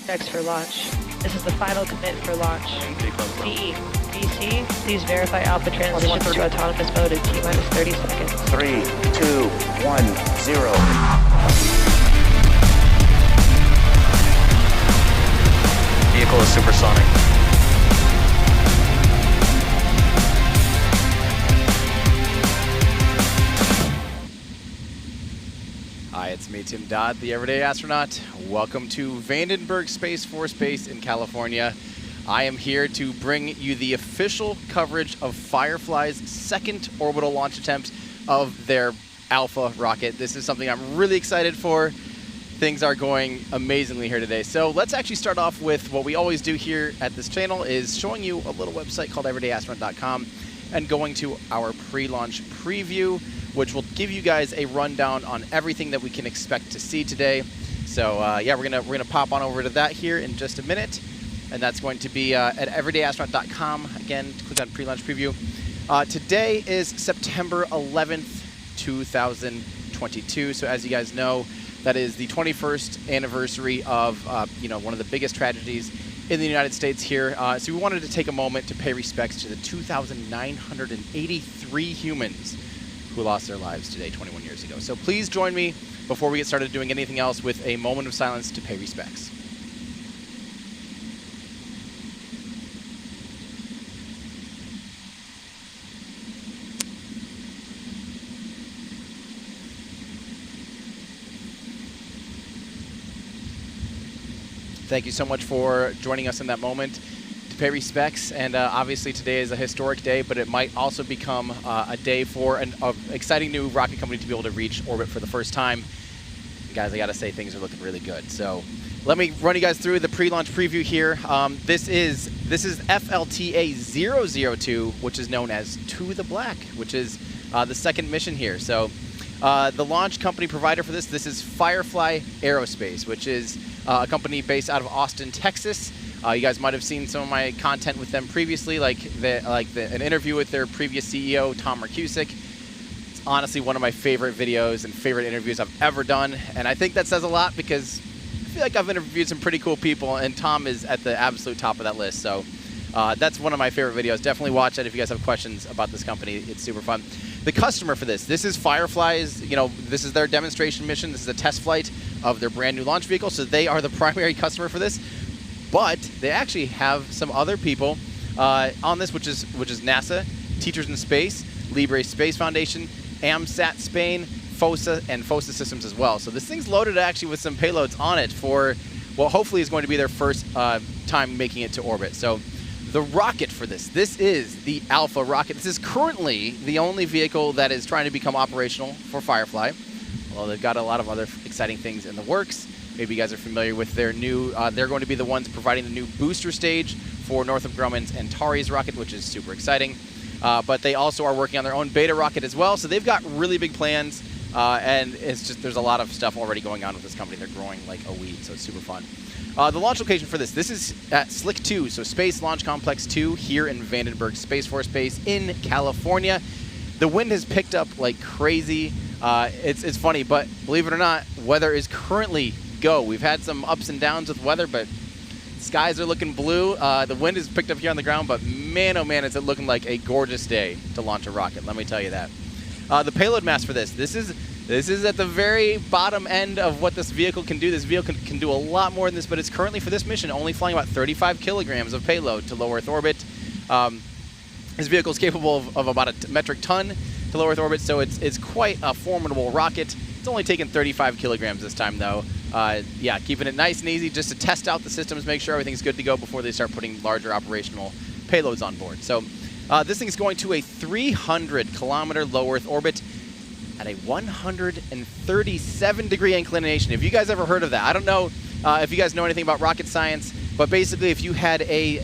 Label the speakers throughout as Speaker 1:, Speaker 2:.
Speaker 1: Checks for launch. This is the final commit for launch. CE. VC, please verify alpha transitions to autonomous mode in T-minus 30 seconds.
Speaker 2: 3, 2, 1, 0.
Speaker 3: Vehicle is supersonic.
Speaker 4: Hi, it's me, Tim Dodd, the Everyday Astronaut. Welcome to Vandenberg Space Force Base in California. I am here to bring you the official coverage of Firefly's second orbital launch attempt of their Alpha rocket. This is something I'm really excited for. Things are going amazingly here today. So let's actually start off with what we always do here at this channel, is showing you a little website called everydayastronaut.com and going to our pre-launch preview, which will give you guys a rundown on everything that we can expect to see today. So yeah, we're gonna pop on over to that here in just a minute, and that's going to be at everydayastronaut.com. Again, click on pre-launch preview. Today is September 11th, 2022. So as you guys know, that is the 21st anniversary of one of the biggest tragedies in the United States here. So we wanted to take a moment to pay respects to the 2,983 humans who lost their lives today 21 years ago. So please join me before we get started doing anything else with a moment of silence to pay respects. Thank you so much for joining us in that moment to pay respects. And obviously today is a historic day, but it might also become a day for an exciting new rocket company to be able to reach orbit for the first time. And guys, I gotta say, things are looking really good. So let me run you guys through the pre-launch preview here. This is FLTA002, which is known as To The Black, which is the second mission here. So the launch company provider for this is Firefly Aerospace, which is a company based out of Austin, Texas. You guys might have seen some of my content with them previously, like an interview with their previous CEO, Tom Marcusick. It's honestly one of my favorite videos and favorite interviews I've ever done, and I think that says a lot because I feel like I've interviewed some pretty cool people, and Tom is at the absolute top of that list. So that's one of my favorite videos. Definitely watch it if you guys have questions about this company. It's super fun. The customer for this is Firefly's, this is their demonstration mission. This is a test flight of their brand new launch vehicle. So they are the primary customer for this, but they actually have some other people on this, which is NASA, Teachers in Space, Libre Space Foundation, AMSAT Spain, FOSA, and FOSA systems as well. So this thing's loaded actually with some payloads on it for what hopefully is going to be their first time making it to orbit. So the rocket for this is the Alpha rocket. This is currently the only vehicle that is trying to become operational for Firefly, although they've got a lot of other exciting things in the works. Maybe you guys are familiar with their new, they're going to be the ones providing the new booster stage for Northrop Grumman's Antares rocket, which is super exciting. But they also are working on their own beta rocket as well. So they've got really big plans, and it's just, there's a lot of stuff already going on with this company. They're growing like a weed, so it's super fun. The launch location for this is at Slick 2, so Space Launch Complex 2 here in Vandenberg Space Force Base in California. The wind has picked up like crazy. It's funny, but believe it or not, weather is currently go. We've had some ups and downs with weather, but skies are looking blue. The wind is picked up here on the ground, but man, oh man, is it looking like a gorgeous day to launch a rocket, let me tell you that. The payload mass for this is at the very bottom end of what this vehicle can do. This vehicle can do a lot more than this, but it's currently for this mission only flying about 35 kilograms of payload to low Earth orbit. This vehicle is capable of about a metric ton to low Earth orbit, so it's quite a formidable rocket. It's only taken 35 kilograms this time, though. Yeah, keeping it nice and easy just to test out the systems, make sure everything's good to go before they start putting larger operational payloads on board. So this thing is going to a 300-kilometer low Earth orbit at a 137-degree inclination. Have you guys ever heard of that? I don't know if you guys know anything about rocket science, but basically if you had a...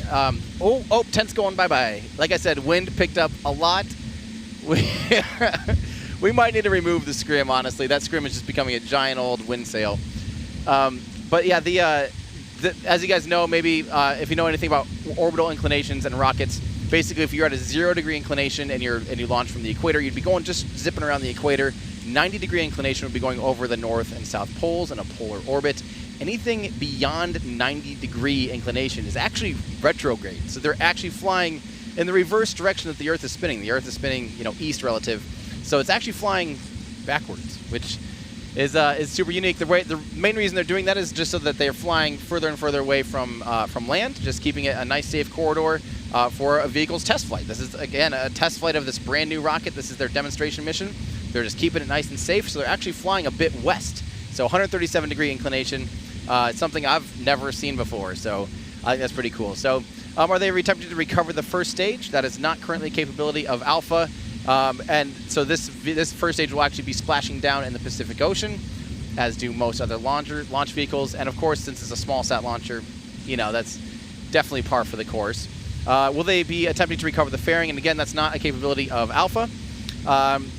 Speaker 4: tent's going bye-bye. Like I said, wind picked up a lot. We might need to remove the scrim, honestly. That scrim is just becoming a giant old wind sail. But yeah, as you guys know, maybe if you know anything about orbital inclinations and rockets, basically if you're at a 0-degree inclination and you launch from the equator, you'd be going just zipping around the equator. 90-degree inclination would be going over the north and south poles in a polar orbit. anything beyond 90-degree inclination is actually retrograde. So they're actually flying in the reverse direction that the Earth is spinning. The Earth is spinning, east relative. So it's actually flying backwards, which is super unique. The main reason they're doing that is just so that they're flying further and further away from land, just keeping it a nice safe corridor for a vehicle's test flight. This is, again, a test flight of this brand new rocket. This is their demonstration mission. They're just keeping it nice and safe, so they're actually flying a bit west. So 137-degree inclination. It's something I've never seen before, so I think that's pretty cool. So are they attempting to recover the first stage? That is not currently a capability of Alpha. And so this first stage will actually be splashing down in the Pacific Ocean, as do most other launch vehicles. And of course, since it's a small sat launcher, that's definitely par for the course. Will they be attempting to recover the fairing? And again, that's not a capability of Alpha.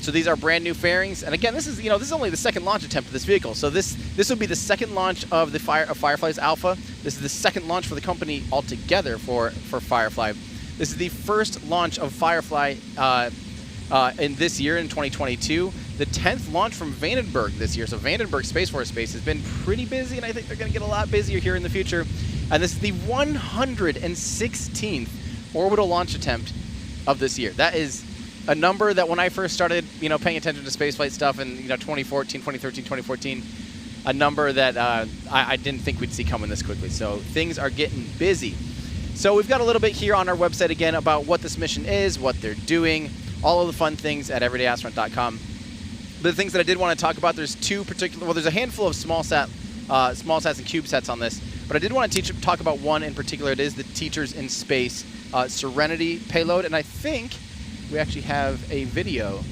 Speaker 4: So these are brand new fairings. And again, this is only the second launch attempt of this vehicle. So this will be the second launch of the Firefly's Alpha. This is the second launch for the company altogether for Firefly. This is the first launch of Firefly in this year, in 2022. The 10th launch from Vandenberg this year. So Vandenberg Space Force Base has been pretty busy, and I think they're going to get a lot busier here in the future. And this is the 116th orbital launch attempt of this year. That is a number that when I first started, paying attention to spaceflight stuff in 2013, 2014, a number that I didn't think we'd see coming this quickly. So things are getting busy. So we've got a little bit here on our website again about what this mission is, what they're doing, all of the fun things at everydayastronaut.com. But the things that I did want to talk about, there's there's a handful of small sats and CubeSats on this, but I did want to talk about one in particular. It is the Teachers in Space Serenity payload, and I think we actually have a video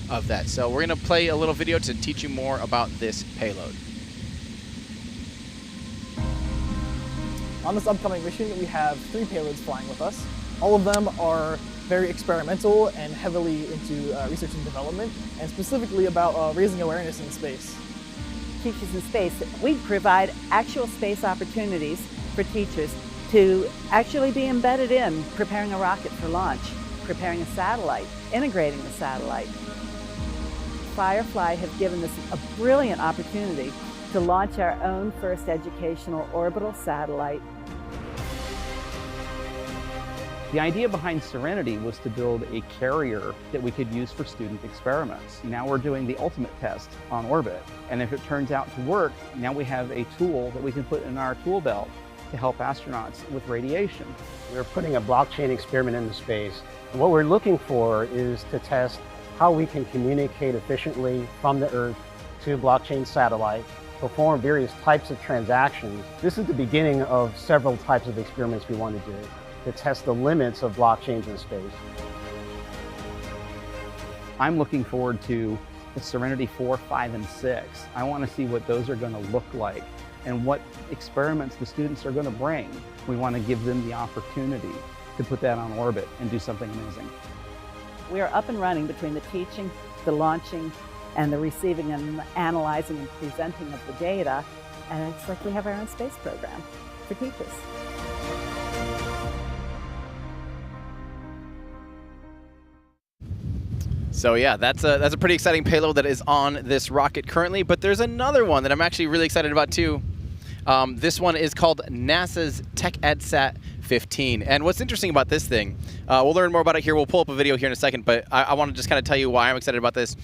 Speaker 4: of that. So we're going to play a little video to teach you more about this payload.
Speaker 5: On this upcoming mission, we have 3 payloads flying with us. All of them are very experimental and heavily into research and development, and specifically about raising awareness in space.
Speaker 6: Teachers in Space, we provide actual space opportunities for teachers to actually be embedded in preparing a rocket for launch, preparing a satellite, integrating the satellite. Firefly have given us a brilliant opportunity to launch our own first educational orbital satellite.
Speaker 7: The idea behind Serenity was to build a carrier that we could use for student experiments. Now we're doing the ultimate test on orbit, and if it turns out to work, now we have a tool that we can put in our tool belt to help astronauts with radiation.
Speaker 8: We're putting a blockchain experiment into space. And what we're looking for is to test how we can communicate efficiently from the Earth to a blockchain satellite, perform various types of transactions. This is the beginning of several types of experiments we want to do to test the limits of blockchains in space.
Speaker 7: I'm looking forward to the Serenity 4, 5, and 6. I want to see what those are going to look like and what experiments the students are going to bring. We want to give them the opportunity to put that on orbit and do something amazing.
Speaker 6: We are up and running between the teaching, the launching, and the receiving and analyzing and presenting of the data, and it's like we have our own space program for teachers.
Speaker 4: So yeah, that's a pretty exciting payload that is on this rocket currently, but there's another one that I'm actually really excited about too. This one is called NASA's AMSAT-15. And what's interesting about this thing, we'll learn more about it here. We'll pull up a video here in a second, but I want to just kind of tell you why I'm excited about this.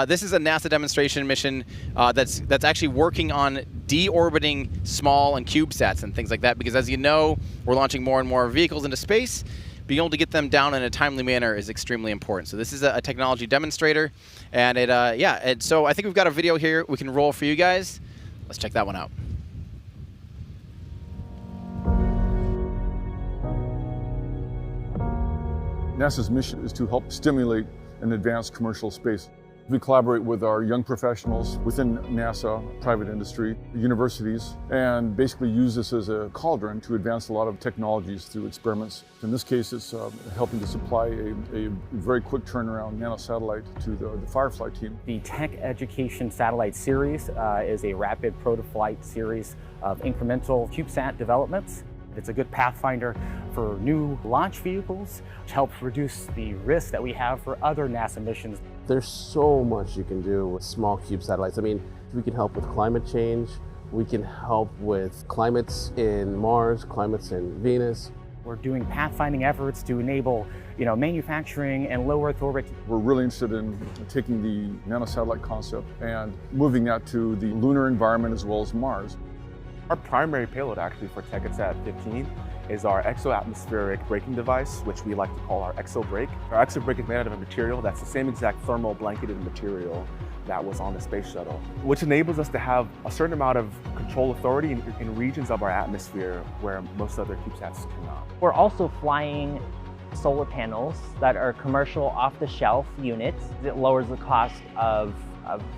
Speaker 4: This is a NASA demonstration mission that's actually working on deorbiting small and CubeSats and things like that, because as you know, we're launching more and more vehicles into space. Being able to get them down in a timely manner is extremely important. So this is a technology demonstrator, and so I think we've got a video here we can roll for you guys. Let's check that one out.
Speaker 9: NASA's mission is to help stimulate and advance commercial space. We collaborate with our young professionals within NASA, private industry, universities, and basically use this as a cauldron to advance a lot of technologies through experiments. In this case, it's helping to supply a very quick turnaround nanosatellite to the Firefly team.
Speaker 10: The Tech Education Satellite Series is a rapid protoflight series of incremental CubeSat developments. It's a good pathfinder for new launch vehicles, which helps reduce the risk that we have for other NASA missions.
Speaker 11: There's so much you can do with small cube satellites. I mean, we can help with climate change, We can help with climates in Mars, climates in Venus.
Speaker 10: We're doing pathfinding efforts to enable, manufacturing and low Earth orbit.
Speaker 9: We're really interested in taking the nanosatellite concept and moving that to the lunar environment as well as Mars.
Speaker 12: Our primary payload actually for TechInsat 15 is our exoatmospheric braking device, which we like to call our ExoBrake. Our ExoBrake is made out of a material that's the same exact thermal blanketed material that was on the space shuttle, which enables us to have a certain amount of control authority in regions of our atmosphere where most other CubeSats cannot.
Speaker 13: We're also flying solar panels that are commercial off-the-shelf units. It lowers the cost of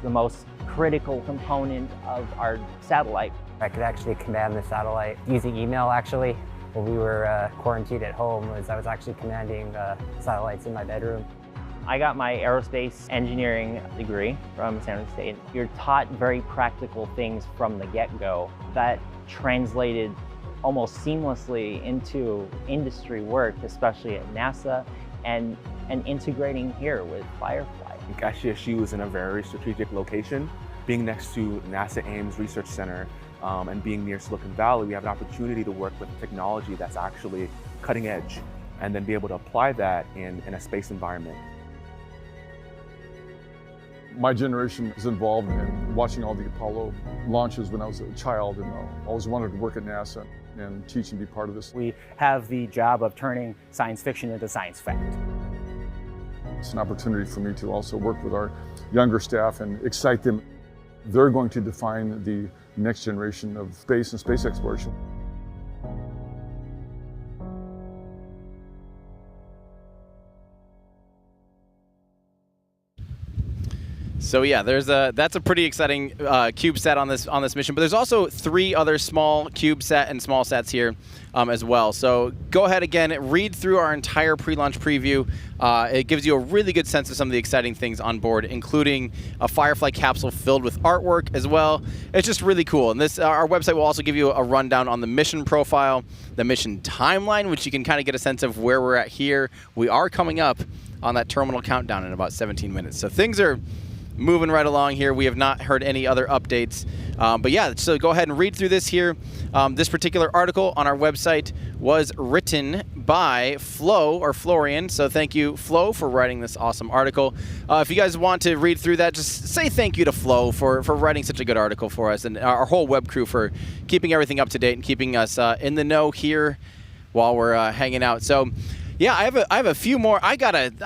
Speaker 13: the most critical component of our satellite.
Speaker 14: I could actually command the satellite using email actually. While we were quarantined at home, I was actually commanding satellites in my bedroom.
Speaker 13: I got my aerospace engineering degree from San Jose State. You're taught very practical things from the get-go. That translated almost seamlessly into industry work, especially at NASA, and integrating here with Firefly.
Speaker 12: SGSU is in a very strategic location. Being next to NASA Ames Research Center and being near Silicon Valley, we have an opportunity to work with technology that's actually cutting edge and then be able to apply that in a space environment.
Speaker 9: My generation is involved in watching all the Apollo launches when I was a child, and always wanted to work at NASA and teach and be part of this.
Speaker 10: We have the job of turning science fiction into science fact.
Speaker 9: It's an opportunity for me to also work with our younger staff and excite them. They're going to define the next generation of space and space exploration.
Speaker 4: So yeah, that's a pretty exciting CubeSat on this mission. But there's also 3 other small CubeSat and small sats here as well. So go ahead again, read through our entire pre-launch preview. It gives you a really good sense of some of the exciting things on board, including a Firefly capsule filled with artwork as well. It's just really cool. And our website will also give you a rundown on the mission profile, the mission timeline, which you can kind of get a sense of where we're at here. We are coming up on that terminal countdown in about 17 minutes. So things are moving right along here. We have not heard any other updates. But yeah, so go ahead and read through this here. This particular article on our website was written by Flo, or Florian. So thank you, Flo, for writing this awesome article. If you guys want to read through that, just say thank you to Flo for writing such a good article for us, and our whole web crew for keeping everything up to date and keeping us in the know here while we're hanging out. So yeah, I have a few more. I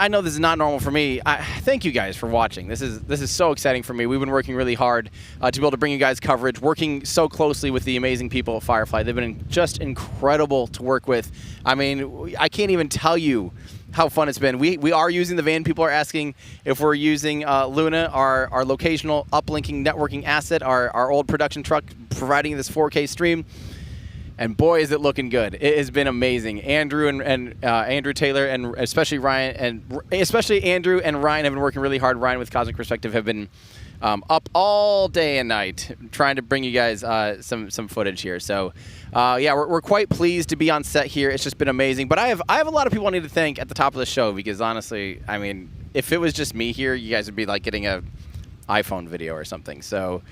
Speaker 4: know this is not normal for me. Thank you guys for watching. This is so exciting for me. We've been working really hard to be able to bring you guys coverage, working so closely with the amazing people at Firefly. They've been just incredible to work with. I mean, I can't even tell you how fun it's been. We are using the van. People are asking if we're using Luna, our locational uplinking networking asset, our old production truck, providing this 4K stream. And boy, is it looking good. It has been amazing. Andrew and Andrew Taylor, and especially Ryan, and especially Andrew and Ryan have been working really hard. Ryan with Cosmic Perspective have been up all day and night trying to bring you guys some footage here. So yeah, we're quite pleased to be on set here. It's just been amazing. But I have a lot of people I need to thank at the top of the show, because honestly, I mean, if it was just me here, you guys would be like getting a iPhone video or something. So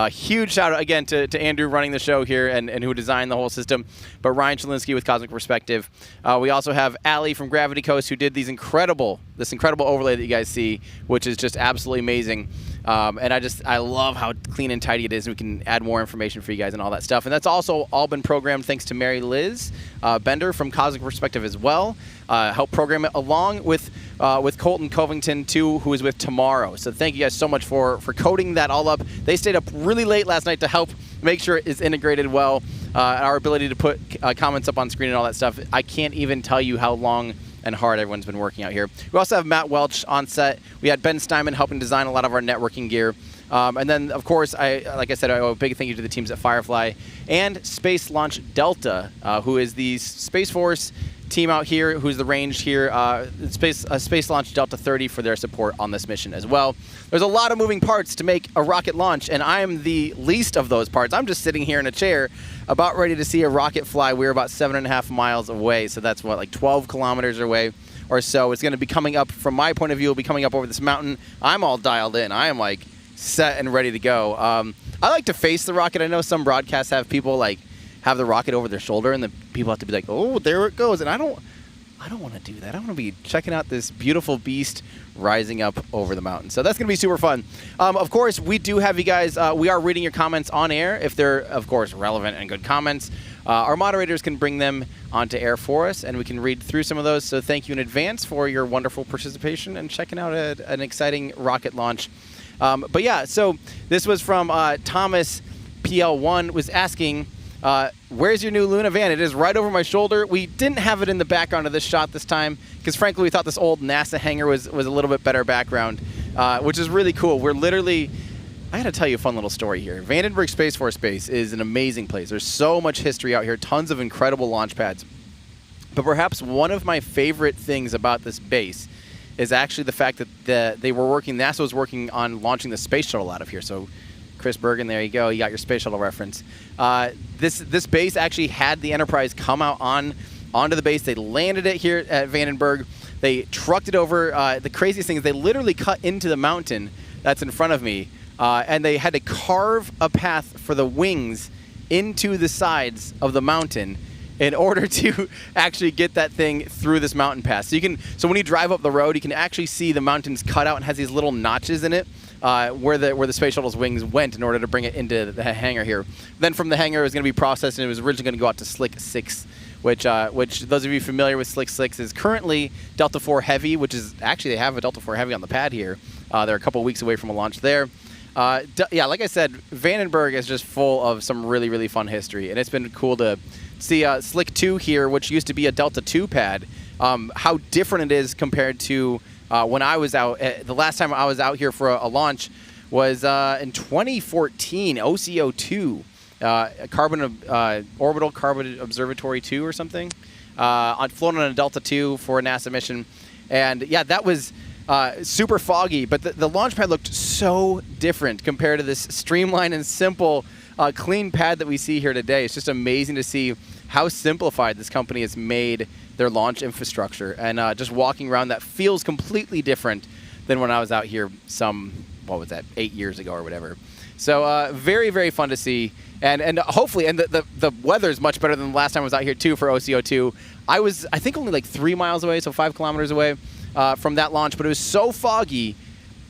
Speaker 4: huge shout out again to Andrew running the show here and who designed the whole system, but Ryan Chalinsky with Cosmic Perspective. We also have Allie from Gravity Coast, who did this incredible overlay that you guys see, which is just absolutely amazing. And I love how clean and tidy it is. We can add more information for you guys and all that stuff. And that's also all been programmed thanks to Mary Liz Bender from Cosmic Perspective as well. Helped program it along with Colton Covington too, who is with Tomorrow. So thank you guys so much for coding that all up. They stayed up really late last night to help make sure it is integrated well. Our ability to put comments up on screen and all that stuff. I can't even tell you how long and hard everyone's been working out here. We also have Matt Welch on set. We had Ben Steinman helping design a lot of our networking gear. And then, of course, like I said, I owe a big thank you to the teams at Firefly and Space Launch Delta, who is the Space Force team out here, who's the range here, Space Launch Delta 30 for their support on this mission as well. There's a lot of moving parts to make a rocket launch, and I am the least of those parts. I'm just sitting here in a chair about ready to see a rocket fly. We're about 7.5 miles away, so that's what, like 12 kilometers away or so. It's going to be coming up, from my point of view, it'll be coming up over this mountain. I'm all dialed in. I am like set and ready to go. I like to face the rocket. I know some broadcasts have people like have the rocket over their shoulder, and the people have to be like, "Oh, there it goes." And I don't want to do that. I want to be checking out this beautiful beast rising up over the mountain. So that's going to be super fun. Of course, we do have you guys. We are reading your comments on air if they're, of course, relevant and good comments. Our moderators can bring them onto air for us, and we can read through some of those. So thank you in advance for your wonderful participation and checking out an exciting rocket launch. But yeah, so this was from Thomas PL1 was asking, where's your new Luna van? It is right over my shoulder. We didn't have it in the background of this shot this time because, frankly, we thought this old NASA hangar was a little bit better background, which is really cool. We're literally, I got to tell you a fun little story here. Vandenberg Space Force Base is an amazing place. There's so much history out here, tons of incredible launch pads. But perhaps one of my favorite things about this base is actually the fact that NASA was working on launching the space shuttle out of here. So Chris Bergen, there you go. You got your space shuttle reference. This base actually had the Enterprise come out onto the base. They landed it here at Vandenberg. They trucked it over. The craziest thing is they literally cut into the mountain that's in front of me, and they had to carve a path for the wings into the sides of the mountain in order to actually get that thing through this mountain pass. So when you drive up the road, you can actually see the mountains cut out and has these little notches in it where the space shuttle's wings went in order to bring it into the hangar here. Then from the hangar, it was going to be processed, and it was originally going to go out to Slick 6, which those of you familiar with Slick 6 is currently Delta IV Heavy, which is actually they have a Delta IV Heavy on the pad here. They're a couple weeks away from a launch there. Yeah, like I said, Vandenberg is just full of some really, really fun history, and it's been cool to see Slick 2 here, which used to be a Delta II pad, how different it is compared to when I was out. The last time I was out here for a launch was in 2014, OCO2, Orbital Carbon Observatory 2 or something, flown on a Delta II for a NASA mission. And yeah, that was super foggy, but the launch pad looked so different compared to this streamlined and simple clean pad that we see here today. It's just amazing to see how simplified this company has made their launch infrastructure, and just walking around, that feels completely different than when I was out here what was that, 8 years ago or whatever. So very, very fun to see, and hopefully, and the weather is much better than the last time I was out here too for OCO2. I was, I think, only like 3 miles away, so 5 kilometers away from that launch, but it was so foggy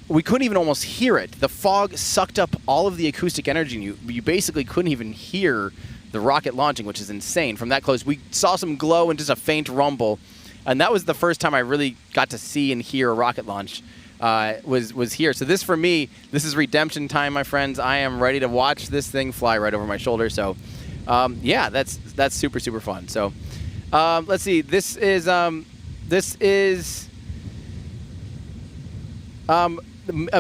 Speaker 4: we couldn't even almost hear it. The fog sucked up all of the acoustic energy, and you basically couldn't even hear the rocket launching, which is insane. From that close, we saw some glow and just a faint rumble, and that was the first time I really got to see and hear a rocket launch. Was here. So this, for me, this is redemption time, my friends. I am ready to watch this thing fly right over my shoulder. So, yeah, that's super, super fun. So, let's see. This is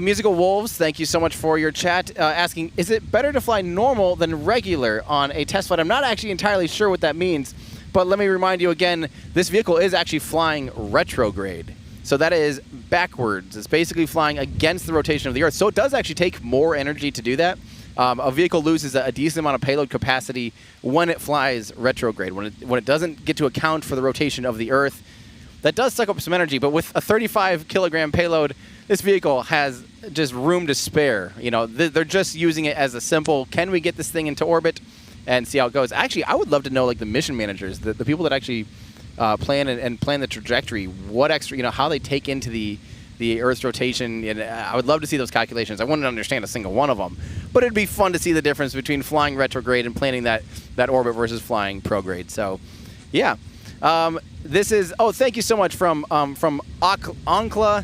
Speaker 4: Musical Wolves. Thank you so much for your chat. Asking, is it better to fly normal than regular on a test flight? I'm not actually entirely sure what that means, but let me remind you again, this vehicle is actually flying retrograde. So that is backwards. It's basically flying against the rotation of the Earth. So it does actually take more energy to do that. A vehicle loses a decent amount of payload capacity when it flies retrograde, when it doesn't get to account for the rotation of the Earth. That does suck up some energy, but with a 35-kilogram payload, this vehicle has just room to spare. You know, they're just using it as a simple, can we get this thing into orbit and see how it goes? Actually, I would love to know, like, the mission managers, the people that actually plan the trajectory, what extra, you know, how they take into the Earth's rotation. And I would love to see those calculations. I wouldn't understand a single one of them, but it'd be fun to see the difference between flying retrograde and planning that orbit versus flying prograde. So, yeah. This is, oh, thank you so much from Ankla.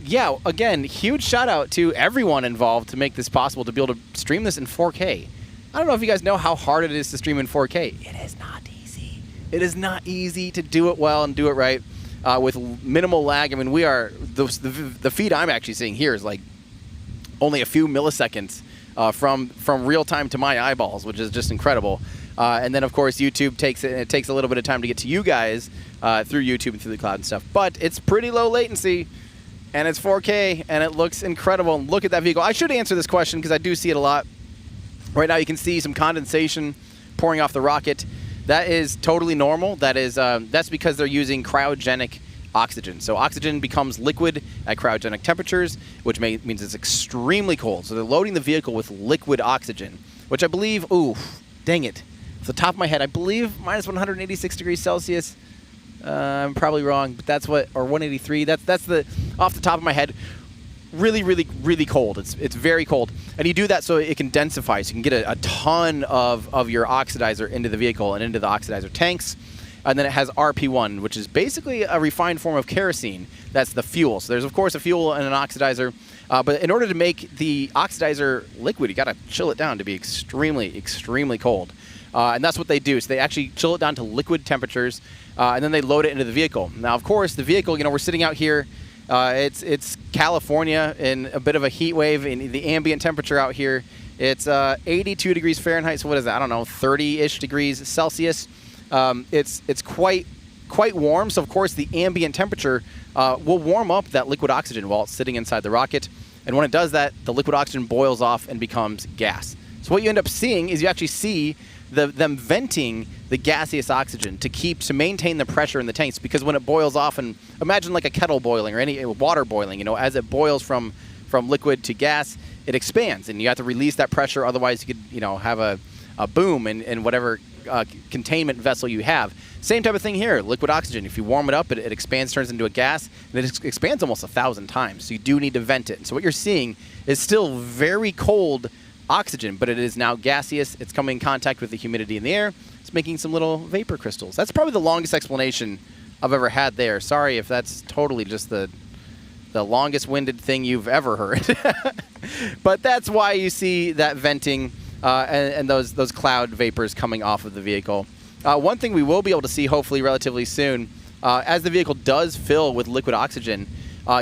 Speaker 4: Yeah, again, huge shout out to everyone involved to make this possible, to be able to stream this in 4K. I don't know if you guys know how hard it is to stream in 4K. It is not easy. It is not easy to do it well and do it right with minimal lag. I mean, we are, the feed I'm actually seeing here is like only a few milliseconds from real time to my eyeballs, which is just incredible. And then, of course, YouTube takes a little bit of time to get to you guys through YouTube and through the cloud and stuff. But it's pretty low latency, and it's 4K, and it looks incredible. And look at that vehicle. I should answer this question because I do see it a lot. Right now, you can see some condensation pouring off the rocket. That is totally normal. That is that's because they're using cryogenic oxygen. So oxygen becomes liquid at cryogenic temperatures, which means it's extremely cold. So they're loading the vehicle with liquid oxygen, which I believe, ooh, dang it. Off the top of my head, I believe minus 186 degrees Celsius. I'm probably wrong, but that's what, or 183. That's the, off the top of my head, really, really, really cold. It's very cold. And you do that so it can densify, so you can get a ton of your oxidizer into the vehicle and into the oxidizer tanks. And then it has RP1, which is basically a refined form of kerosene. That's the fuel. So there's, of course, a fuel and an oxidizer. But in order to make the oxidizer liquid, you got to chill it down to be extremely, extremely cold. And that's what they do. So they actually chill it down to liquid temperatures, and then they load it into the vehicle. Now, of course, the vehicle, we're sitting out here. It's California in a bit of a heat wave. In the ambient temperature out here, it's 82 degrees Fahrenheit. So what is that? I don't know, 30-ish degrees Celsius. It's quite warm. So of course, the ambient temperature will warm up that liquid oxygen while it's sitting inside the rocket. And when it does that, the liquid oxygen boils off and becomes gas. So what you end up seeing is you actually see them venting the gaseous oxygen to maintain the pressure in the tanks, because when it boils off, and imagine like a kettle boiling or any water boiling, as it boils from liquid to gas, it expands, and you have to release that pressure. Otherwise, you could have a boom in whatever containment vessel you have. Same type of thing here. Liquid oxygen, if you warm it up, it expands, turns into a gas, and it expands almost 1,000 times. So you do need to vent it. And so what you're seeing is still very cold oxygen, but it is now gaseous. It's coming in contact with the humidity in the air. It's making some little vapor crystals. That's probably the longest explanation I've ever had there. Sorry if that's totally just the longest-winded thing you've ever heard. But that's why you see that venting and those cloud vapors coming off of the vehicle. One thing we will be able to see, hopefully relatively soon, as the vehicle does fill with liquid oxygen,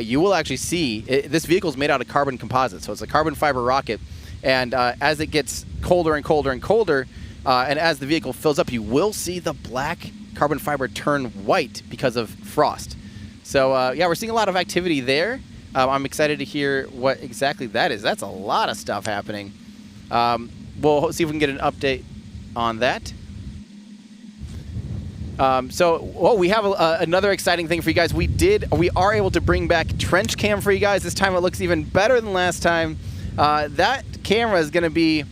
Speaker 4: you will actually see this vehicle is made out of carbon composite. So it's a carbon fiber rocket. And as it gets colder and colder and colder, and as the vehicle fills up, you will see the black carbon fiber turn white because of frost. So yeah, we're seeing a lot of activity there. I'm excited to hear what exactly that is. That's a lot of stuff happening. We'll see if we can get an update on that. We have another exciting thing for you guys. We are able to bring back trench cam for you guys. This time it looks even better than last time. That camera is going to be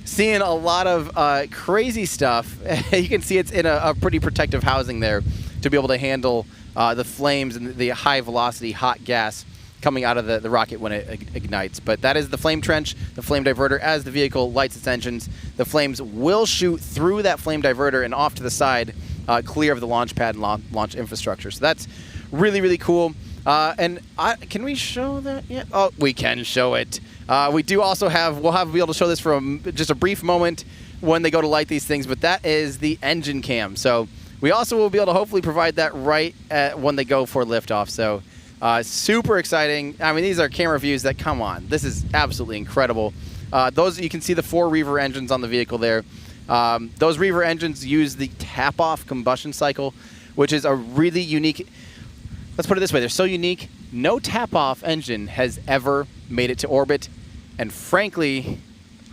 Speaker 4: seeing a lot of crazy stuff. You can see it's in a pretty protective housing there to be able to handle the flames and the high velocity hot gas coming out of the rocket when it ignites. But that is the flame trench, the flame diverter. As the vehicle lights its engines, the flames will shoot through that flame diverter and off to the side, clear of the launch pad and launch infrastructure. So that's really, really cool. Can we show that yet? Oh, we can show it. We do also we'll be able to show this for just a brief moment when they go to light these things, but that is the engine cam. So we also will be able to hopefully provide that right when they go for liftoff. So super exciting. I mean, these are camera views that, come on, this is absolutely incredible. You can see the 4 Reaver engines on the vehicle there. Those Reaver engines use the tap-off combustion cycle, which is a really unique, let's put it this way, they're so unique, no tap-off engine has ever made it to orbit. And frankly,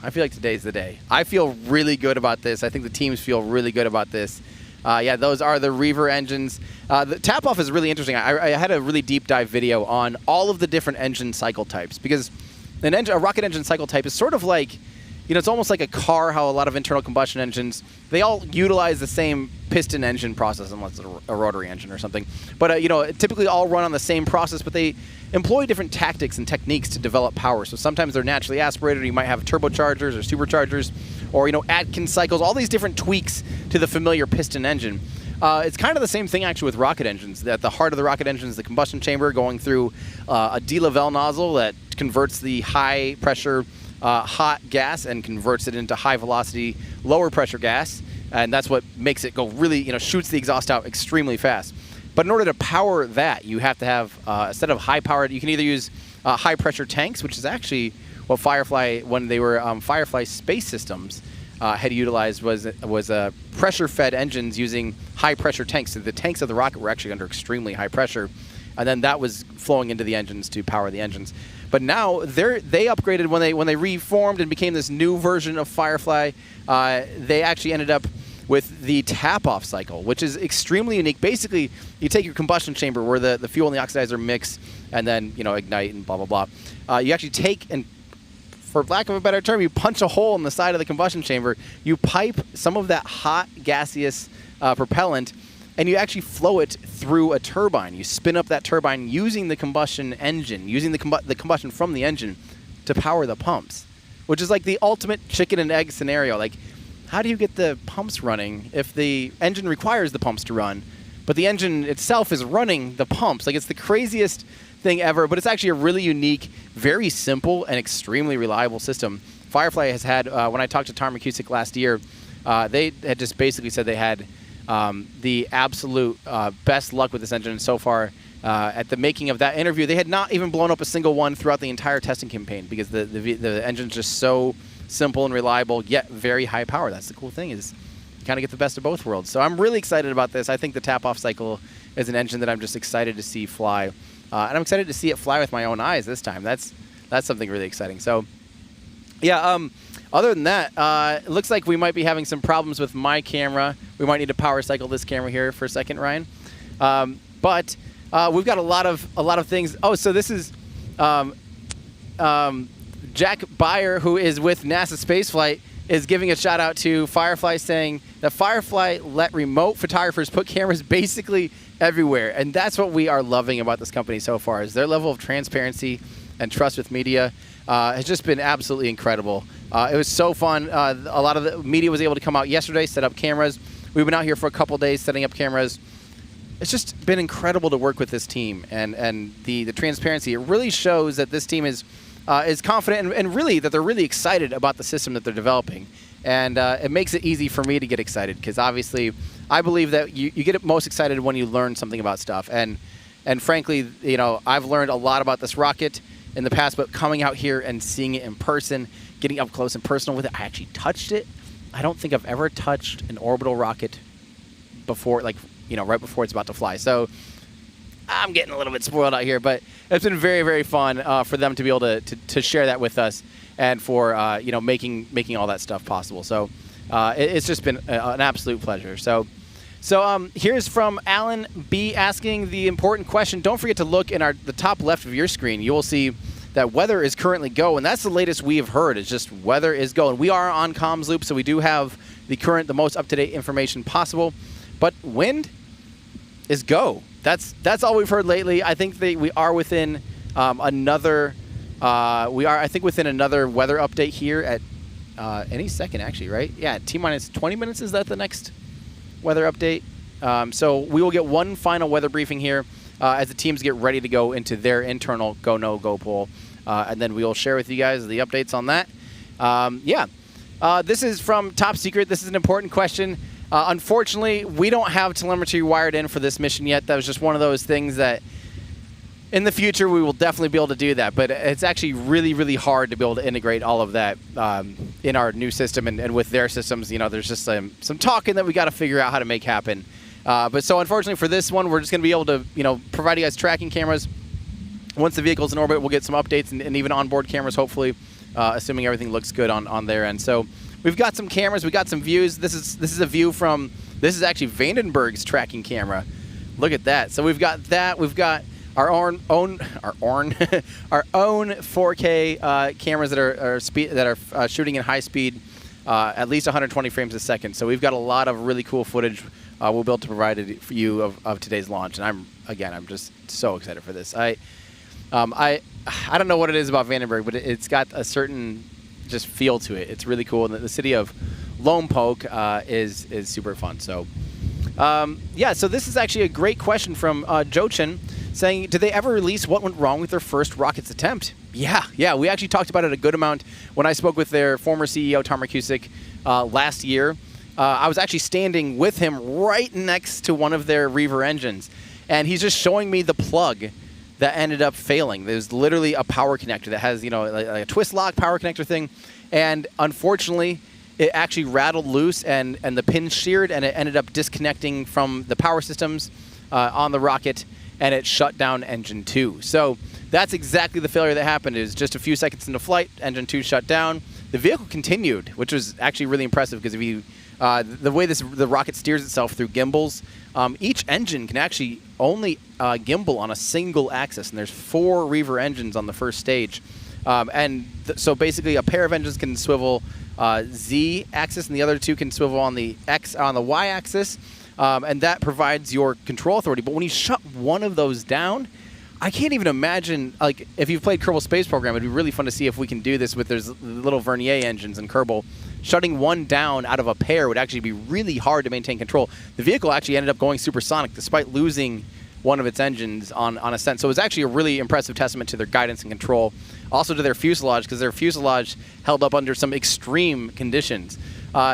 Speaker 4: I feel like today's the day. I feel really good about this. I think the teams feel really good about this. Yeah, those are the Reaver engines. The tap-off is really interesting. I had a really deep dive video on all of the different engine cycle types, because a rocket engine cycle type is sort of like, it's almost like a car, how a lot of internal combustion engines, they all utilize the same piston engine process, unless it's a rotary engine or something. But, typically all run on the same process, but they employ different tactics and techniques to develop power. So sometimes they're naturally aspirated, you might have turbochargers or superchargers, or, Atkins cycles, all these different tweaks to the familiar piston engine. It's kind of the same thing, actually, with rocket engines. At the heart of the rocket engine is the combustion chamber going through a de-Lavelle nozzle that converts the high-pressure hot gas and converts it into high-velocity, lower-pressure gas. And that's what makes it go really, shoots the exhaust out extremely fast. But in order to power that, you have to have, instead of high-powered, you can either use high-pressure tanks, which is actually what Firefly, when they were Firefly Space Systems, had utilized was pressure-fed engines using high-pressure tanks. So the tanks of the rocket were actually under extremely high pressure, and then that was flowing into the engines to power the engines. But now they upgraded when they reformed and became this new version of Firefly. They actually ended up with the tap-off cycle, which is extremely unique. Basically, you take your combustion chamber where the fuel and the oxidizer mix and then, you know, ignite and blah, blah, blah. You actually take and, for lack of a better term, you punch a hole in the side of the combustion chamber, you pipe some of that hot gaseous propellant, and you actually flow it through a turbine. You spin up that turbine using the combustion engine, using the combustion from the engine to power the pumps, which is like the ultimate chicken and egg scenario. Like, how do you get the pumps running if the engine requires the pumps to run, but the engine itself is running the pumps? Like, it's the craziest thing ever, but it's actually a really unique, very simple, and extremely reliable system. Firefly has had, when I talked to Tom McCusick last year, they had just basically said they had the absolute best luck with this engine so far. At the making of that interview, they had not even blown up a single one throughout the entire testing campaign because the engine's just so simple and reliable, yet very high power. That's the cool thing, is you kind of get the best of both worlds. So I'm really excited about this. I think the tap-off cycle is an engine that I'm just excited to see fly. And I'm excited to see it fly with my own eyes this time. That's something really exciting. So, yeah, other than that, it looks like we might be having some problems with my camera. We might need to power cycle this camera here for a second, Ryan. But we've got a lot of things. Oh, so this is Jack Beyer, who is with NASA Spaceflight, is giving a shout out to Firefly, saying that Firefly let remote photographers put cameras basically everywhere. And that's what we are loving about this company so far, is their level of transparency and trust with media has just been absolutely incredible. It was so fun. A lot of the media was able to come out yesterday, set up cameras. We've been out here for a couple days setting up cameras. It's just been incredible to work with this team, and the transparency. It really shows that this team is confident and really that they're really excited about the system that they're developing. And it makes it easy for me to get excited, because obviously I believe that you get most excited when you learn something about stuff. And frankly, you know, I've learned a lot about this rocket in the past, but coming out here and seeing it in person, getting up close and personal with it, I actually touched it. I don't think I've ever touched an orbital rocket before, like, you know, right before it's about to fly. So I'm getting a little bit spoiled out here, but it's been very, very fun for them to be able to share that with us, and for you know, making all that stuff possible. So it's just been an absolute pleasure. So here's from Alan B asking the important question. Don't forget to look in the top left of your screen. You will see that weather is currently go, and that's the latest we have heard. Is just weather is go, and we are on comms loop, so we do have the most up-to-date information possible. But wind is go. That's all we've heard lately. I think we are within another within another weather update here at any second, actually, right? Yeah, T-minus 20 minutes. Is that the next weather update? So we will get one final weather briefing here as the teams get ready to go into their internal go, no, go poll. And then we will share with you guys the updates on that. This is from Top Secret. This is an important question. Unfortunately, we don't have telemetry wired in for this mission yet. That was just one of those things that in the future we will definitely be able to do that. But it's actually really, really hard to be able to integrate all of that in our new system and with their systems. You know, there's just some talking that we got to figure out how to make happen. But so unfortunately for this one, we're just going to be able to, you know, provide you guys tracking cameras. Once the vehicle's in orbit, we'll get some updates and even onboard cameras, hopefully, assuming everything looks good on their end. So we've got some cameras, we got some views. This is a view from, this is actually Vandenberg's tracking camera. Look at that. So we've got that. We've got our own 4K cameras that are shooting in high speed, at least 120 frames a second. So we've got a lot of really cool footage we'll be able to provide for you of today's launch. And I'm just so excited for this. I don't know what it is about Vandenberg, but it's got a certain just feel to it. It's really cool. And the city of Lompoc is super fun. So so this is actually a great question from Jochin, saying, did they ever release what went wrong with their first rockets attempt? Yeah, we actually talked about it a good amount when I spoke with their former CEO, Tom McCusick, last year. I was actually standing with him right next to one of their Reaver engines, and he's just showing me the plug that ended up failing. There's literally a power connector that has, you know, like a twist lock power connector thing, and unfortunately, it actually rattled loose and the pin sheared, and it ended up disconnecting from the power systems on the rocket, and it shut down engine 2. So that's exactly the failure that happened. It was just a few seconds into flight, engine 2 shut down. The vehicle continued, which was actually really impressive, because if you The way the rocket steers itself through gimbals, each engine can actually only gimbal on a single axis, and there's 4 Reaver engines on the first stage. So basically a pair of engines can swivel Z axis, and the other 2 can swivel on the Y axis, and that provides your control authority. But when you shut one of those down, I can't even imagine, like, if you've played Kerbal Space Program, it'd be really fun to see if we can do this with there's little Vernier engines in Kerbal. Shutting one down out of a pair would actually be really hard to maintain control. The vehicle actually ended up going supersonic despite losing one of its engines on ascent. So it was actually a really impressive testament to their guidance and control. Also to their fuselage, because their fuselage held up under some extreme conditions.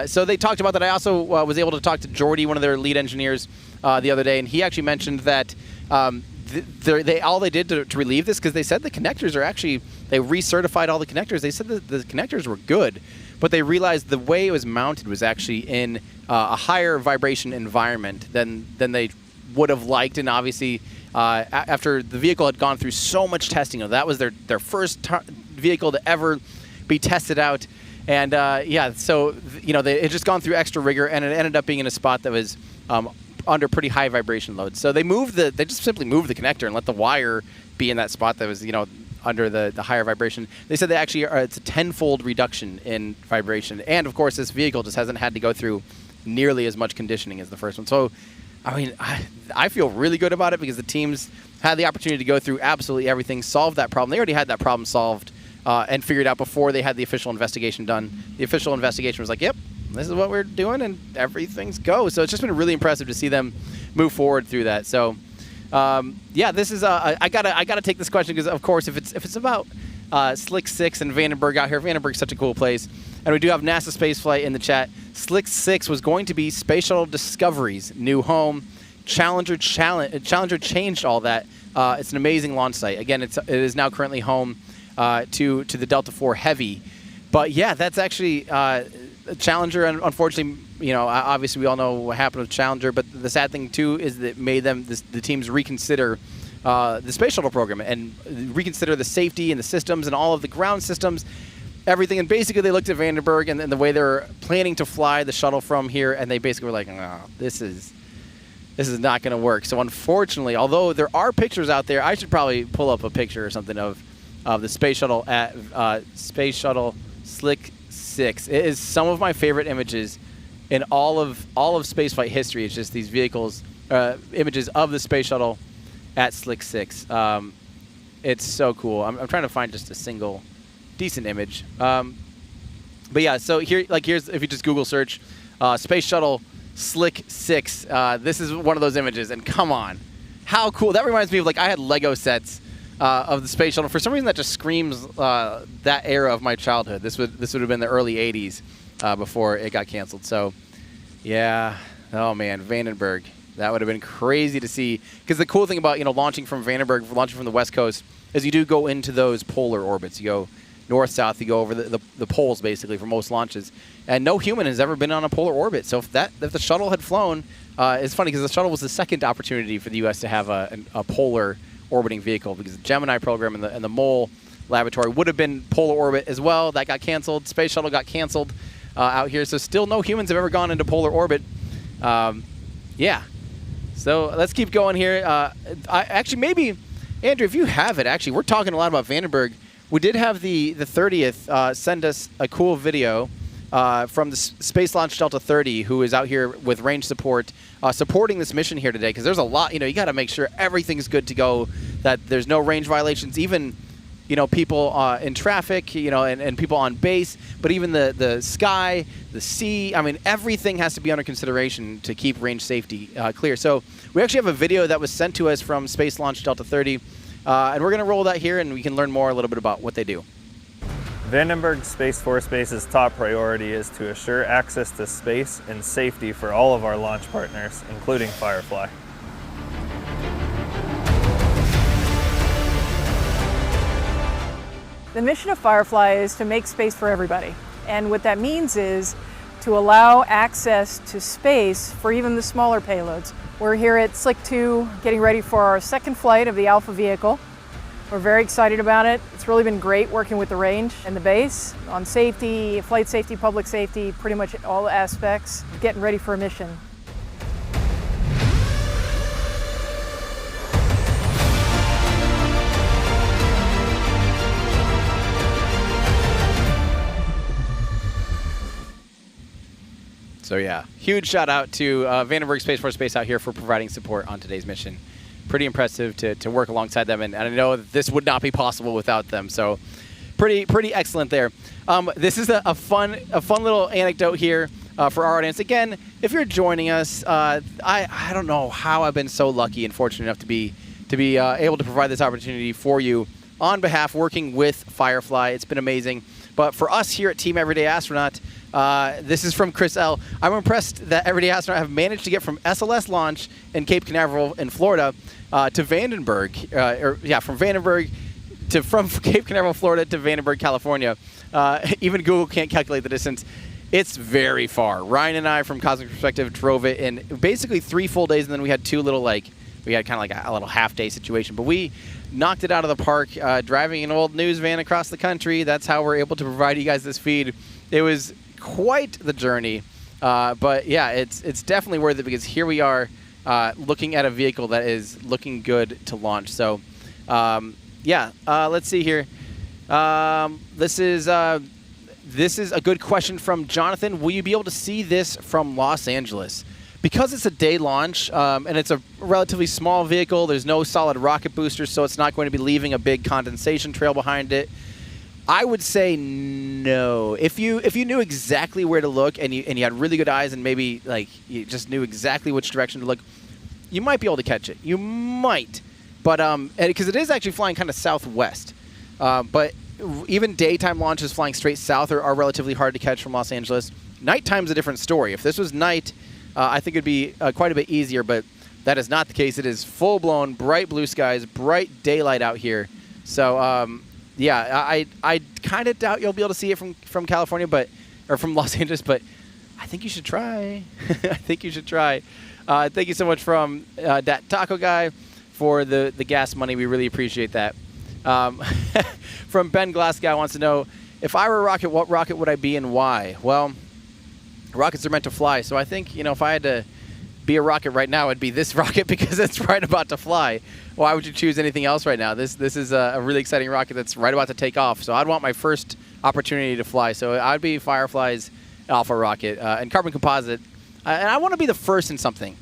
Speaker 4: So they talked about that. I also was able to talk to Jordy, one of their lead engineers, the other day, and he actually mentioned that all they did to relieve this, because they said the connectors are actually, they recertified all the connectors. They said that the connectors were good, but they realized the way it was mounted was actually in a higher vibration environment than they would have liked. And obviously, after the vehicle had gone through so much testing, that was their first vehicle to ever be tested out. And yeah, so it had just gone through extra rigor, and it ended up being in a spot that was under pretty high vibration loads. So they just simply moved the connector and let the wire be in that spot that was under the higher vibration. They said they actually it's a 10-fold reduction in vibration, and of course this vehicle just hasn't had to go through nearly as much conditioning as the first one. So I mean, I feel really good about it because the teams had the opportunity to go through absolutely everything, solve that problem. They already had that problem solved and figured out before they had the official investigation done. The official investigation was like, yep, this is what we're doing, and everything's go. So it's just been really impressive to see them move forward through that. So yeah, this is I gotta take this question because of course if it's about Slick 6 and Vandenberg out here, Vandenberg's such a cool place, and we do have NASA Spaceflight in the chat. Slick 6 was going to be Space Shuttle Discovery's new home. Challenger changed all that. It's an amazing launch site. Again, it is now currently home to the Delta IV Heavy. But yeah, that's actually Challenger. Unfortunately, obviously we all know what happened with Challenger. But the sad thing too is that it made the teams reconsider the space shuttle program and reconsider the safety and the systems and all of the ground systems, everything. And basically they looked at Vandenberg and the way they're planning to fly the shuttle from here, and they basically were like, no, this is not going to work. So unfortunately, although there are pictures out there, I should probably pull up a picture or something of the space shuttle at Space Shuttle Slick 6. It is some of my favorite images in all of spaceflight history. It's just these vehicles, images of the space shuttle at Slick 6. It's so cool. I'm trying to find just a single decent image. But yeah, so here's if you just Google search Space Shuttle Slick 6. This is one of those images, and come on, how cool! That reminds me of I had Lego sets of the space shuttle. For some reason, that just screams that era of my childhood. This would have been the early '80s before it got canceled. So yeah, oh man, Vandenberg. That would have been crazy to see. Because the cool thing about launching from Vandenberg, launching from the West Coast, is you do go into those polar orbits. You go north-south, you go over the poles, basically, for most launches. And no human has ever been on a polar orbit. So if the shuttle had flown, it's funny because the shuttle was the second opportunity for the U.S. to have a polar orbiting vehicle, because the Gemini program and the Mole laboratory would have been polar orbit as well. That got canceled. Space shuttle got canceled out here. So still no humans have ever gone into polar orbit. Yeah. So let's keep going here. Actually, maybe, Andrew, if you have it, actually, we're talking a lot about Vandenberg. We did have the 30th send us a cool video from the Space Launch Delta 30, who is out here with range support, supporting this mission here today, because there's a lot, you got to make sure everything's good to go, that there's no range violations, even, people in traffic, and people on base, but even the sky, the sea, I mean, everything has to be under consideration to keep range safety clear. So we actually have a video that was sent to us from Space Launch Delta 30, and we're going to roll that here, and we can learn more a little bit about what they do.
Speaker 15: Vandenberg Space Force Base's top priority is to assure access to space and safety for all of our launch partners, including Firefly.
Speaker 16: The mission of Firefly is to make space for everybody. And what that means is to allow access to space for even the smaller payloads. We're here at Slick 2 getting ready for our second flight of the Alpha vehicle. We're very excited about it. It's really been great working with the range and the base on safety, flight safety, public safety, pretty much all aspects, getting ready for a mission.
Speaker 4: So yeah, huge shout out to Vandenberg Space Force Base out here for providing support on today's mission. Pretty impressive to work alongside them, and I know that this would not be possible without them. So pretty excellent there. This is a fun little anecdote here for our audience. Again, if you're joining us, I don't know how I've been so lucky and fortunate enough to be able to provide this opportunity for you on behalf, working with Firefly. It's been amazing. But for us here at Team Everyday Astronaut, this is from Chris L. I'm impressed that Everyday Astronaut have managed to get from SLS launch in Cape Canaveral in Florida to Vandenberg, from Cape Canaveral, Florida to Vandenberg, California. Even Google can't calculate the distance. It's very far. Ryan and I, from Cosmic Perspective, drove it in basically 3 full days, and then we had 2 little, we had kind of like a little half-day situation. But we knocked it out of the park, driving an old news van across the country. That's how we're able to provide you guys this feed. It was quite the journey, but yeah, it's definitely worth it, because here we are looking at a vehicle that is looking good to launch. So let's see here. This is a good question from Jonathan. Will you be able to see this from Los Angeles? Because it's a day launch, and it's a relatively small vehicle, there's no solid rocket booster, so it's not going to be leaving a big condensation trail behind it. I would say no. If you knew exactly where to look, and you had really good eyes, and maybe you just knew exactly which direction to look, you might be able to catch it. You might, but because it is actually flying kind of southwest. But even daytime launches flying straight south are relatively hard to catch from Los Angeles. Nighttime's a different story. If this was night, I think it'd be quite a bit easier, but that is not the case. It is full-blown, bright blue skies, bright daylight out here. So, yeah, I kind of doubt you'll be able to see it from California, or from Los Angeles, but I think you should try. I think you should try. Thank you so much from that taco guy for the gas money. We really appreciate that. From Ben Glasgow wants to know, if I were a rocket, what rocket would I be and why? Well, rockets are meant to fly, so I think, if I had to be a rocket right now, it'd be this rocket, because it's right about to fly. Why would you choose anything else right now? This is a really exciting rocket that's right about to take off, so I'd want my first opportunity to fly. So I'd be Firefly's Alpha rocket and carbon composite, and I want to be the first in something.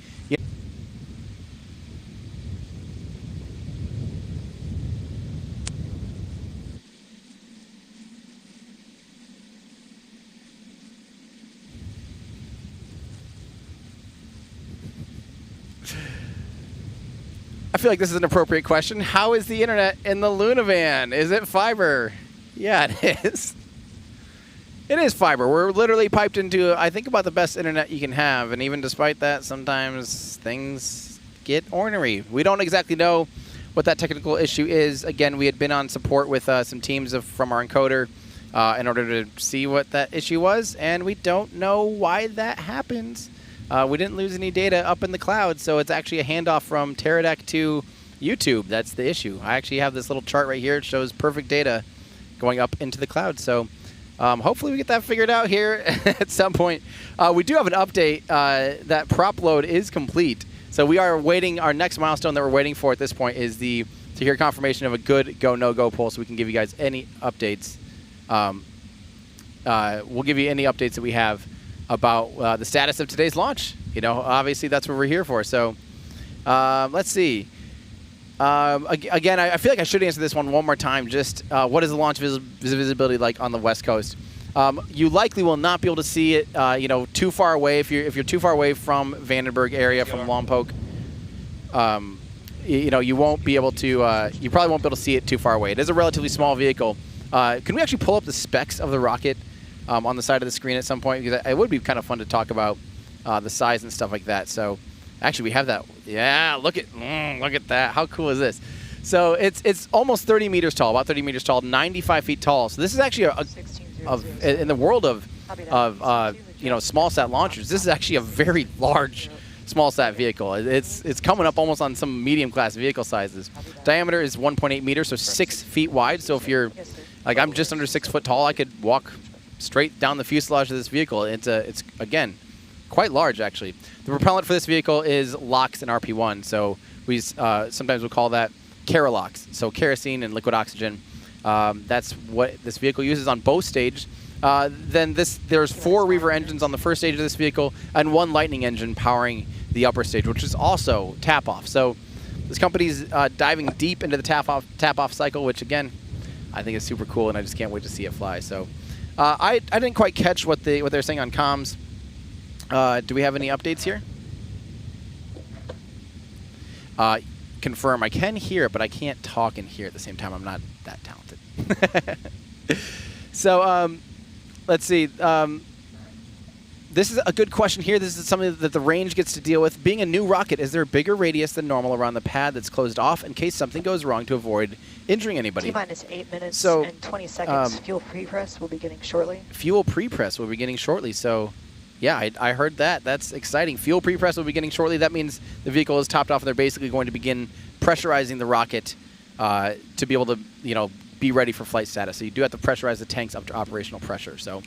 Speaker 4: I feel like this is an appropriate question. How is the internet in the Luna van? Is it fiber? Yeah, it is. It is fiber. We're literally piped into, I think, about the best internet you can have. And even despite that, sometimes things get ornery. We don't exactly know what that technical issue is. Again, we had been on support with some teams from our encoder in order to see what that issue was. And we don't know why that happens. We didn't lose any data up in the cloud, so it's actually a handoff from Teradek to YouTube. That's the issue. I actually have this little chart right here. It shows perfect data going up into the cloud. So hopefully we get that figured out here at some point. We do have an update that prop load is complete. So we are waiting. Our next milestone that we're waiting for at this point is to hear confirmation of a good go, no-go poll, so we can give you guys any updates. We'll give you any updates that we have about the status of today's launch. Obviously that's what we're here for. So let's see. Again, I feel like I should answer this one more time. Just what is the launch visibility like on the West Coast? You likely will not be able to see it, too far away. If you're too far away from Vandenberg area, from Lompoc, you won't be able to. You probably won't be able to see it too far away. It is a relatively small vehicle. Can we actually pull up the specs of the rocket on the side of the screen at some point? Because it would be kind of fun to talk about the size and stuff like that. So actually we have that. Yeah, look at that. How cool is this? So it's almost 30 meters tall, about 30 meters tall, 95 feet tall. So this is actually in the world of small sat launchers, this is actually a very large small sat vehicle. It's coming up almost on some medium class vehicle sizes. Diameter is 1.8 meters, so 6 feet wide. So if you're, like I'm just under 6 foot tall, I could walk straight down the fuselage of this vehicle. It's again, quite large actually. The propellant for this vehicle is LOX and RP1. So we sometimes we'll call that Kerolox. So kerosene and liquid oxygen. That's what this vehicle uses on both stages. Then there's 4 Reaver engines on the first stage of this vehicle and 1 Lightning engine powering the upper stage, which is also tap-off. So this company's diving deep into the tap-off cycle, which again, I think is super cool, and I just can't wait to see it fly. So I didn't quite catch what they're saying on comms. Do we have any updates here? Confirm. I can hear it, but I can't talk and hear at the same time. I'm not that talented. So let's see. This is a good question here. This is something that the range gets to deal with. Being a new rocket, is there a bigger radius than normal around the pad that's closed off in case something goes wrong to avoid injuring anybody?
Speaker 1: T-minus 8 minutes and 20 seconds. Fuel pre-press will be beginning shortly.
Speaker 4: Fuel pre-press will be beginning shortly. So, yeah, I heard that. That's exciting. Fuel pre-press will be beginning shortly. That means the vehicle is topped off, and they're basically going to begin pressurizing the rocket to be able to, be ready for flight status. So you do have to pressurize the tanks up to operational pressure. So,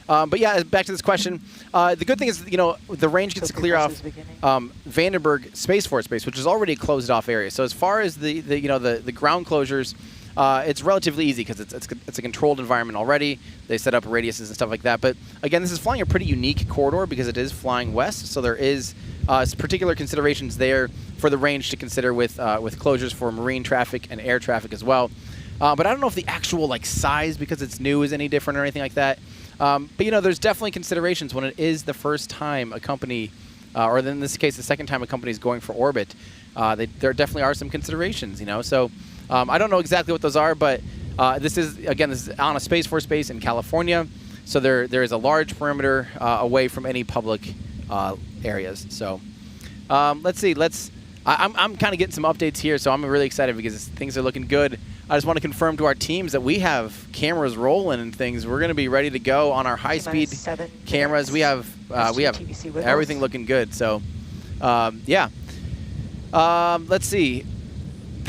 Speaker 4: but yeah, back to this question. The good thing is, the range gets to clear off Vandenberg Space Force Base, which is already a closed-off area. So as far as the ground closures, it's relatively easy because it's a controlled environment already. They set up radiuses and stuff like that. But again, this is flying a pretty unique corridor because it is flying west. So there is particular considerations there for the range to consider with closures for marine traffic and air traffic as well. But I don't know if the actual size, because it's new, is any different or anything like that. But there's definitely considerations when it is the first time a company, or in this case, the second time a company is going for orbit. There definitely are some considerations, So I don't know exactly what those are, but this is on a Space Force base in California. So there is a large perimeter away from any public areas. So let's see. I'm kind of getting some updates here, so I'm really excited because things are looking good. I just want to confirm to our teams that we have cameras rolling and things. We're going to be ready to go on our high-speed cameras. We have everything looking good. So, yeah. Let's see.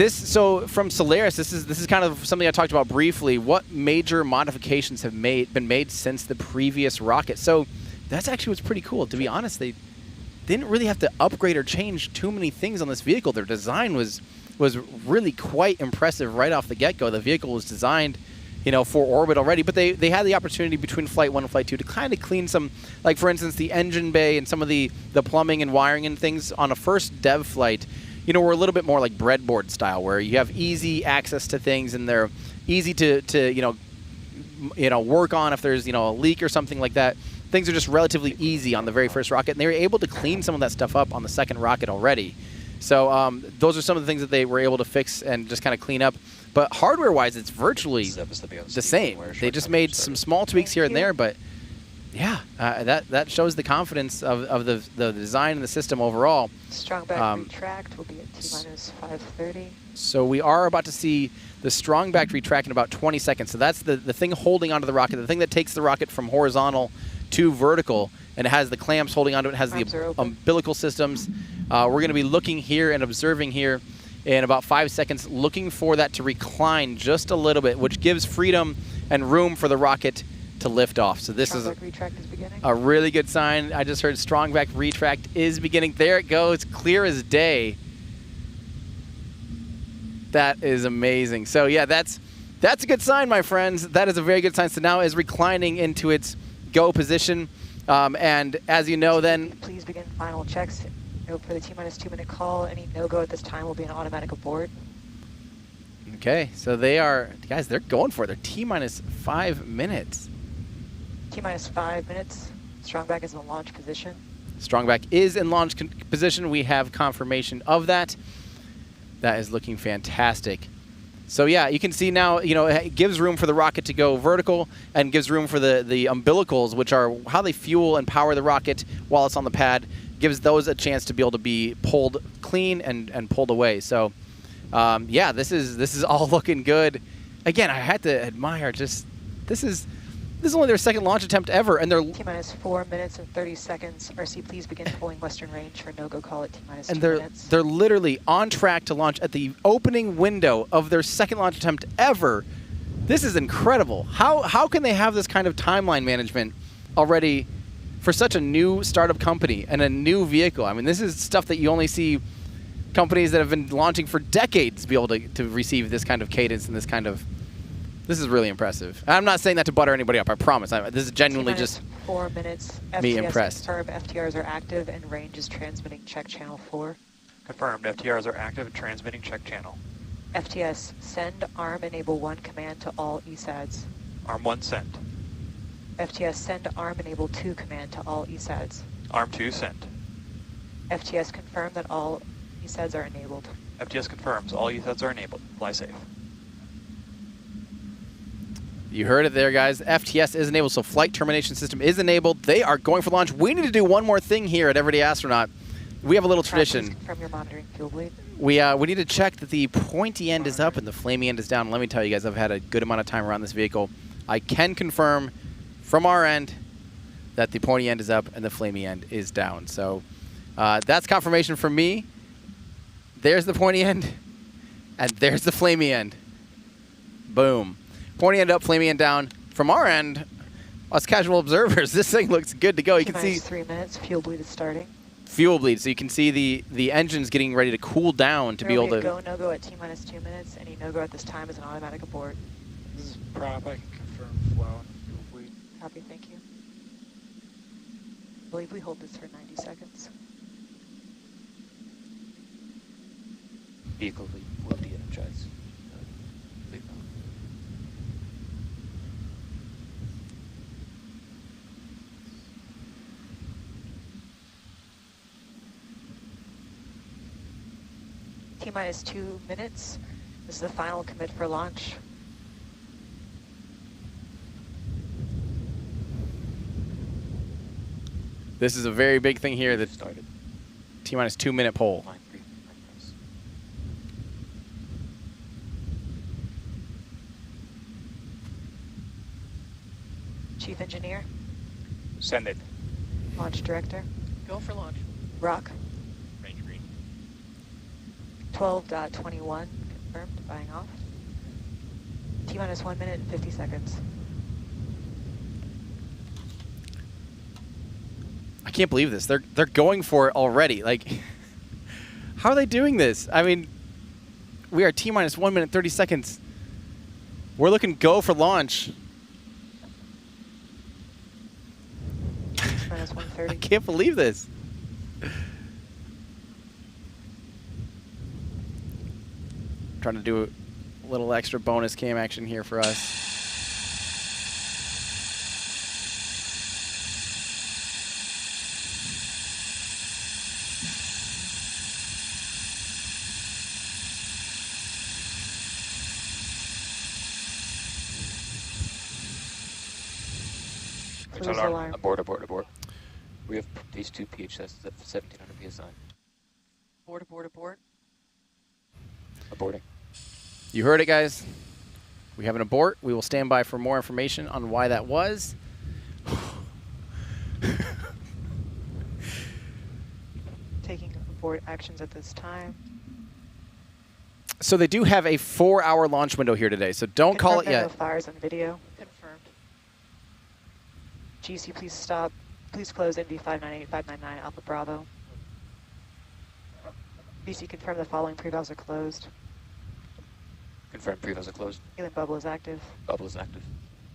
Speaker 4: So from Solaris, this is kind of something I talked about briefly. What major modifications have been made since the previous rocket? So that's actually what's pretty cool. To be honest, they didn't really have to upgrade or change too many things on this vehicle. Their design was really quite impressive right off the get-go. The vehicle was designed, for orbit already, but they had the opportunity between Flight 1 and Flight 2 to kind of clean some, like for instance, the engine bay and some of the plumbing and wiring and things on a first dev flight, were a little bit more like breadboard style, where you have easy access to things and they're easy to work on if there's, a leak or something like that. Things are just relatively easy on the very first rocket, and they were able to clean some of that stuff up on the second rocket already. So those are some of the things that they were able to fix and just kind of clean up. But hardware-wise, it's virtually the same. They just made some small tweaks here and there, but yeah, that shows the confidence of the design and the system overall.
Speaker 1: Strong back retract will be at T-minus 5:30.
Speaker 4: So we are about to see the strong back retract in about 20 seconds. So that's the thing holding onto the rocket, the thing that takes the rocket from horizontal to vertical, and it has the clamps holding onto it. It has the umbilical systems. We're going to be looking here and observing here in about 5 seconds, looking for that to recline just a little bit, which gives freedom and room for the rocket to lift off. So this is a really good sign. I just heard strong back retract is beginning. There it goes, clear as day. That is amazing. So yeah, that's a good sign, my friends. That is a very good sign. So now is reclining into its go position. And as you know, then
Speaker 1: please begin final checks. For the T-minus 2 minute call, any no-go at this time will be an automatic abort.
Speaker 4: Okay, so they're going for it. They're T-minus 5 minutes.
Speaker 1: T-minus 5 minutes. Strongback is in launch position.
Speaker 4: Strongback is in launch position. We have confirmation of that. That is looking fantastic. So yeah, you can see now, it gives room for the rocket to go vertical and gives room for the umbilicals, which are how they fuel and power the rocket while it's on the pad. Gives those a chance to be able to be pulled clean and pulled away. So yeah, this is all looking good. Again, I had to admire this is This is only their second launch attempt ever, and they're
Speaker 1: T-minus 4 minutes and 30 seconds. RC, please begin pulling western range for no-go call at T-minus 2 minutes.
Speaker 4: They're literally on track to launch at the opening window of their second launch attempt ever. This is incredible. How can they have this kind of timeline management already for such a new startup company and a new vehicle? I mean, this is stuff that you only see companies that have been launching for decades be able to receive this kind of cadence and this kind of... This is really impressive. I'm not saying that to butter anybody up, I promise. This is genuinely just
Speaker 1: 4 minutes.
Speaker 4: me
Speaker 1: FTS
Speaker 4: impressed.
Speaker 1: Confirmed FTRs are active and range is transmitting check channel 4.
Speaker 3: Confirmed. FTRs are active and transmitting check channel.
Speaker 1: FTS, send ARM enable 1 command to all ESADs.
Speaker 3: ARM 1 sent.
Speaker 1: FTS, send ARM enable 2 command to all ESADs.
Speaker 3: ARM 2 sent.
Speaker 1: FTS, confirm that all ESADs are enabled.
Speaker 3: FTS confirms all ESADs are enabled. Fly safe.
Speaker 4: You heard it there, guys. FTS is enabled, so flight termination system is enabled. They are going for launch. We need to do one more thing here at Everyday Astronaut. We have a little tradition.
Speaker 1: Confirm your monitoring fuel bleed.
Speaker 4: We need to check that the pointy end is up and the flamey end is down. Let me tell you guys, I've had a good amount of time around this vehicle. I can confirm from our end that the pointy end is up and the flamey end is down. So that's confirmation from me. There's the pointy end, and there's the flamey end. Boom. Pointy end up, flamey end down. From our end, us casual observers, this thing looks good to go. You can see
Speaker 1: 3 minutes, fuel bleed is starting.
Speaker 4: Fuel bleed, so you can see the engine's getting ready to cool down to be able to...
Speaker 1: Go, no-go at T-minus 2 minutes. Any no-go at this time is an automatic abort.
Speaker 3: This is prop. I can confirm flow and fuel bleed.
Speaker 1: Copy, thank you. I believe we hold this for 90 seconds.
Speaker 2: Vehicle will de-energize.
Speaker 1: T-minus 2 minutes. This is the final commit for launch.
Speaker 4: This is a very big thing here that
Speaker 2: started.
Speaker 4: T-minus 2 minute poll.
Speaker 1: Chief engineer,
Speaker 3: Send it.
Speaker 1: launch director,
Speaker 16: Go for launch.
Speaker 1: rock.
Speaker 3: Range green.
Speaker 1: 12.21 confirmed, buying off. T-minus 1 minute and 50 seconds.
Speaker 4: I can't believe this. They're going for it already. Like, how are they doing this? I mean, we are T-minus 1 minute 30 seconds. We're looking go for launch.
Speaker 1: Minus 130.
Speaker 4: I can't believe this. Trying to do a little extra bonus cam action here for us.
Speaker 1: Close alarm.
Speaker 2: Abort, abort, abort. We have these two PH tests at 1700 PSI.
Speaker 1: Abort, abort, abort.
Speaker 2: Aborting.
Speaker 4: You heard it, guys. We have an abort. We will stand by for more information on why that was.
Speaker 1: Taking abort actions at this time.
Speaker 4: So they do have a 4-hour launch window here today, so don't call it
Speaker 1: Confirmed
Speaker 4: yet.
Speaker 1: No fires on video. Confirmed. GC, please stop. Please close NV 598599 Alpha Bravo. BC, confirm the following pre-valves are closed.
Speaker 2: Confirmed pre-valves are closed.
Speaker 1: Helium bubble is active.
Speaker 2: Bubble is active.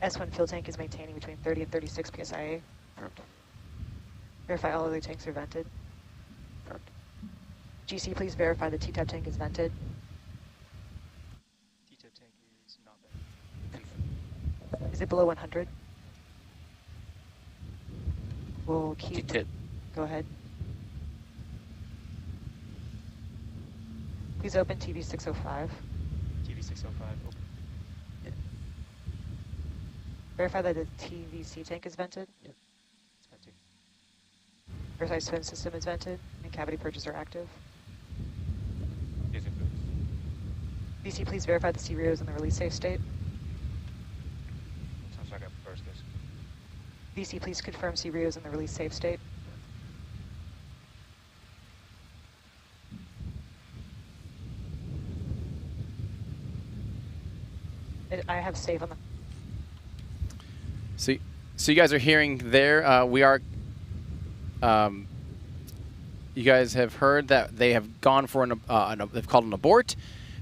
Speaker 1: S1 fuel tank is maintaining between 30 and 36 psi.
Speaker 2: Confirmed.
Speaker 1: Verify all other tanks are vented.
Speaker 2: Confirmed.
Speaker 1: GC, please verify the T-tap tank is vented.
Speaker 3: T-tip tank is not vented.
Speaker 2: Confirmed.
Speaker 1: Is it below 100? We'll keep...
Speaker 2: T-tip.
Speaker 1: Go ahead. Please open TV 605.
Speaker 3: TV 605 open.
Speaker 2: Yeah.
Speaker 1: Verify that the TVC tank is vented.
Speaker 2: Yep. It's vented.
Speaker 1: Verify swim system is vented and cavity purges are active.
Speaker 3: Is it
Speaker 1: BC, please verify the C-REO is in the release safe state.
Speaker 3: Sounds like a first guess.
Speaker 1: VC, please confirm CBRIO is in the release safe state. I have safe on the...
Speaker 4: So you guys are hearing there, we are, you guys have heard that they have gone for they've called an abort,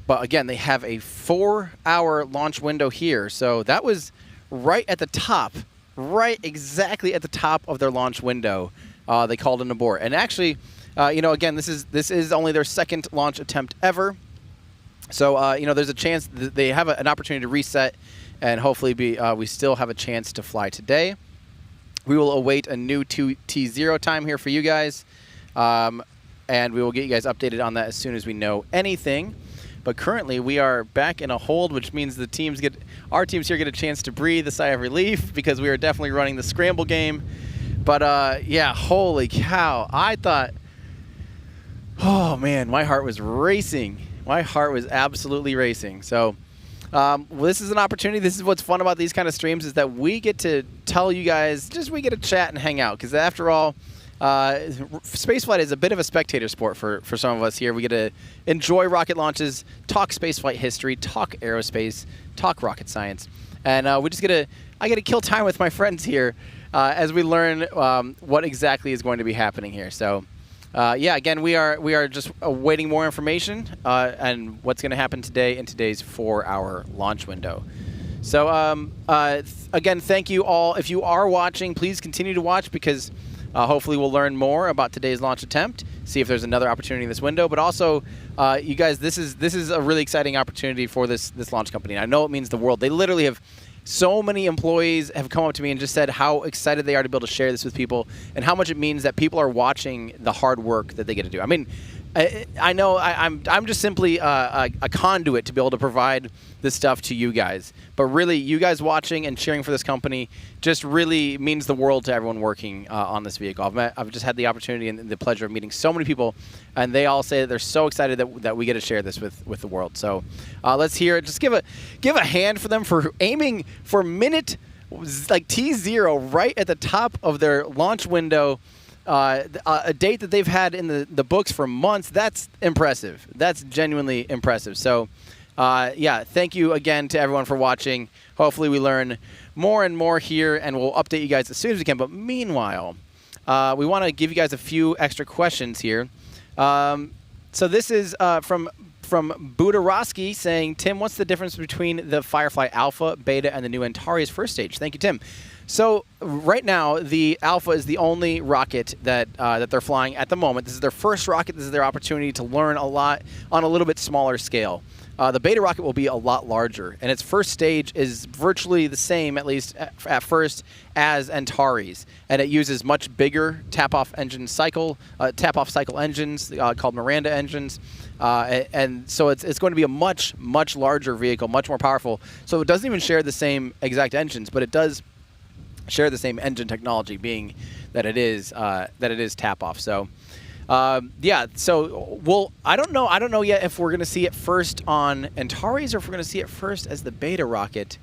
Speaker 4: but again, they have a 4-hour launch window here. So that was right at the top, right exactly at the top of their launch window. They called an abort. And actually, you know, again, this is only their second launch attempt ever. So, you know, there's a chance that they have an opportunity to reset, and hopefully we still have a chance to fly today. We will await a new T0 time here for you guys, and we will get you guys updated on that as soon as we know anything. But currently, we are back in a hold, which means our teams here get a chance to breathe a sigh of relief, because we are definitely running the scramble game. But yeah, holy cow! I thought, oh man, my heart was racing. My heart was absolutely racing. So well, this is an opportunity. This is what's fun about these kind of streams, is that we get to tell you guys, we get to chat and hang out. Because after all, spaceflight is a bit of a spectator sport for some of us here. We get to enjoy rocket launches, talk spaceflight history, talk aerospace, talk rocket science. And I get to kill time with my friends here as we learn what exactly is going to be happening here. So yeah, again, we are just awaiting more information and what's going to happen today in today's 4-hour launch window. So again, thank you all. If you are watching, please continue to watch, because hopefully we'll learn more about today's launch attempt, see if there's another opportunity in this window. But also, you guys, this is a really exciting opportunity for this launch company. And I know it means the world. They literally have so many employees have come up to me and just said how excited they are to be able to share this with people, and how much it means that people are watching the hard work that they get to do. I mean, I know I'm just simply a conduit to be able to provide this stuff to you guys, but really, you guys watching and cheering for this company just really means the world to everyone working on this vehicle. I've just had the opportunity and the pleasure of meeting so many people, and they all say that they're so excited that we get to share this with the world. So let's hear it. Just give a hand for them for aiming for minute like T0 right at the top of their launch window. A date that they've had in the books for months. That's impressive. That's genuinely impressive. So yeah, thank you again to everyone for watching. Hopefully we learn more and more here, and we'll update you guys as soon as we can. But meanwhile, we want to give you guys a few extra questions here. So this is from Budarowski saying, Tim, what's the difference between the Firefly Alpha, Beta, and the new Antares first stage? Thank you, Tim. So right now, the Alpha is the only rocket that they're flying at the moment. This is their first rocket. This is their opportunity to learn a lot on a little bit smaller scale. The Beta rocket will be a lot larger, and its first stage is virtually the same, at least at first, as Antares, and it uses much bigger tap-off cycle engines called Miranda engines, and so it's going to be a much larger vehicle, much more powerful. So it doesn't even share the same exact engines, but it does share the same engine technology, being that it is tap-off. So. Yeah, so I don't know yet if we're going to see it first on Antares or if we're going to see it first as the Beta rocket.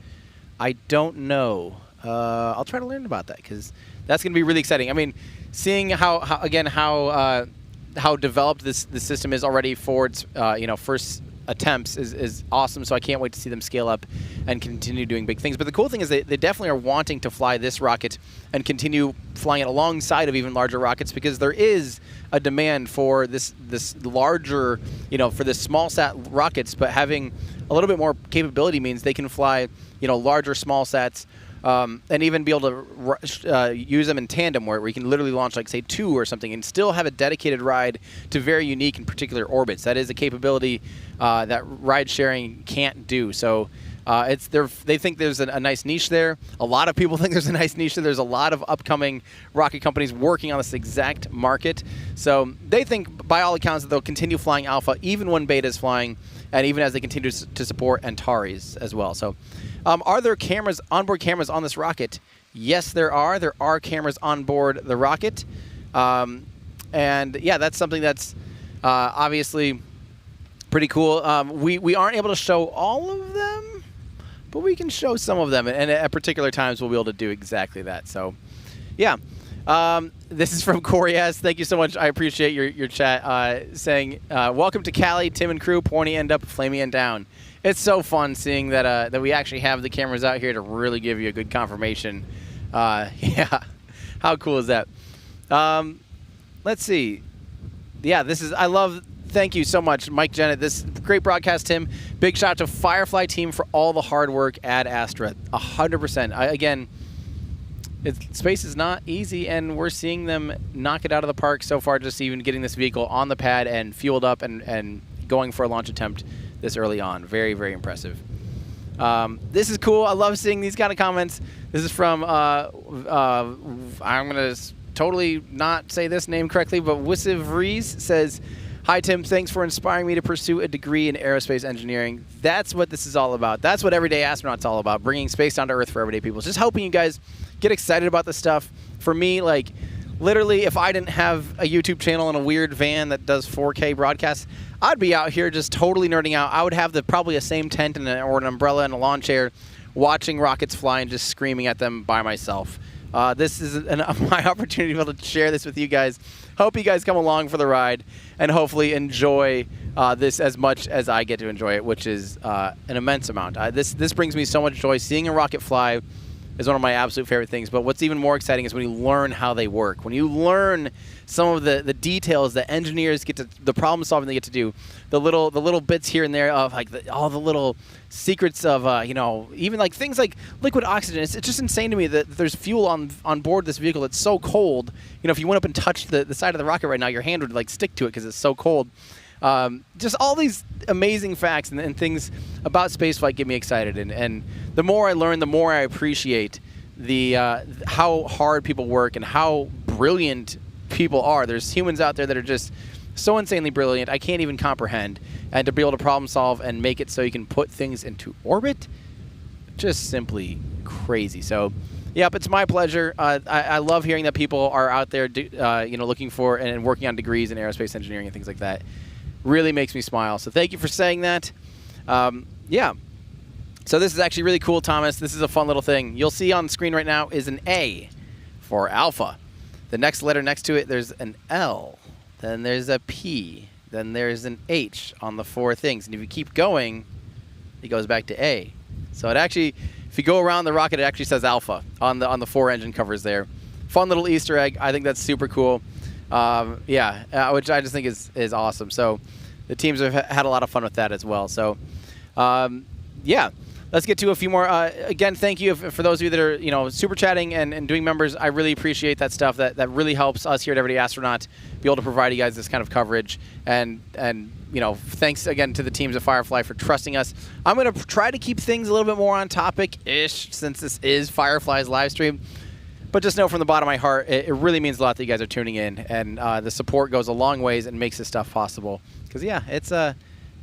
Speaker 4: I don't know. I'll try to learn about that, because that's going to be really exciting. I mean, seeing how developed this system is already for its first attempts is awesome. So I can't wait to see them scale up and continue doing big things. But the cool thing is they definitely are wanting to fly this rocket and continue flying it alongside of even larger rockets, because there is a demand for this larger, for this small sat rockets, but having a little bit more capability means they can fly, larger small sats, and even be able to use them in tandem, where we can literally launch, like, say, 2 or something, and still have a dedicated ride to very unique and particular orbits. That is a capability that ride sharing can't do. So they think there's a nice niche there. A lot of people think there's a nice niche there. There's a lot of upcoming rocket companies working on this exact market. So they think, by all accounts, that they'll continue flying Alpha even when Beta is flying, and even as they continue to support Antares as well. So are there onboard cameras on this rocket? Yes, there are. There are cameras on board the rocket. And yeah, that's something that's obviously pretty cool. We aren't able to show all of them, but we can show some of them, and at particular times we'll be able to do exactly that. So yeah. This is from Corey S. Thank you so much. I appreciate your chat. Saying, welcome to Cali, Tim and crew, pointy end up, flamey end down. It's so fun seeing that that we actually have the cameras out here to really give you a good confirmation. Yeah, how cool is that? Let's see. Yeah, thank you so much, Mike Jennett. This great broadcast, Tim. Big shout out to Firefly team for all the hard work at Astra. 100%. Again, space is not easy, and we're seeing them knock it out of the park so far, just even getting this vehicle on the pad and fueled up and going for a launch attempt this early on. Very, very impressive. This is cool. I love seeing these kind of comments. This is from, I'm going to totally not say this name correctly, but Wissiv Rees says, hi, Tim. Thanks for inspiring me to pursue a degree in aerospace engineering. That's what this is all about. That's what Everyday Astronaut's all about, bringing space down to Earth for everyday people. Just helping you guys get excited about this stuff. For me, like, literally, if I didn't have a YouTube channel and a weird van that does 4K broadcasts, I'd be out here just totally nerding out. I would have probably a same tent or an umbrella and a lawn chair, watching rockets fly and just screaming at them by myself. This is my opportunity to be able to share this with you guys. Hope you guys come along for the ride and hopefully enjoy this as much as I get to enjoy it, which is an immense amount. This brings me so much joy. Seeing a rocket fly is one of my absolute favorite things. But what's even more exciting is when you learn how they work. When you learn some of the details that engineers get to, the problem solving they get to do, the little bits here and there of like all the little secrets of you know, even like things like liquid oxygen. It's just insane to me that there's fuel on board this vehicle that's so cold. You know, if you went up and touched the side of the rocket right now, your hand would like stick to it because it's so cold. Just all these amazing facts and things about spaceflight get me excited, and the more I learn, the more I appreciate the how hard people work and how brilliant people are. There's humans out there that are just so insanely brilliant I can't even comprehend, and to be able to problem solve and make it so you can put things into orbit, just simply crazy. So yep, it's my pleasure. I love hearing that people are out there you know, looking for and working on degrees in aerospace engineering and things like that. Really makes me smile. So thank you for saying that. Yeah. So this is actually really cool, Thomas. This is a fun little thing. You'll see on the screen right now is an A for alpha. The next letter next to it, there's an L. Then there's a P. Then there's an H on the four things. And if you keep going, it goes back to A. So it actually, if you go around the rocket, it actually says alpha on the four engine covers there. Fun little Easter egg. I think that's super cool. Yeah, which I just think is awesome. So the teams have had a lot of fun with that as well. So yeah, let's get to a few more. Again, thank you for those of you that are, you know, super chatting and doing members. I really appreciate that stuff. That really helps us here at Everyday Astronaut be able to provide you guys this kind of coverage. And you know, thanks again to the teams at Firefly for trusting us. I'm going to try to keep things a little bit more on topic-ish since this is Firefly's live stream. But just know from the bottom of my heart, it really means a lot that you guys are tuning in, and the support goes a long ways and makes this stuff possible. Because yeah, it's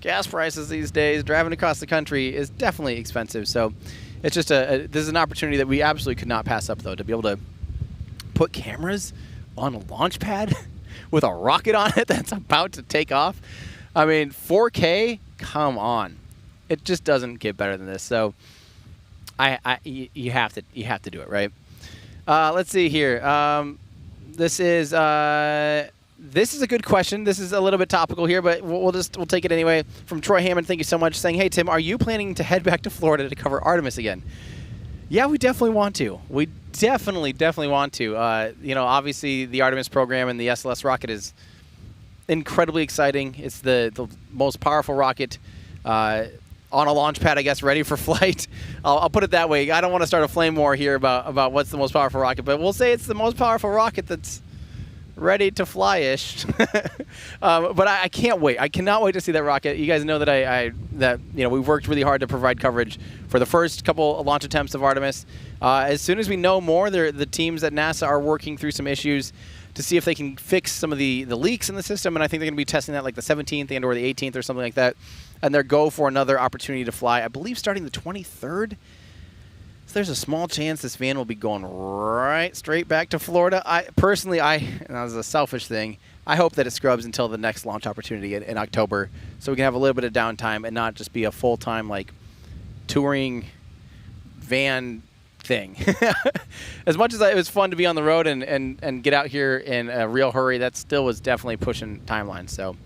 Speaker 4: gas prices these days, driving across the country is definitely expensive. So it's just this is an opportunity that we absolutely could not pass up, though, to be able to put cameras on a launch pad with a rocket on it that's about to take off. I mean, 4K, come on, it just doesn't get better than this. So you have to do it, right? Let's see here. This is a good question. This is a little bit topical here, but we'll take it anyway. From Troy Hammond, thank you so much, saying, hey, Tim, are you planning to head back to Florida to cover Artemis again? Yeah, we definitely want to. We definitely want to. You know, obviously the Artemis program and the SLS rocket is incredibly exciting. It's the most powerful rocket on a launch pad, I guess, ready for flight. I'll put it that way. I don't want to start a flame war here about what's the most powerful rocket, but we'll say it's the most powerful rocket that's ready to fly-ish. But I can't wait. I cannot wait to see that rocket. You guys know that that you know, we've worked really hard to provide coverage for the first couple of launch attempts of Artemis. As soon as we know more, the teams at NASA are working through some issues to see if they can fix some of the leaks in the system, and I think they're going to be testing that like the 17th and or the 18th or something like that, and they're go for another opportunity to fly, I believe starting the 23rd. So there's a small chance this van will be going right straight back to Florida. Personally, and that was a selfish thing, I hope that it scrubs until the next launch opportunity in October, so we can have a little bit of downtime and not just be a full-time like touring van thing. As much as it was fun to be on the road and get out here in a real hurry, that still was definitely pushing timelines. So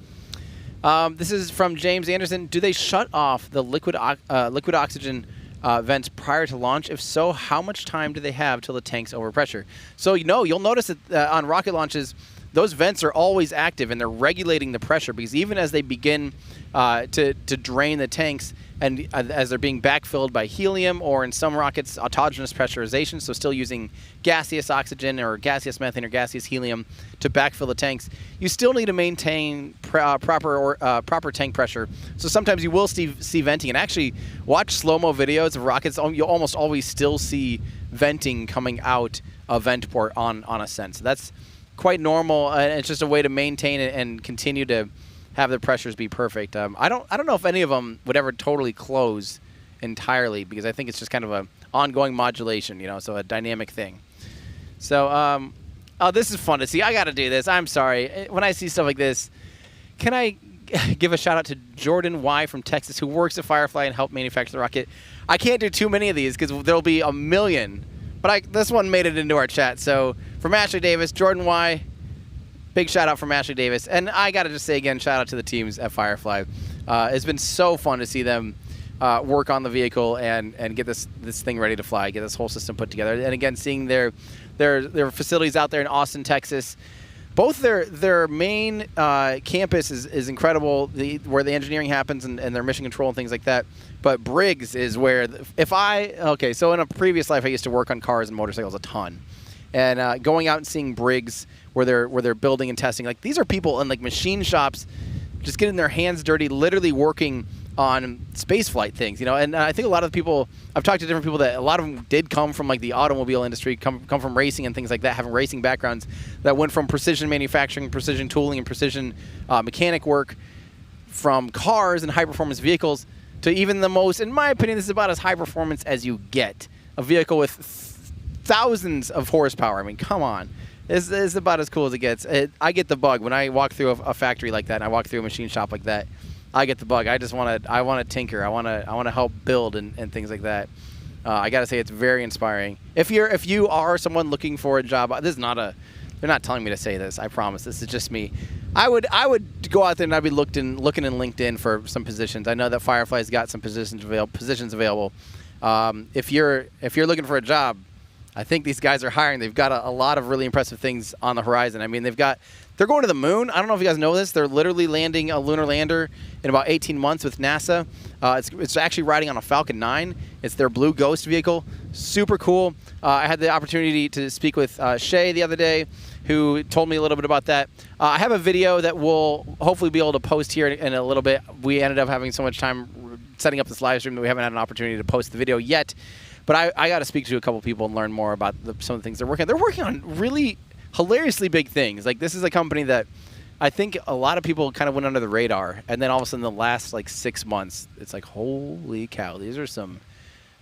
Speaker 4: this is from James Anderson. Do they shut off the liquid oxygen vents prior to launch? If so, how much time do they have till the tank's over pressure? So you'll notice that on rocket launches, those vents are always active and they're regulating the pressure, because even as they begin to drain the tanks, and as they're being backfilled by helium, or in some rockets, autogenous pressurization, so still using gaseous oxygen or gaseous methane or gaseous helium to backfill the tanks, you still need to maintain proper tank pressure. So sometimes you will see venting, and actually watch slow-mo videos of rockets, you'll almost always still see venting coming out a vent port on ascent. So that's quite normal, and it's just a way to maintain it and continue to have the pressures be perfect. I don't know if any of them would ever totally close entirely, because I think it's just kind of a ongoing modulation, so a dynamic thing. So, oh, this is fun to see. I got to do this. I'm sorry. When I see stuff like this, can I give a shout out to Jordan Y from Texas, who works at Firefly and helped manufacture the rocket. I can't do too many of these because there'll be a million, but this one made it into our chat. So from Ashley Davis, Jordan Y, big shout out from Ashley Davis. And I got to just say again, shout out to the teams at Firefly. It's been so fun to see them work on the vehicle and get this thing ready to fly, get this whole system put together. And again, seeing their facilities out there in Austin, Texas. Both their main campus is incredible, where the engineering happens and their mission control and things like that. But Briggs is where, so in a previous life I used to work on cars and motorcycles a ton. And going out and seeing Briggs where they're building and testing, like these are people in like machine shops just getting their hands dirty, literally working on space flight things, and I think a lot of the people, I've talked to different people that a lot of them did come from like the automobile industry, come from racing and things like that, having racing backgrounds that went from precision manufacturing, precision tooling, and precision mechanic work from cars and high performance vehicles to even the most, in my opinion, this is about as high performance as you get. A vehicle with thousands of horsepower. I mean, come on. This is about as cool as it gets. I get the bug when I walk through a factory like that and I walk through a machine shop like that. I get the bug. I want to tinker. I want to help build and things like that. I got to say it's very inspiring. If you are someone looking for a job, this is not they're not telling me to say this. I promise. This is just me. I would go out there and I'd be looking in LinkedIn for some positions. I know that Firefly's got some positions available. If you're looking for a job, I think these guys are hiring. They've got a lot of really impressive things on the horizon. I mean, they're going to the moon. I don't know if you guys know this. They're literally landing a lunar lander in about 18 months with NASA. It's actually riding on a Falcon 9. It's their Blue Ghost vehicle. Super cool. I had the opportunity to speak with Shay the other day, who told me a little bit about that. I have a video that we'll hopefully be able to post here in a little bit. We ended up having so much time setting up this live stream that we haven't had an opportunity to post the video yet. But I got to speak to a couple people and learn more about some of the things they're working on. They're working on really hilariously big things. Like, this is a company that I think a lot of people kind of went under the radar. And then all of a sudden, the last, 6 months, it's like, holy cow, these are some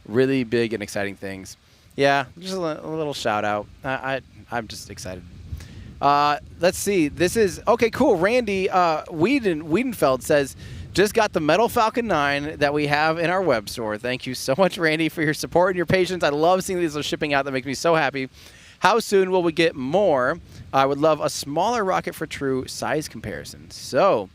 Speaker 4: really big and exciting things. Yeah, just a little shout out. I'm just excited. Let's see. This is, okay, cool. Randy Wiedenfeld says, just got the metal Falcon 9 that we have in our web store. Thank you so much, Randy, for your support and your patience. I love seeing these shipping out. That makes me so happy. How soon will we get more? I would love a smaller rocket for true size comparisons. So,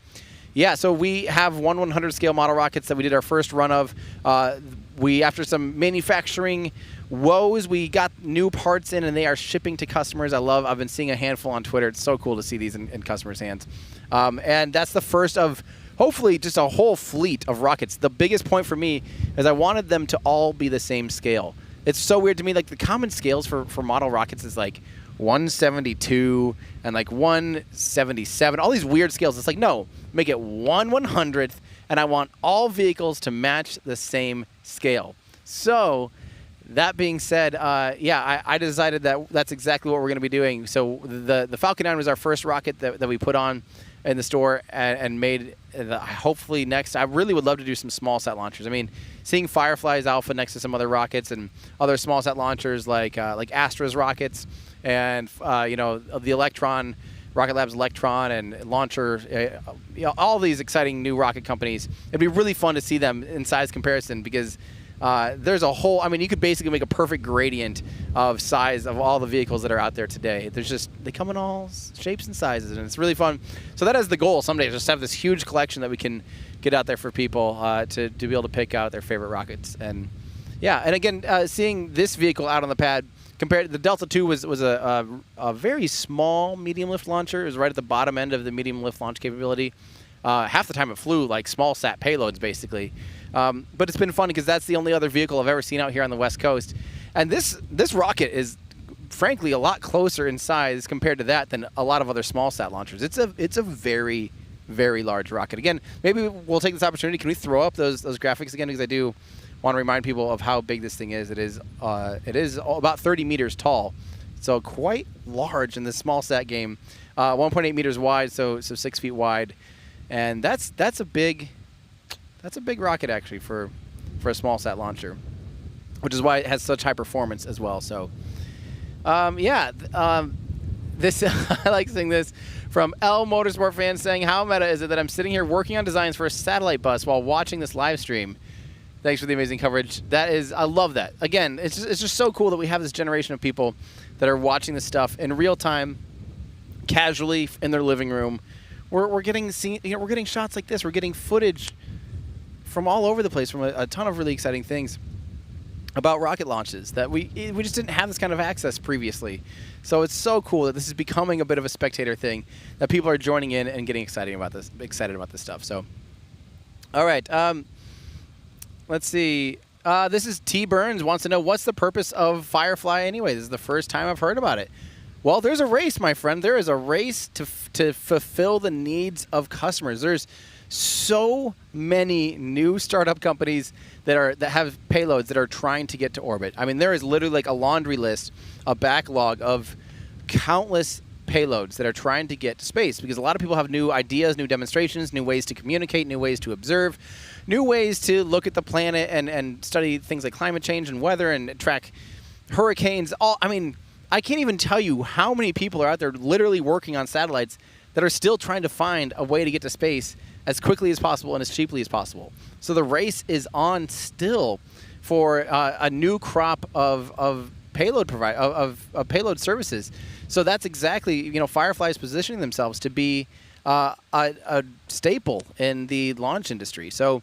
Speaker 4: yeah, so we have 1/100 scale model rockets that we did our first run of. After some manufacturing woes, we got new parts in, and they are shipping to customers. I've been seeing a handful on Twitter. It's so cool to see these in customers' hands. And that's the first of hopefully just a whole fleet of rockets. The biggest point for me is I wanted them to all be the same scale. It's so weird to me. Like, the common scales for model rockets is like 172 and like 177. All these weird scales. It's like, no, make it 1/100th, and I want all vehicles to match the same scale. So that being said, I decided that that's exactly what we're going to be doing. So the Falcon 9 was our first rocket that we put on in the store and made. Hopefully next, I really would love to do some small sat launchers. I mean, seeing Firefly's Alpha next to some other rockets and other small sat launchers like Astra's rockets and the Electron, Rocket Lab's Electron and Launcher, all these exciting new rocket companies. It'd be really fun to see them in size comparison because there's a whole, I mean, you could basically make a perfect gradient of size of all the vehicles that are out there today. There's just, they come in all shapes and sizes, and it's really fun. So that is the goal someday, just have this huge collection that we can get out there for people to be able to pick out their favorite rockets. And yeah, and again, seeing this vehicle out on the pad, compared to the Delta II was a very small medium lift launcher. It was right at the bottom end of the medium lift launch capability. Half the time it flew like small sat payloads, basically. But it's been fun because that's the only other vehicle I've ever seen out here on the West Coast. And this rocket is, frankly, a lot closer in size compared to that than a lot of other small sat launchers. It's a very, very large rocket. Again, maybe we'll take this opportunity. Can we throw up those graphics again? Because I do want to remind people of how big this thing is. It is about 30 meters tall, so quite large in the small sat game. 1.8 meters wide, so 6 feet wide, and that's a big rocket actually for a small sat launcher, which is why it has such high performance as well. So this I like seeing this from L Motorsport fan saying, how meta is it that I'm sitting here working on designs for a satellite bus while watching this live stream? Thanks for the amazing coverage. That is, I love that. Again, it's just so cool that we have this generation of people that are watching this stuff in real time, casually in their living room. We're getting we're getting shots like this. We're getting footage from all over the place from a ton of really exciting things about rocket launches that we just didn't have this kind of access previously. So it's so cool that this is becoming a bit of a spectator thing, that people are joining in and getting excited about this stuff. So, all right. Let's see. This is T. Burns wants to know, what's the purpose of Firefly anyway? This is the first time I've heard about it. Well, there's a race, my friend. There is a race to fulfill the needs of customers. There's so many new startup companies that have payloads that are trying to get to orbit. I mean, there is literally like a laundry list, a backlog of countless payloads that are trying to get to space, because a lot of people have new ideas, new demonstrations, new ways to communicate, new ways to observe, new ways to look at the planet and study things like climate change and weather and track hurricanes. I mean, I can't even tell you how many people are out there literally working on satellites that are still trying to find a way to get to space as quickly as possible and as cheaply as possible. So the race is on still for a new crop of payload payload services. So that's exactly, Firefly is positioning themselves to be a staple in the launch industry. So,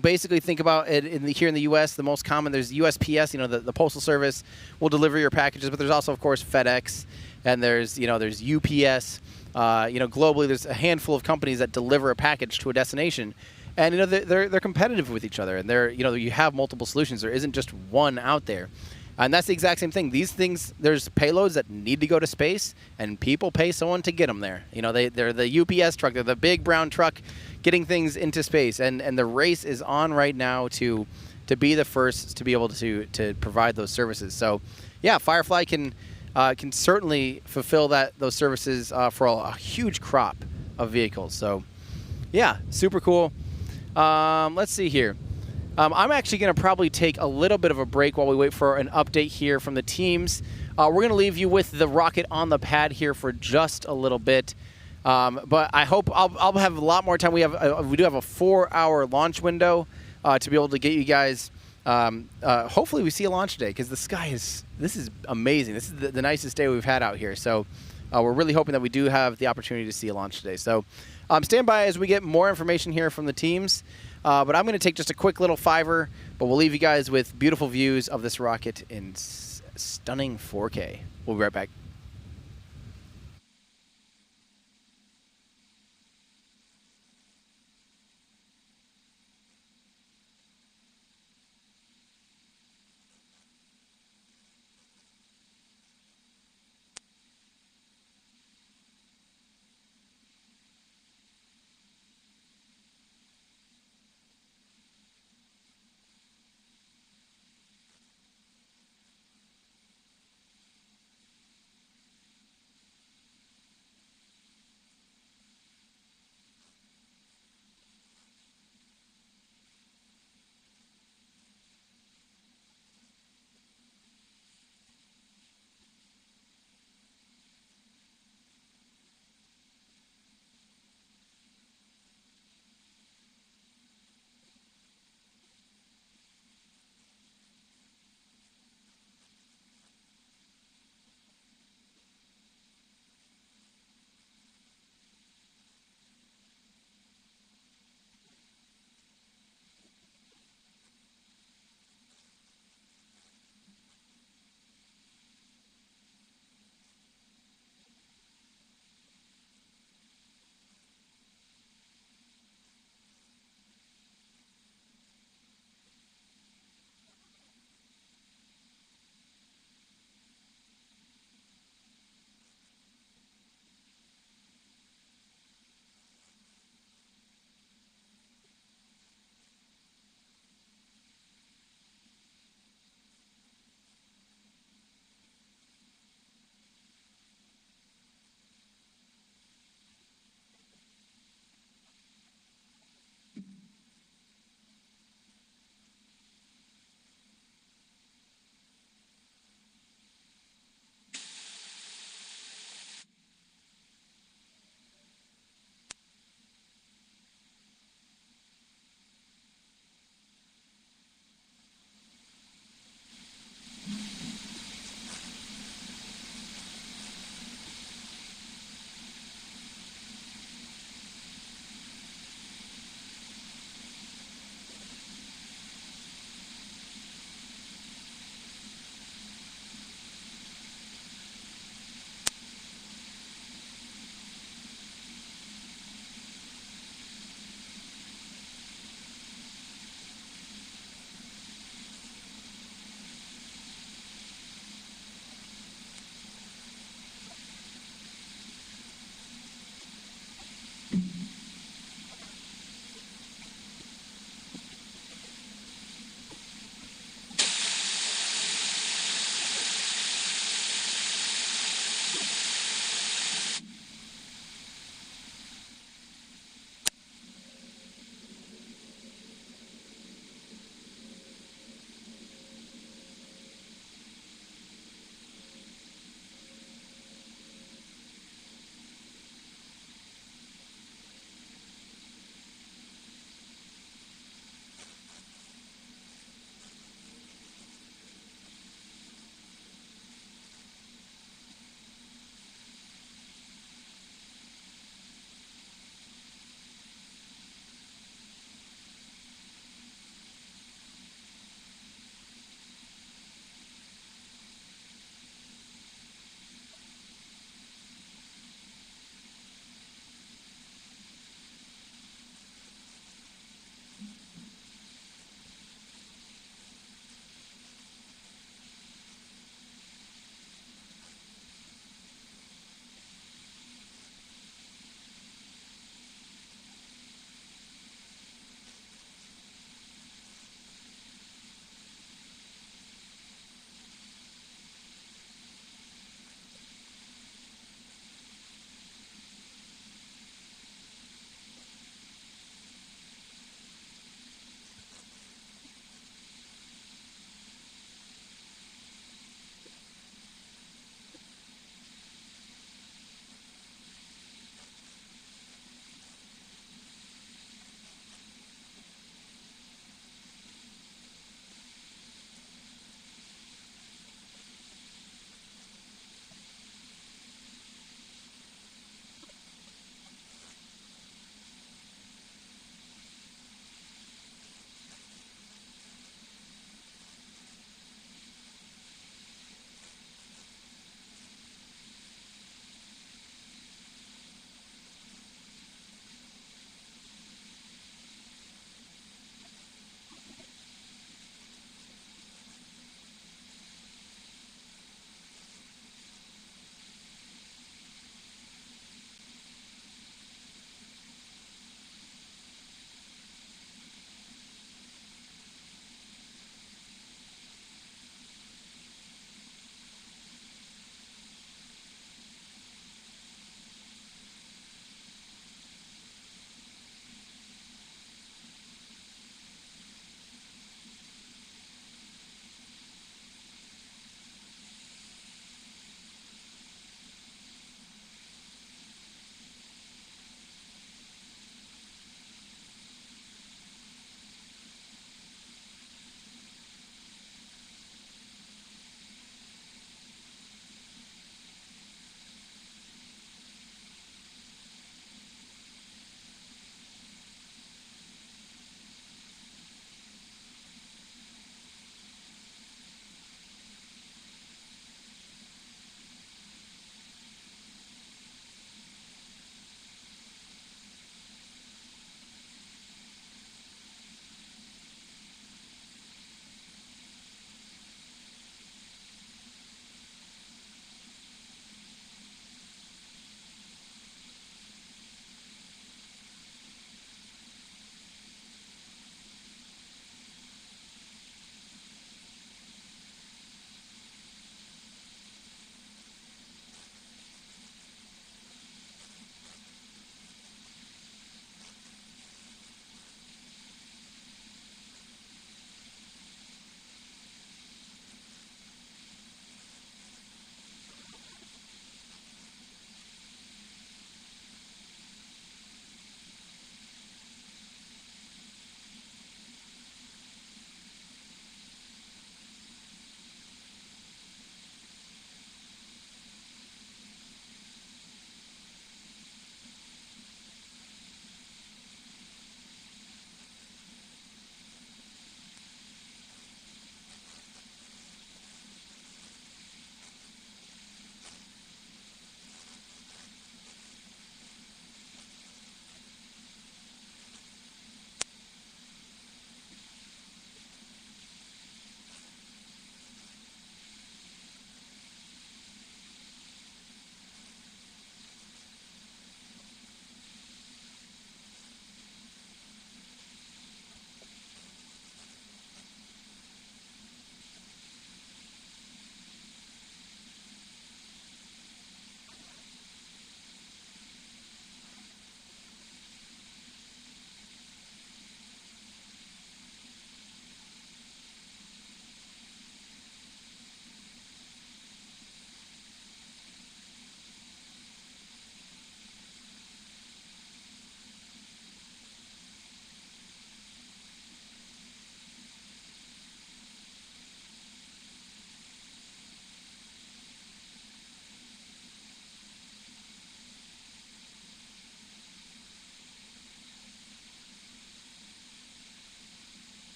Speaker 4: basically think about it here in the U.S., the most common, there's USPS, the Postal Service will deliver your packages, but there's also, of course, FedEx, and there's UPS. Globally, there's a handful of companies that deliver a package to a destination, and they're competitive with each other, and you have multiple solutions. There isn't just one out there. And that's the exact same thing. These things, there's payloads that need to go to space, and people pay someone to get them there. They're the UPS truck, they're the big brown truck getting things into space. And the race is on right now to be the first to be able to provide those services. So, yeah, Firefly can certainly fulfill those services for a huge crop of vehicles. So, yeah, super cool. Let's see here. I'm actually going to probably take a little bit of a break while we wait for an update here from the teams. We're going to leave you with the rocket on the pad here for just a little bit. But I hope I'll have a lot more time. We do have a 4-hour launch window to be able to get you guys. Hopefully we see a launch today, because the sky this is amazing. This is the nicest day we've had out here. So we're really hoping that we do have the opportunity to see a launch today. So stand by as we get more information here from the teams. But I'm going to take just a quick little fiver, but we'll leave you guys with beautiful views of this rocket in stunning 4K. We'll be right back.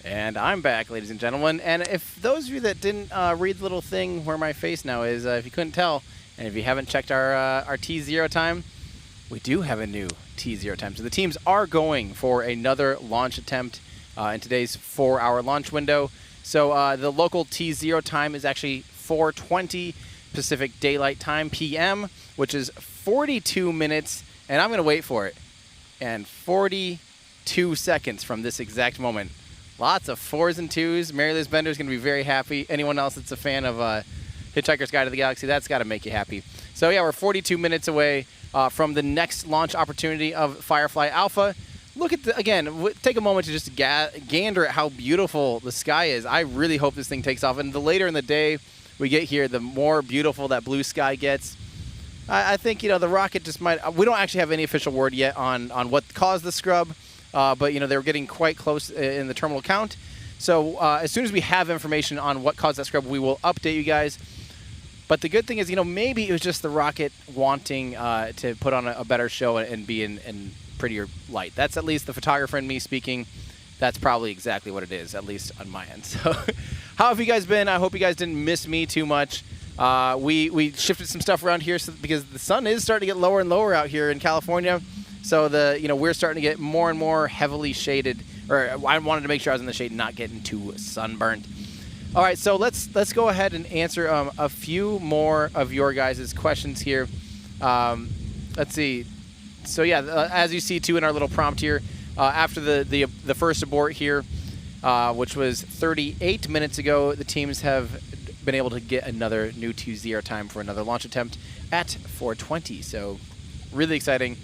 Speaker 4: And I'm back, ladies and gentlemen. And if those of you that didn't read the little thing where my face now is, if you couldn't tell, and if you haven't checked our T0 time, we do have a new T0 time. So the teams are going for another launch attempt in today's 4-hour launch window. So the local T0 time is actually 4:20 Pacific Daylight Time, PM, which is 42 minutes, and I'm going to wait for it, and 42 seconds from this exact moment. Lots of 4s and 2s. Mary Liz Bender is going to be very happy. Anyone else that's a fan of Hitchhiker's Guide to the Galaxy, that's got to make you happy. So yeah, we're 42 minutes away from the next launch opportunity of Firefly Alpha. Look at again, take a moment to just gander at how beautiful the sky is. I really hope this thing takes off. And the later in the day we get here, the more beautiful that blue sky gets. I think, the rocket just might... We don't actually have any official word yet on what caused the scrub. But, they were getting quite close in the terminal count. So as soon as we have information on what caused that scrub, we will update you guys. But the good thing is, maybe it was just the rocket wanting to put on a better show and be in prettier light. That's at least the photographer and me speaking. That's probably exactly what it is, at least on my end. So how have you guys been? I hope you guys didn't miss me too much. We shifted some stuff around here because the sun is starting to get lower and lower out here in California. So we're starting to get more and more heavily shaded, or I wanted to make sure I was in the shade and not getting too sunburnt. All right, so let's go ahead and answer a few more of your guys' questions here. Let's see. So yeah, as you see too in our little prompt here, after the first abort here, which was 38 minutes ago, the teams have been able to get another new T0 time for another launch attempt at 4:20. So really exciting.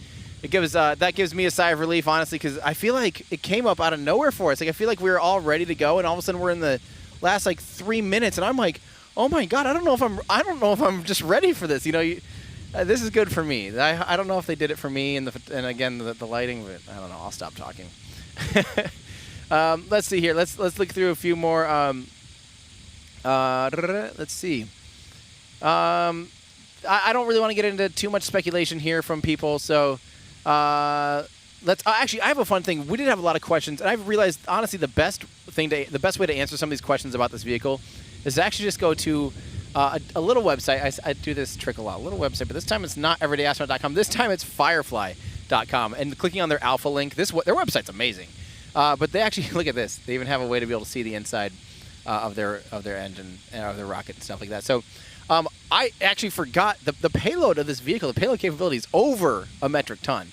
Speaker 4: It gives that gives me a sigh of relief, honestly, because I feel like it came up out of nowhere for us. Like I feel like we were all ready to go, and all of a sudden we're in the last 3 minutes, and I'm like, oh my god, I don't know if I'm just ready for this. This is good for me. I don't know if they did it for me and again the lighting, but I don't know. I'll stop talking. Let's see here. Let's look through a few more. Let's see. I don't really want to get into too much speculation here from people, so. Actually, I have a fun thing. We did have a lot of questions, and I've realized, honestly, the best way to answer some of these questions about this vehicle is to actually just go to a little website. I do this trick a lot. A little website, but this time it's not everydayastronaut.com. This time it's firefly.com, and clicking on their alpha link. Their website's amazing, but they actually look at this. They even have a way to be able to see the inside of their engine and of their rocket and stuff like that. So. I actually forgot the payload of this vehicle. The payload capability is over a metric ton,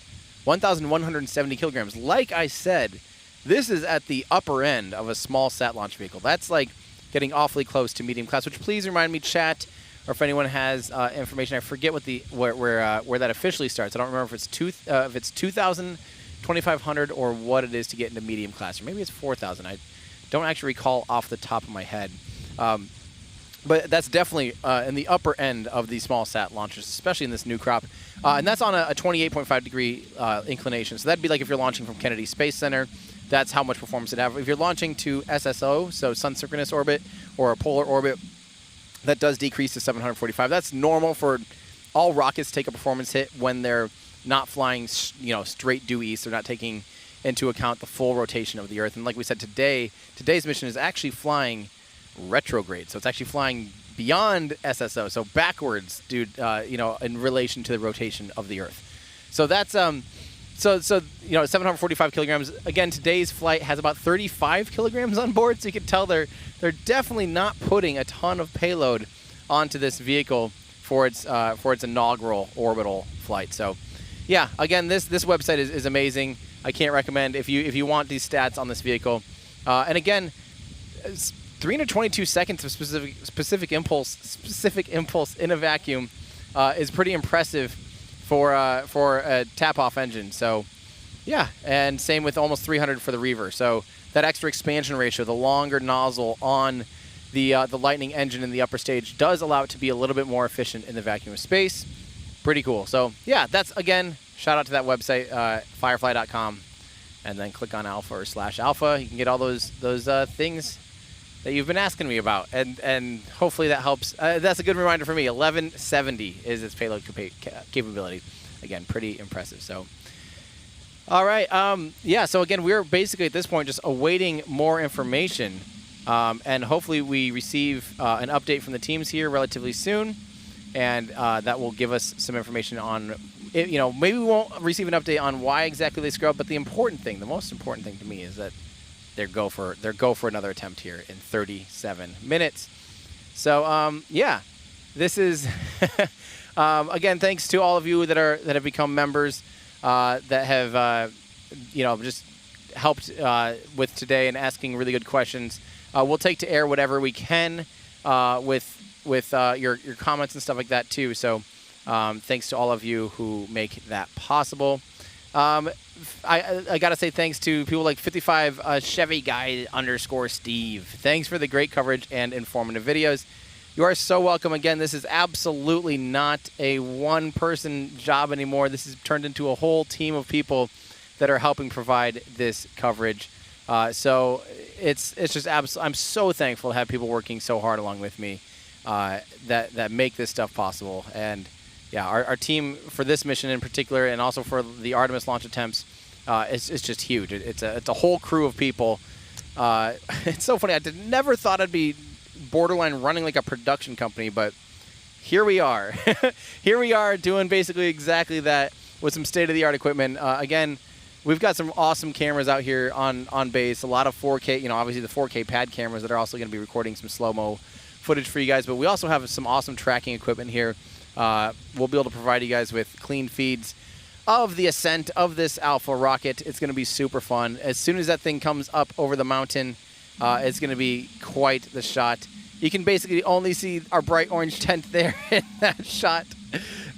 Speaker 4: 1,170 kilograms. Like I said, this is at the upper end of a small sat launch vehicle. That's like getting awfully close to medium class. Which please remind me, chat, or if anyone has information. I forget what where that officially starts. I don't remember if it's 2,000, 2,500, or what it is to get into medium class, or maybe it's 4,000. I don't actually recall off the top of my head. But that's definitely in the upper end of the small sat launchers, especially in this new crop. And that's on a 28.5 degree inclination. So that'd be like if you're launching from Kennedy Space Center, that's how much performance it'd have. If you're launching to SSO, so Sun Synchronous Orbit, or a polar orbit, that does decrease to 745. That's normal for all rockets to take a performance hit when they're not flying straight due east. They're not taking into account the full rotation of the Earth. And like we said, today's mission is actually flying retrograde, so it's actually flying beyond SSO, so backwards, in relation to the rotation of the Earth. So that's 745 kilograms. Again, today's flight has about 35 kilograms on board, so you can tell they're definitely not putting a ton of payload onto this vehicle for its inaugural orbital flight. So, yeah, again, this website is amazing. I can't recommend if you want these stats on this vehicle. And again, 322 seconds of specific impulse in a vacuum is pretty impressive for a tap-off engine. So, yeah, and same with almost 300 for the Reaver. So that extra expansion ratio, the longer nozzle on the Lightning engine in the upper stage, does allow it to be a little bit more efficient in the vacuum of space. Pretty cool. So, yeah, that's, again, shout out to that website, firefly.com, and then click on alpha or /alpha. You can get all those things that you've been asking me about, and hopefully that helps. That's a good reminder for me. 1170 is its payload capability. Again, pretty impressive. So, All right. Yeah. So again, we're basically at this point just awaiting more information, and hopefully we receive an update from the teams here relatively soon, and that will give us some information on. You know, maybe we won't receive an update on why exactly they scrubbed, but the most important thing to me is that they're go for another attempt here in 37 minutes. So yeah, this is again, thanks to all of you that have become members, that have you know, just helped with today and asking really good questions. We'll take to air whatever we can with your comments and stuff like that too. So thanks to all of you who make that possible. I gotta say thanks to people like 55 Chevy Guy _ Steve. Thanks for the great coverage and informative videos. You are so welcome. Again, this is absolutely not a one-person job anymore. This has turned into a whole team of people that are helping provide this coverage. So it's just I'm so thankful to have people working so hard along with me that make this stuff possible. And yeah, our team for this mission in particular, and also for the Artemis launch attempts, it's just huge. It's a whole crew of people. It's so funny. I never thought I'd be borderline running like a production company, but here we are. Here we are doing basically exactly that with some state-of-the-art equipment. Again, we've got some awesome cameras out here on base. A lot of 4K, you know, obviously the 4K pad cameras that are also going to be recording some slow-mo footage for you guys, but we also have some awesome tracking equipment here. We'll be able to provide you guys with clean feeds of the ascent of this Alpha rocket. It's going to be super fun. As soon as that thing comes up over the mountain, it's going to be quite the shot. You can basically only see our bright orange tent there in that shot,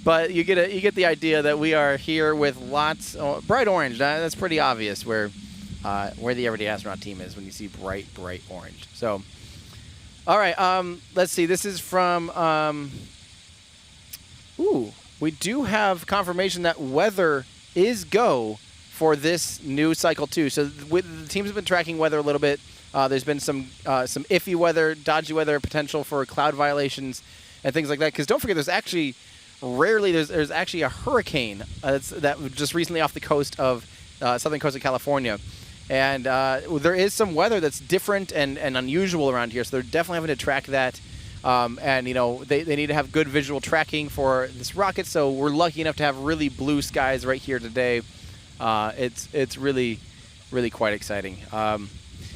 Speaker 4: but you get the idea that we are here with lots bright orange. That's pretty obvious where the Everyday Astronaut team is when you see bright orange. So, all right, let's see. This is from. We do have confirmation that weather is go for this new cycle too. So the teams have been tracking weather a little bit. There's been some iffy weather, dodgy weather potential for cloud violations and things like that. Because don't forget, there's actually there's actually a hurricane that just recently off the coast of southern coast of California, and there is some weather that's different and unusual around here. So they're definitely having to track that. And you know they need to have good visual tracking for this rocket. So we're lucky enough to have really blue skies right here today. It's really quite exciting.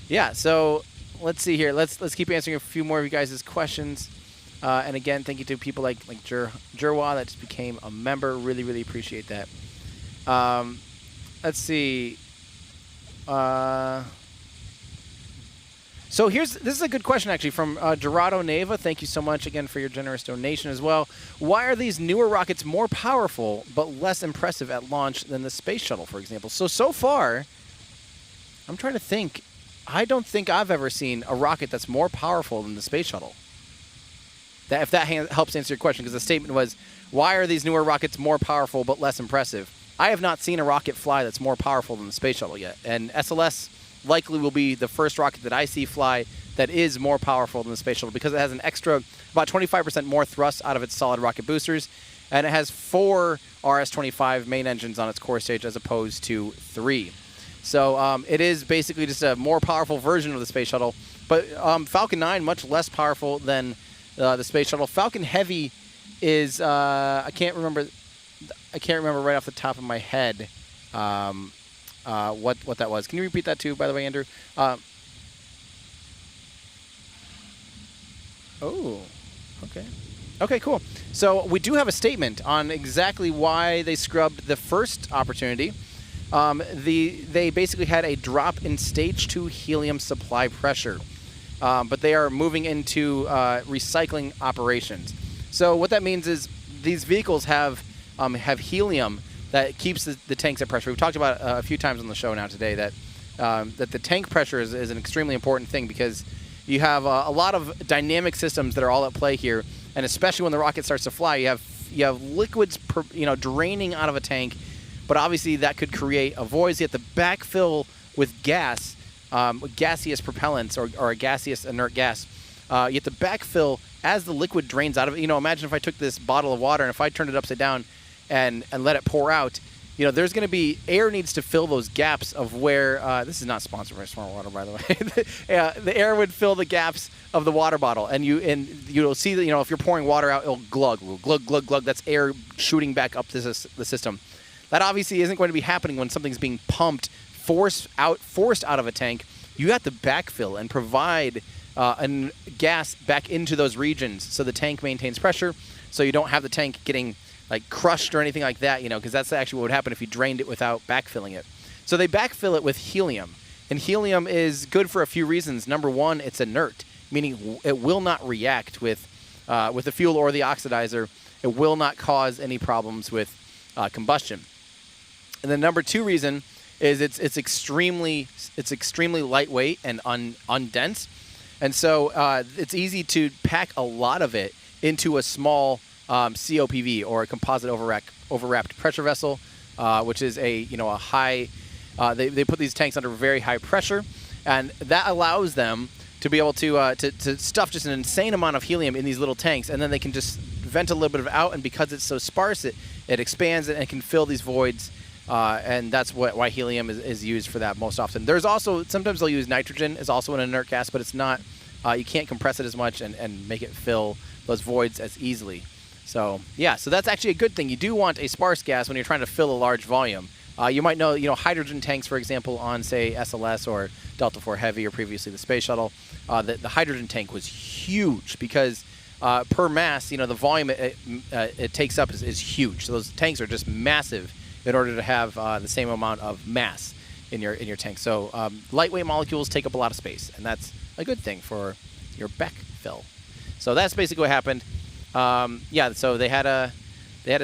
Speaker 4: Yeah, so let's see here. Let's keep answering a few more of you guys' questions. And again, thank you to people like Jerwa that just became a member. Really appreciate that. Let's see. So this is a good question actually from Gerardo Neva. Thank you so much again for your generous donation as well. Why are these newer rockets more powerful but less impressive at launch than the space shuttle, for example? So far, I'm trying to think. I don't think I've ever seen a rocket that's more powerful than the space shuttle. If that helps answer your question, because the statement was, why are these newer rockets more powerful but less impressive? I have not seen a rocket fly that's more powerful than the space shuttle yet. And SLS likely will be the first rocket that I see fly that is more powerful than the space shuttle, because it has an extra, about 25% more thrust out of its solid rocket boosters, and it has 4 RS-25 main engines on its core stage as opposed to 3. So it is basically just a more powerful version of the space shuttle. But Falcon 9, much less powerful than the space shuttle. Falcon Heavy is I can't remember right off the top of my head what that was. Can you repeat that too, by the way, Andrew? Oh, okay. Okay, cool. So we do have a statement on exactly why they scrubbed the first opportunity. They basically had a drop in stage 2 helium supply pressure, but they are moving into recycling operations. So what that means is these vehicles have helium that keeps the tanks at pressure. We've talked about a few times on the show now today that the tank pressure is an extremely important thing, because you have a lot of dynamic systems that are all at play here, and especially when the rocket starts to fly, you have liquids draining out of a tank, but obviously that could create a void. You have to backfill with gas, gaseous propellants or a gaseous inert gas. You have to backfill as the liquid drains out of it. You know, imagine if I took this bottle of water and if I turned it upside down and let it pour out, you know, there's going to be air needs to fill those gaps of where this is not sponsored by Smart Water, by the way. The air would fill the gaps of the water bottle, and you'll see that, you know, if you're pouring water out, it'll glug, glug, glug, glug. That's air shooting back up the system. That obviously isn't going to be happening when something's being pumped, forced out of a tank. You have to backfill and provide gas back into those regions so the tank maintains pressure, so you don't have the tank getting like crushed or anything like that, you know, because that's actually what would happen if you drained it without backfilling it. So they backfill it with helium, and helium is good for a few reasons. Number one, it's inert, meaning it will not react with the fuel or the oxidizer. It will not cause any problems with combustion. And the number two reason is it's extremely lightweight and undense, and so it's easy to pack a lot of it into a small COPV, or a composite overwrapped pressure vessel, which is a high. They put these tanks under very high pressure, and that allows them to be able to stuff just an insane amount of helium in these little tanks, and then they can just vent a little bit of it out, and because it's so sparse, it expands and can fill these voids, and that's why helium is used for that most often. There's also, sometimes they'll use nitrogen as also an inert gas, but it's not, you can't compress it as much and make it fill those voids as easily. So yeah, so that's actually a good thing. You do want a sparse gas when you're trying to fill a large volume. You might know, hydrogen tanks, for example, on say SLS or Delta IV Heavy, or previously the Space Shuttle. The hydrogen tank was huge because per mass, the volume it takes up is huge. So those tanks are just massive in order to have the same amount of mass in your tank. So lightweight molecules take up a lot of space, and that's a good thing for your backfill. So that's basically what happened. Yeah, so they had a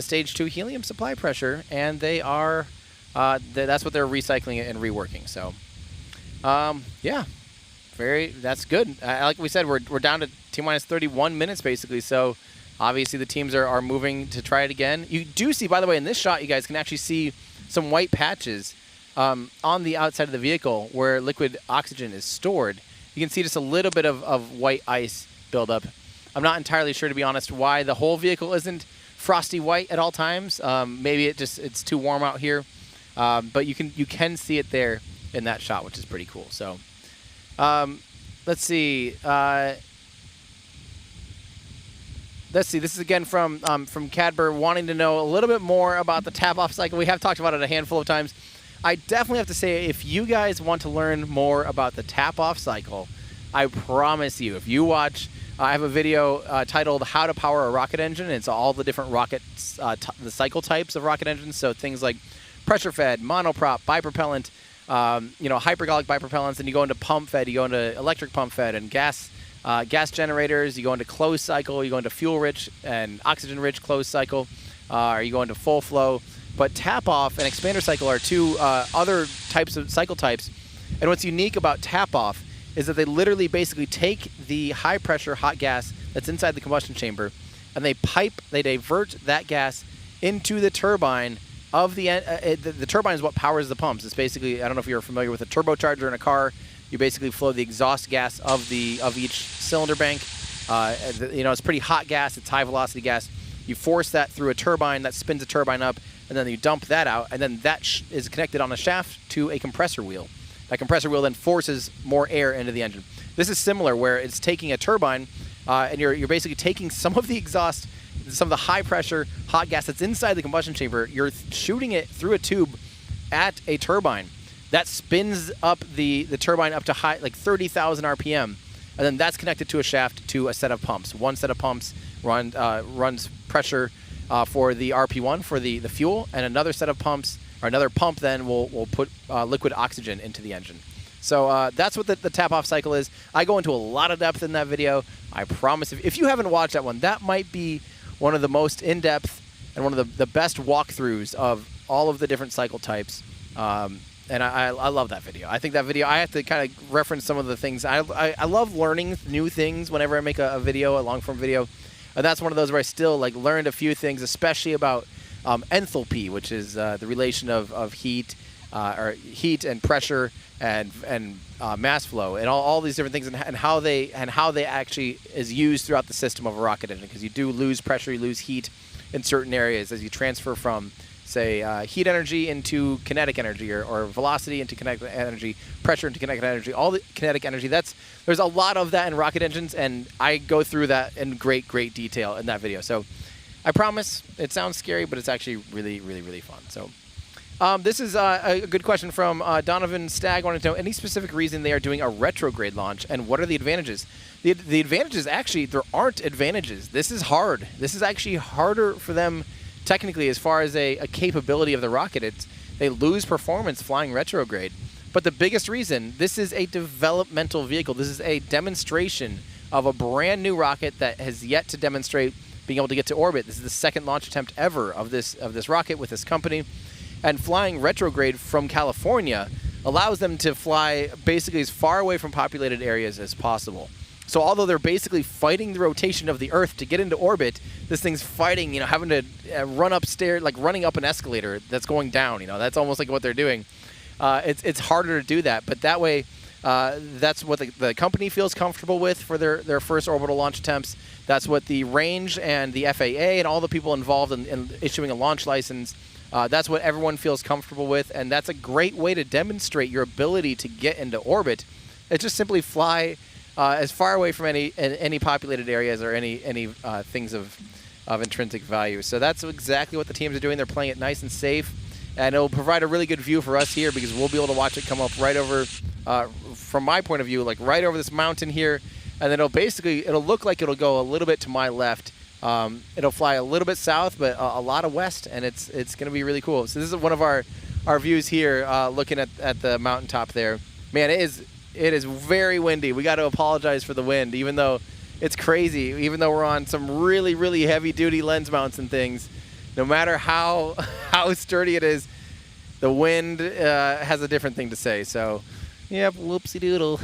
Speaker 4: stage 2 helium supply pressure, and they are that's what they're recycling and reworking. So yeah, that's good. Like we said, we're down to T-minus 31 minutes basically. So obviously the teams are moving to try it again. You do see, by the way, in this shot, you guys can actually see some white patches on the outside of the vehicle where liquid oxygen is stored. You can see just a little bit of white ice buildup. I'm not entirely sure, to be honest, why the whole vehicle isn't frosty white at all times. Maybe it's too warm out here, but you can see it there in that shot, which is pretty cool. So let's see. This is again from Cadber, wanting to know a little bit more about the tap-off cycle. We have talked about it a handful of times. I definitely have to say, if you guys want to learn more about the tap-off cycle, I promise you, if you watch, I have a video titled "How to Power a Rocket Engine." It's all the different rockets, the cycle types of rocket engines. So things like pressure-fed, monoprop, bipropellant, hypergolic bipropellants. And you go into pump-fed, you go into electric pump-fed, and gas generators. You go into closed cycle. You go into fuel-rich and oxygen-rich closed cycle, or you go into full flow. But tap-off and expander cycle are two other types of cycle types. And what's unique about tap-off is that they literally basically take the high-pressure hot gas that's inside the combustion chamber, and they divert that gas into the turbine of the turbine is what powers the pumps. It's basically, I don't know if you're familiar with a turbocharger in a car. You basically flow the exhaust gas of each cylinder bank. It's pretty hot gas. It's high-velocity gas. You force that through a turbine that spins a turbine up, and then you dump that out, and then that is connected on a shaft to a compressor wheel. That compressor wheel then forces more air into the engine. This is similar, where it's taking a turbine, and you're basically taking some of the exhaust, some of the high-pressure hot gas that's inside the combustion chamber. You're shooting it through a tube at a turbine. That spins up the turbine up to high, like 30,000 RPM, and then that's connected to a shaft to a set of pumps. One set of pumps runs pressure for the RP1 for the fuel, and another set of pumps, or another pump then will put liquid oxygen into the engine. So that's what the tap-off cycle is. I go into a lot of depth in that video. I promise, if you haven't watched that one, that might be one of the most in-depth and one of the best walkthroughs of all of the different cycle types. And I love that video. I think that video, I have to kind of reference some of the things. I love learning new things whenever I make a video, a long-form video. And that's one of those where I still learned a few things, especially about enthalpy, which is the relation of heat and pressure and mass flow, and all these different things, and how they actually is used throughout the system of a rocket engine. Because you do lose pressure, you lose heat in certain areas as you transfer from say, heat energy into kinetic energy, or velocity into kinetic energy, pressure into kinetic energy, all the kinetic energy. There's a lot of that in rocket engines, and I go through that in great detail in that video. So I promise it sounds scary, but it's actually really fun. So this is a good question from Donovan Stagg. Wanted to know any specific reason they are doing a retrograde launch, and what are the advantages? The advantages, actually, there aren't advantages. This is hard. This is actually harder for them technically as far as a capability of the rocket. They lose performance flying retrograde. But the biggest reason, this is a developmental vehicle. This is a demonstration of a brand new rocket that has yet to demonstrate being able to get to orbit. This is the second launch attempt ever of this rocket with this company. And flying retrograde from California allows them to fly basically as far away from populated areas as possible. So although they're basically fighting the rotation of the Earth to get into orbit, this thing's fighting, having to run upstairs, like running up an escalator that's going down. That's almost like what they're doing. It's harder to do that, but that way, that's what the company feels comfortable with for their first orbital launch attempts. That's what the range and the FAA and all the people involved in issuing a launch license, that's what everyone feels comfortable with, and that's a great way to demonstrate your ability to get into orbit. It's just simply fly as far away from any populated areas or any things of intrinsic value. So that's exactly what the teams are doing. They're playing it nice and safe, and it'll provide a really good view for us here because we'll be able to watch it come up right over, from my point of view, like right over this mountain here, and then it'll look like it'll go a little bit to my left. It'll fly a little bit south, but a lot of west, and it's going to be really cool. So this is one of our views here, looking at the mountaintop there. Man, it is very windy. We got to apologize for the wind, even though it's crazy. Even though we're on some really heavy-duty lens mounts and things, no matter how sturdy it is, the wind has a different thing to say. So, yep, whoopsie-doodle.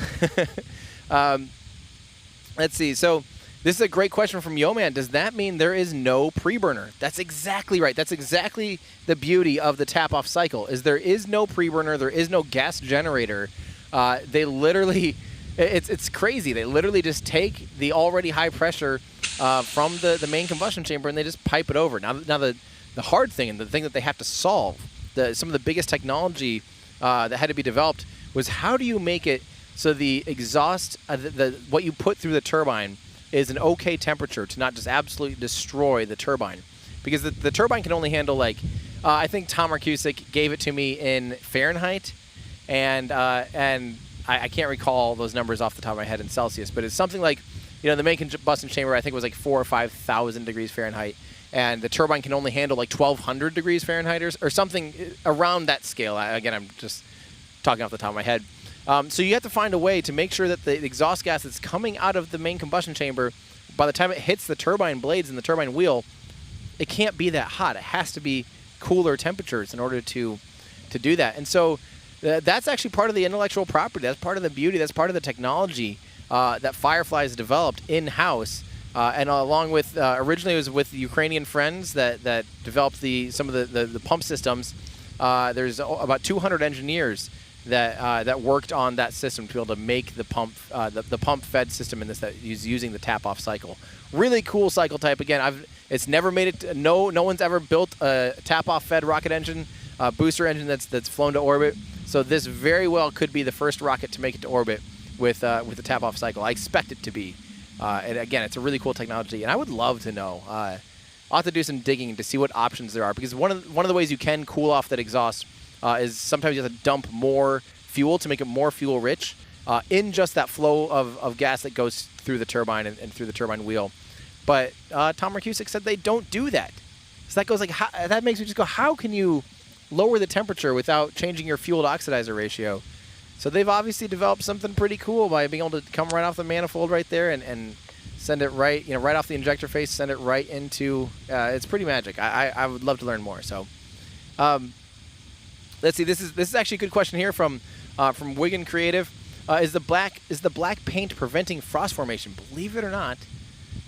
Speaker 4: Let's see. So this is a great question from Yoman. Does that mean there is no preburner? That's exactly right. That's exactly the beauty of the tap-off cycle, is there is no preburner. There is no gas generator. They literally, it's crazy. They literally just take the already high pressure from the main combustion chamber and they just pipe it over. Now the hard thing and the thing that they have to solve, some of the biggest technology that had to be developed was how do you make it so the exhaust, what you put through the turbine is an okay temperature to not just absolutely destroy the turbine. Because the turbine can only handle I think Tom Marcusic gave it to me in Fahrenheit. And I can't recall those numbers off the top of my head in Celsius, but it's something like, the main combustion chamber I think was like 4,000 or 5,000 degrees Fahrenheit, and the turbine can only handle like 1,200 degrees Fahrenheit or something around that scale. Again, I'm just talking off the top of my head. So you have to find a way to make sure that the exhaust gas that's coming out of the main combustion chamber, by the time it hits the turbine blades and the turbine wheel, it can't be that hot. It has to be cooler temperatures in order to do that. And so that's actually part of the intellectual property. That's part of the beauty. That's part of the technology that Firefly has developed in-house. And along with, originally it was with the Ukrainian friends that developed some of the pump systems. There's about 200 engineers that worked on that system to be able to make the pump-fed system in this that is using the tap-off cycle. Really cool cycle type. Again, it's never made it. No one's ever built a tap-off fed rocket engine, booster engine that's flown to orbit. So this very well could be the first rocket to make it to orbit with the tap-off cycle. I expect it to be. And again, it's a really cool technology, and I would love to know. I'll have to do some digging to see what options there are, because one of the ways you can cool off that exhaust is sometimes you have to dump more fuel to make it more fuel-rich in just that flow of gas that goes through the turbine and through the turbine wheel. But Tom Marcusic said they don't do that. So that goes that makes me just go, how can you lower the temperature without changing your fuel to oxidizer ratio? So they've obviously developed something pretty cool by being able to come right off the manifold right there and send it right off the injector face, send it right into. It's pretty magic. I would love to learn more. So, let's see. This is actually a good question here from Wigan Creative. Is the black paint preventing frost formation? Believe it or not,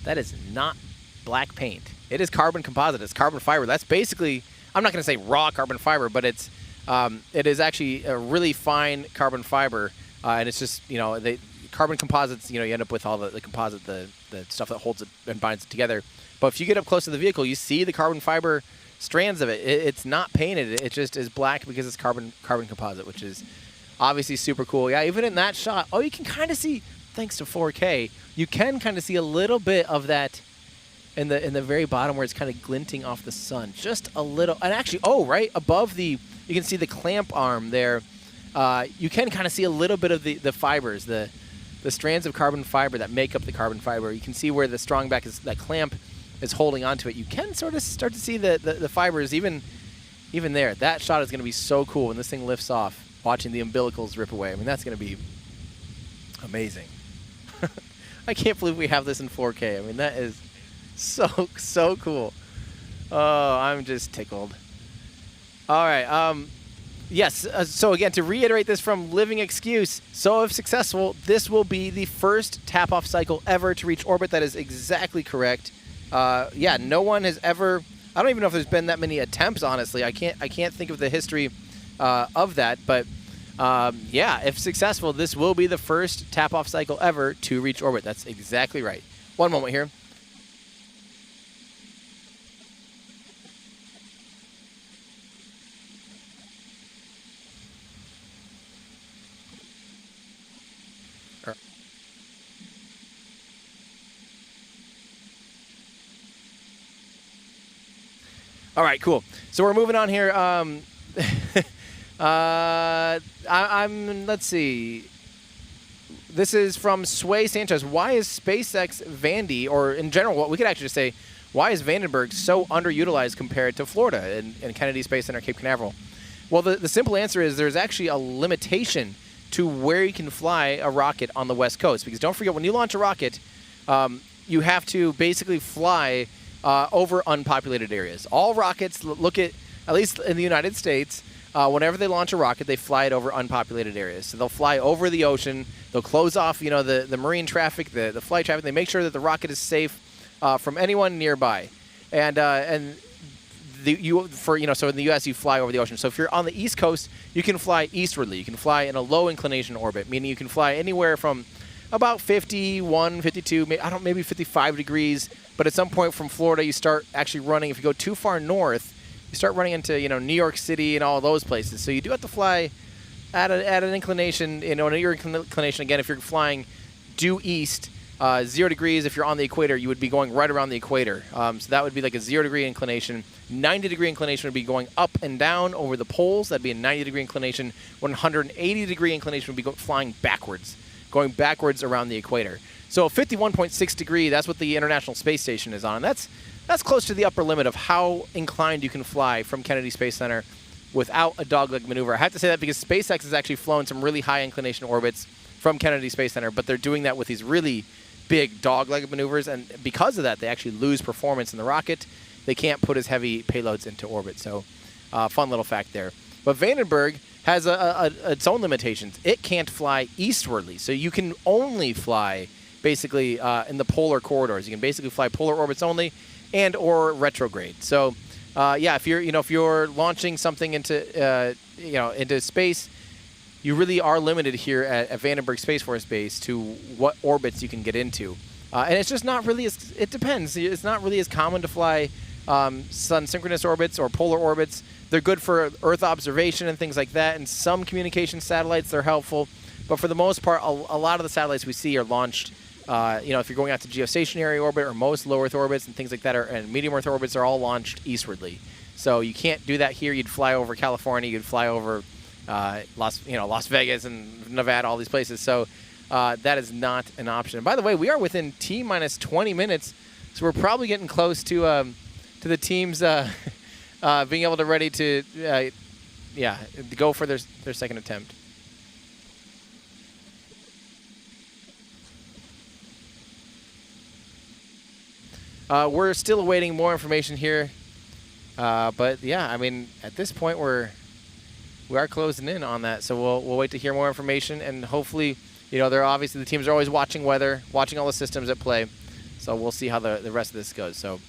Speaker 4: that is not black paint. It is carbon composite. It's carbon fiber. That's basically, I'm not going to say raw carbon fiber, but it is actually a really fine carbon fiber, and it's just, the carbon composites, you end up with all the composite, the stuff that holds it and binds it together. But if you get up close to the vehicle, you see the carbon fiber strands of it. It's not painted. It just is black because it's carbon composite, which is obviously super cool. Yeah, even in that shot, you can kind of see, thanks to 4K, you can kind of see a little bit of that in the very bottom where it's kind of glinting off the sun, just a little. And actually, right above you can see the clamp arm there. You can kind of see a little bit of the fibers, the strands of carbon fiber that make up the carbon fiber. You can see where the strong back is, that clamp is holding onto it. You can sort of start to see the fibers even there. That shot is going to be so cool when this thing lifts off, watching the umbilicals rip away. I mean, that's going to be amazing. I can't believe we have this in 4K. I mean, that is so cool. Oh, I'm just tickled. All right. Yes, so again, to reiterate this from Living Excuse, so if successful, this will be the first tap-off cycle ever to reach orbit. That is exactly correct. Yeah, no one has ever, I don't even know if there's been that many attempts, honestly. I can't think of the history of that, but yeah, if successful, this will be the first tap-off cycle ever to reach orbit. That's exactly right. One moment here. All right, cool. So we're moving on here. Let's see. This is from Sway Sanchez. Why is SpaceX Vandy, or in general, what we could actually just say, why is Vandenberg so underutilized compared to Florida and Kennedy Space Center, Cape Canaveral? Well, the simple answer is there's actually a limitation to where you can fly a rocket on the West Coast. Because don't forget, when you launch a rocket, you have to basically fly over unpopulated areas. All rockets look at least in the United States, whenever they launch a rocket, they fly it over unpopulated areas. So they'll fly over the ocean. They'll close off, the marine traffic, the flight traffic. They make sure that the rocket is safe from anyone nearby. So in the U.S. you fly over the ocean. So if you're on the East Coast, you can fly eastwardly. You can fly in a low inclination orbit, meaning you can fly anywhere from about 51, 52, maybe 55 degrees. But at some point from Florida, you start actually running. If you go too far north, you start running into New York City and all those places. So you do have to fly at an inclination, an inclination. Again, if you're flying due east, 0 degrees. If you're on the equator, you would be going right around the equator. So that would be like a 0 degree inclination. 90 degree inclination would be going up and down over the poles. That'd be a 90 degree inclination. 180 degree inclination would be flying backwards, going backwards around the equator. So 51.6 degree, that's what the International Space Station is on. And that's close to the upper limit of how inclined you can fly from Kennedy Space Center without a dogleg maneuver. I have to say that because SpaceX has actually flown some really high inclination orbits from Kennedy Space Center, but they're doing that with these really big dogleg maneuvers, and because of that, they actually lose performance in the rocket. They can't put as heavy payloads into orbit. So fun little fact there. But Vandenberg has its own limitations. It can't fly eastwardly, so you can only fly basically in the polar corridors. You can basically fly polar orbits only, and or retrograde. So yeah, if you're launching something into into space, you really are limited here at Vandenberg Space Force Base to what orbits you can get into, and it's just not really as. It depends. It's not really as common to fly sun synchronous orbits or polar orbits. They're good for Earth observation and things like that, and some communication satellites they're helpful. But for the most part, a lot of the satellites we see are launched. If you're going out to geostationary orbit or most low Earth orbits and things like that, and medium Earth orbits are all launched eastwardly. So you can't do that here. You'd fly over California. You'd fly over Las Vegas and Nevada, all these places. So that is not an option. And by the way, we are within T-minus 20 minutes, so we're probably getting close to the teams being able to ready to go for their second attempt. We're still awaiting more information here, but yeah, I mean, at this point we are closing in on that, so we'll wait to hear more information, and hopefully, they're obviously the teams are always watching weather, watching all the systems at play, so we'll see how the rest of this goes. So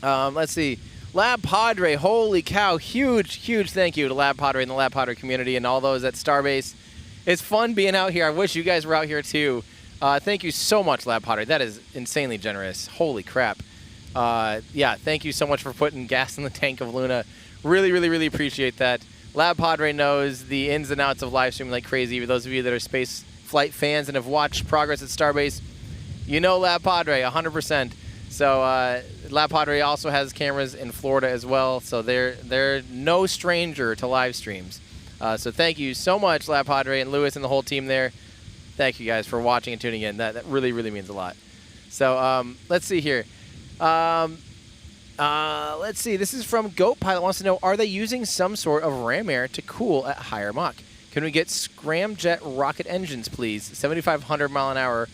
Speaker 4: let's see, Lab Padre, holy cow, huge thank you to Lab Padre and the Lab Padre community and all those at Starbase. It's fun being out here. I wish you guys were out here too. Thank you so much, Lab Potter. That is insanely generous. Holy crap. yeah, thank you so much for putting gas in the tank of Luna. Really, really, really appreciate that. Lab Padre knows the ins and outs of live streaming like crazy. For those of you that are space flight fans and have watched Progress at Starbase, you know Lab Padre 100%. So Lab Padre also has cameras in Florida as well, so they're no stranger to live streams. So thank you so much, Lab Padre and Lewis and the whole team there. Thank you guys for watching and tuning in. That really, really means a lot. So let's see here. Let's see. This is from Goat Pilot. Wants to know, are they using some sort of ram air to cool at higher Mach? Can we get scramjet rocket engines, please? 7,500 mile an hour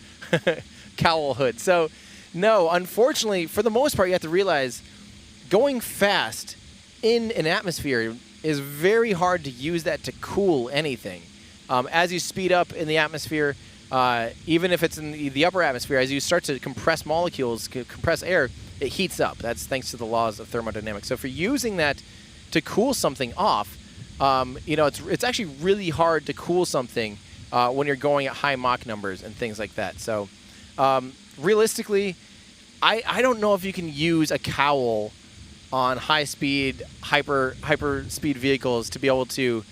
Speaker 4: cowl hood. So, no, unfortunately, for the most part, you have to realize going fast in an atmosphere is very hard to use that to cool anything. As you speed up in the atmosphere, even if it's in the upper atmosphere, as you start to compress molecules, compress air, it heats up. That's thanks to the laws of thermodynamics. So for using that to cool something off, you know, it's actually really hard to cool something when you're going at high Mach numbers and things like that. So realistically, I don't know if you can use a cowl on high-speed, hyper-speed vehicles to be able to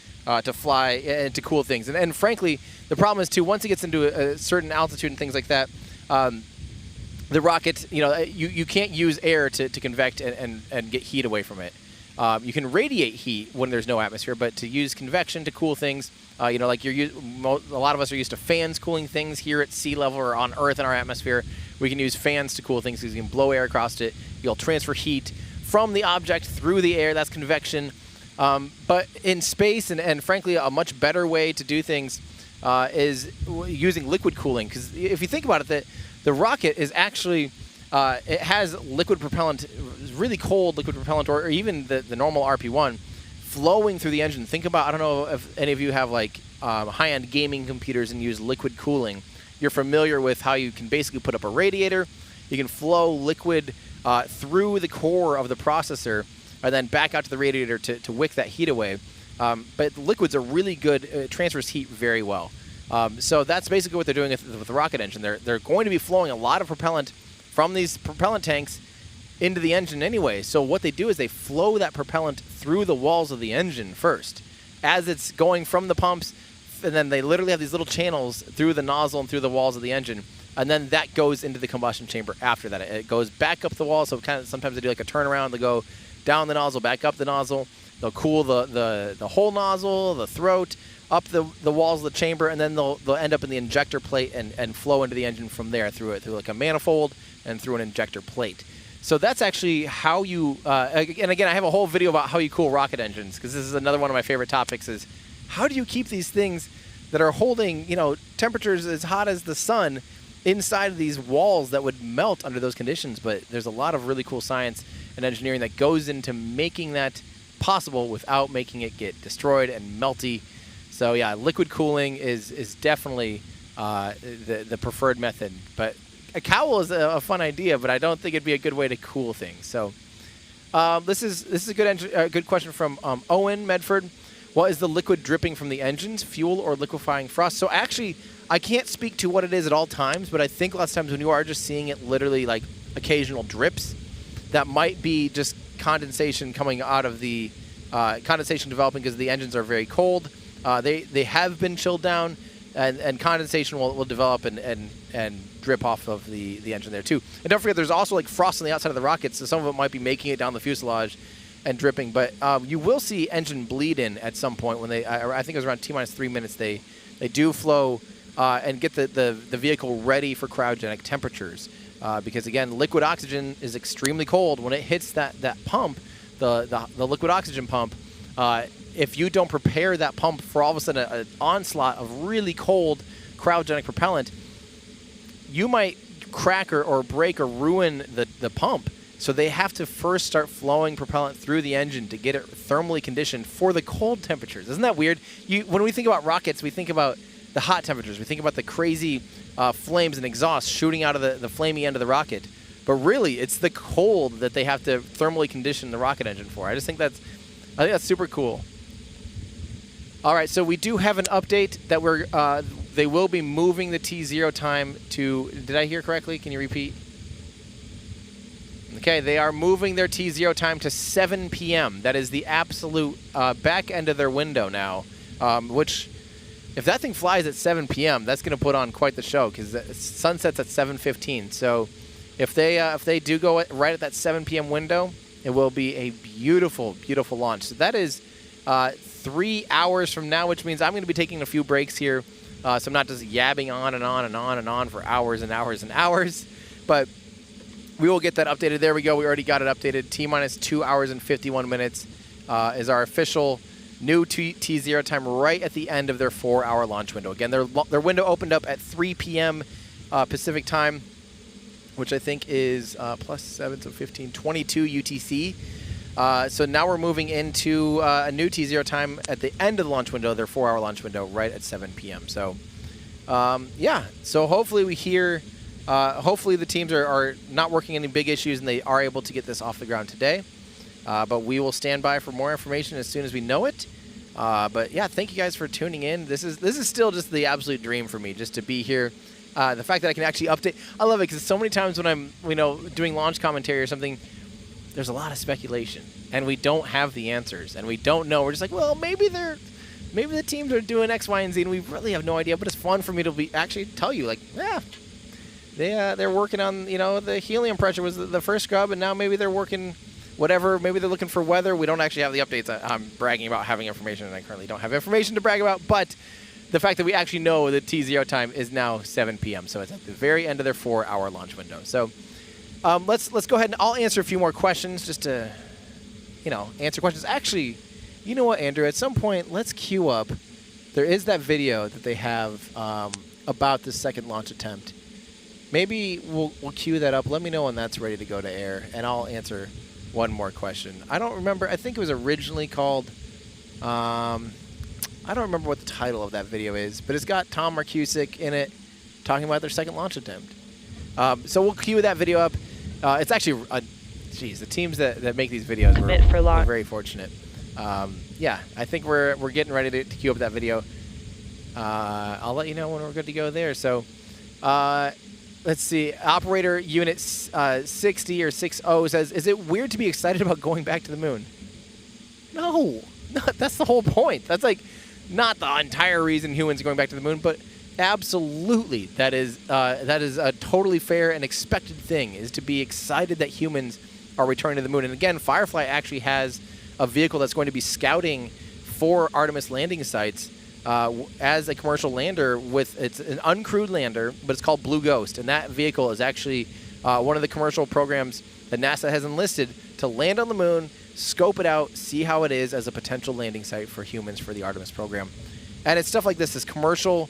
Speaker 4: fly and to cool things. And frankly, the problem is too, once it gets into a certain altitude and things like that, the rocket, you know, you can't use air to convect and get heat away from it. You can radiate heat when there's no atmosphere, but to use convection to cool things, you know, like a lot of us are used to fans cooling things here at sea level or on Earth in our atmosphere. We can use fans to cool things because you can blow air across it. You'll transfer heat from the object through the air. That's convection. But in space, and frankly, a much better way to do things is using liquid cooling. Because if you think about it, the rocket is actually, it has liquid propellant, really cold liquid propellant, or even the normal RP-1 flowing through the engine. Think about, I don't know if any of you have like high-end gaming computers and use liquid cooling. You're familiar with how you can basically put up a radiator. You can flow liquid through the core of the processor and then back out to the radiator to wick that heat away. But liquids are really good, it transfers heat very well. So that's basically what they're doing with the rocket engine. They're going to be flowing a lot of propellant from these propellant tanks into the engine anyway. So what they do is they flow that propellant through the walls of the engine first. As it's going from the pumps, and then they literally have these little channels through the nozzle and through the walls of the engine. And then that goes into the combustion chamber after that. It goes back up the wall, so kind of sometimes they do like a turnaround. They go down the nozzle, back up the nozzle. They'll cool the whole nozzle, the throat, up the walls of the chamber, and then they'll end up in the injector plate and flow into the engine from there through like a manifold and through an injector plate. So that's actually how you, and again, I have a whole video about how you cool rocket engines, because this is another one of my favorite topics, is how do you keep these things that are holding, you know, temperatures as hot as the sun inside of these walls that would melt under those conditions. But there's a lot of really cool science and engineering that goes into making that possible without making it get destroyed and melty. So yeah, liquid cooling is definitely the preferred method. But a cowl is a fun idea, but I don't think it'd be a good way to cool things. So this is a good question from Owen Medford. What is the liquid dripping from the engines, fuel or liquefying frost? So actually, I can't speak to what it is at all times, but I think lots of times when you are just seeing it literally like occasional drips, that might be just condensation coming out of the condensation developing because the engines are very cold. They have been chilled down, and condensation will develop and drip off of the engine there too. And don't forget, there's also like frost on the outside of the rocket, so some of it might be making it down the fuselage and dripping. But you will see engine bleed in at some point when they, I think it was around T-3 minutes, they do flow and get the vehicle ready for cryogenic temperatures. Because again, liquid oxygen is extremely cold. When it hits that pump, the liquid oxygen pump, if you don't prepare that pump for all of a sudden an onslaught of really cold cryogenic propellant, you might crack or break or ruin the pump. So they have to first start flowing propellant through the engine to get it thermally conditioned for the cold temperatures. Isn't that weird? When we think about rockets, we think about the hot temperatures. We think about the crazy flames and exhaust shooting out of the flamey end of the rocket. But really, it's the cold that they have to thermally condition the rocket engine for. I think that's super cool. All right, so we do have an update that they will be moving the T0 time to, did I hear correctly? Can you repeat? Okay, they are moving their T0 time to 7 p.m. That is the absolute back end of their window now, which, if that thing flies at 7 p.m., that's going to put on quite the show because sunsets at 7:15. So if they do go right at that 7 p.m. window, it will be a beautiful, beautiful launch. So that is 3 hours from now, which means I'm going to be taking a few breaks here. So I'm not just yabbing on and on and on and on for hours and hours and hours. But we will get that updated. There we go. We already got it updated. T-minus 2 hours and 51 minutes is our official new T0 time right at the end of their 4-hour launch window. Again, their window opened up at 3 p.m. Pacific time, which I think is plus 7, so 15, 22 UTC. So now we're moving into a new T0 time at the end of the launch window, their 4-hour launch window, right at 7 p.m. So, yeah. So hopefully we hear, hopefully the teams are not working any big issues and they are able to get this off the ground today. But we will stand by for more information as soon as we know it. But yeah, thank you guys for tuning in. This is still just the absolute dream for me, just to be here. The fact that I can actually update, I love it because so many times when I'm, doing launch commentary or something, there's a lot of speculation, and we don't have the answers, and we don't know. We're just like, well, maybe the teams are doing X, Y, and Z, and we really have no idea. But it's fun for me to actually tell you, like, yeah, they're working on, the helium pressure was the first scrub, and now maybe they're working whatever. Maybe they're looking for weather. We don't actually have the updates. I'm bragging about having information, and I currently don't have information to brag about. But the fact that we actually know the T0 time is now 7 p.m., so it's at the very end of their 4-hour launch window. So. Let's go ahead and I'll answer a few more questions just to, answer questions. Actually, you know what, Andrew? At some point, let's queue up. There is that video that they have about the second launch attempt. Maybe we'll queue that up. Let me know when that's ready to go to air, and I'll answer one more question. I don't remember. I think it was originally called. I don't remember what the title of that video is, but it's got Tom Marcusic in it talking about their second launch attempt. So we'll queue that video up. It's actually, the teams that make these videos we're very fortunate. Yeah, I think we're getting ready to queue up that video. I'll let you know when we're good to go there. So let's see. Operator Unit 60 or 60 says, is it weird to be excited about going back to the moon? No, that's the whole point. That's like not the entire reason humans are going back to the moon, but absolutely, that is a totally fair and expected thing, is to be excited that humans are returning to the moon. And again, Firefly actually has a vehicle that's going to be scouting for Artemis landing sites as a commercial lander. It's an uncrewed lander, but it's called Blue Ghost, and that vehicle is actually one of the commercial programs that NASA has enlisted to land on the moon, scope it out, see how it is as a potential landing site for humans for the Artemis program. And it's stuff like this commercial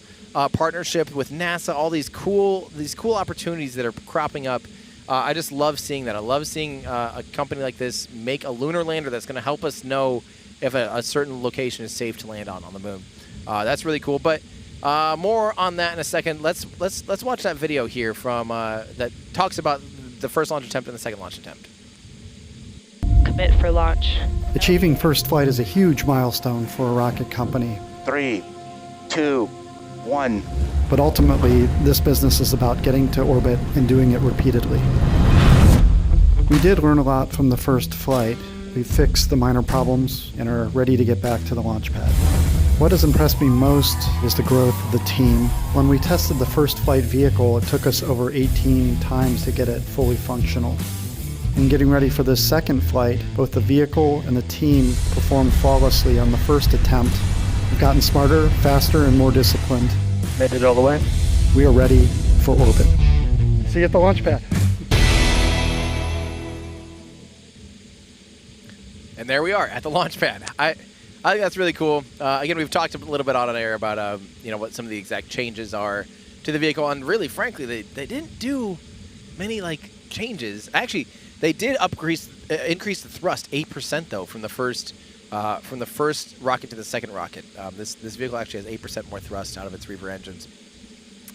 Speaker 4: partnership with NASA, all these cool opportunities that are cropping up. I just love seeing that. I love seeing a company like this make a lunar lander that's going to help us know if a certain location is safe to land on the moon. That's really cool. But more on that in a second. Let's watch that video here from that talks about the first launch attempt and the second launch attempt.
Speaker 1: Commit for launch.
Speaker 17: Achieving first flight is a huge milestone for a rocket company.
Speaker 18: 3, 2, 1.
Speaker 17: But ultimately, this business is about getting to orbit and doing it repeatedly. We did learn a lot from the first flight. We fixed the minor problems and are ready to get back to the launch pad. What has impressed me most is the growth of the team. When we tested the first flight vehicle, it took us over 18 times to get it fully functional. In getting ready for this second flight, both the vehicle and the team performed flawlessly on the first attempt. We've gotten smarter, faster, and more disciplined.
Speaker 18: Made it all the way.
Speaker 17: We are ready for orbit. See you at the launch pad.
Speaker 4: And there we are at the launch pad. I think that's really cool. Again, we've talked a little bit on air about what some of the exact changes are to the vehicle, and really, frankly, they didn't do many changes. Actually, they did increase the thrust 8% though from the first rocket to the second rocket. This vehicle actually has 8% more thrust out of its Reaver engines,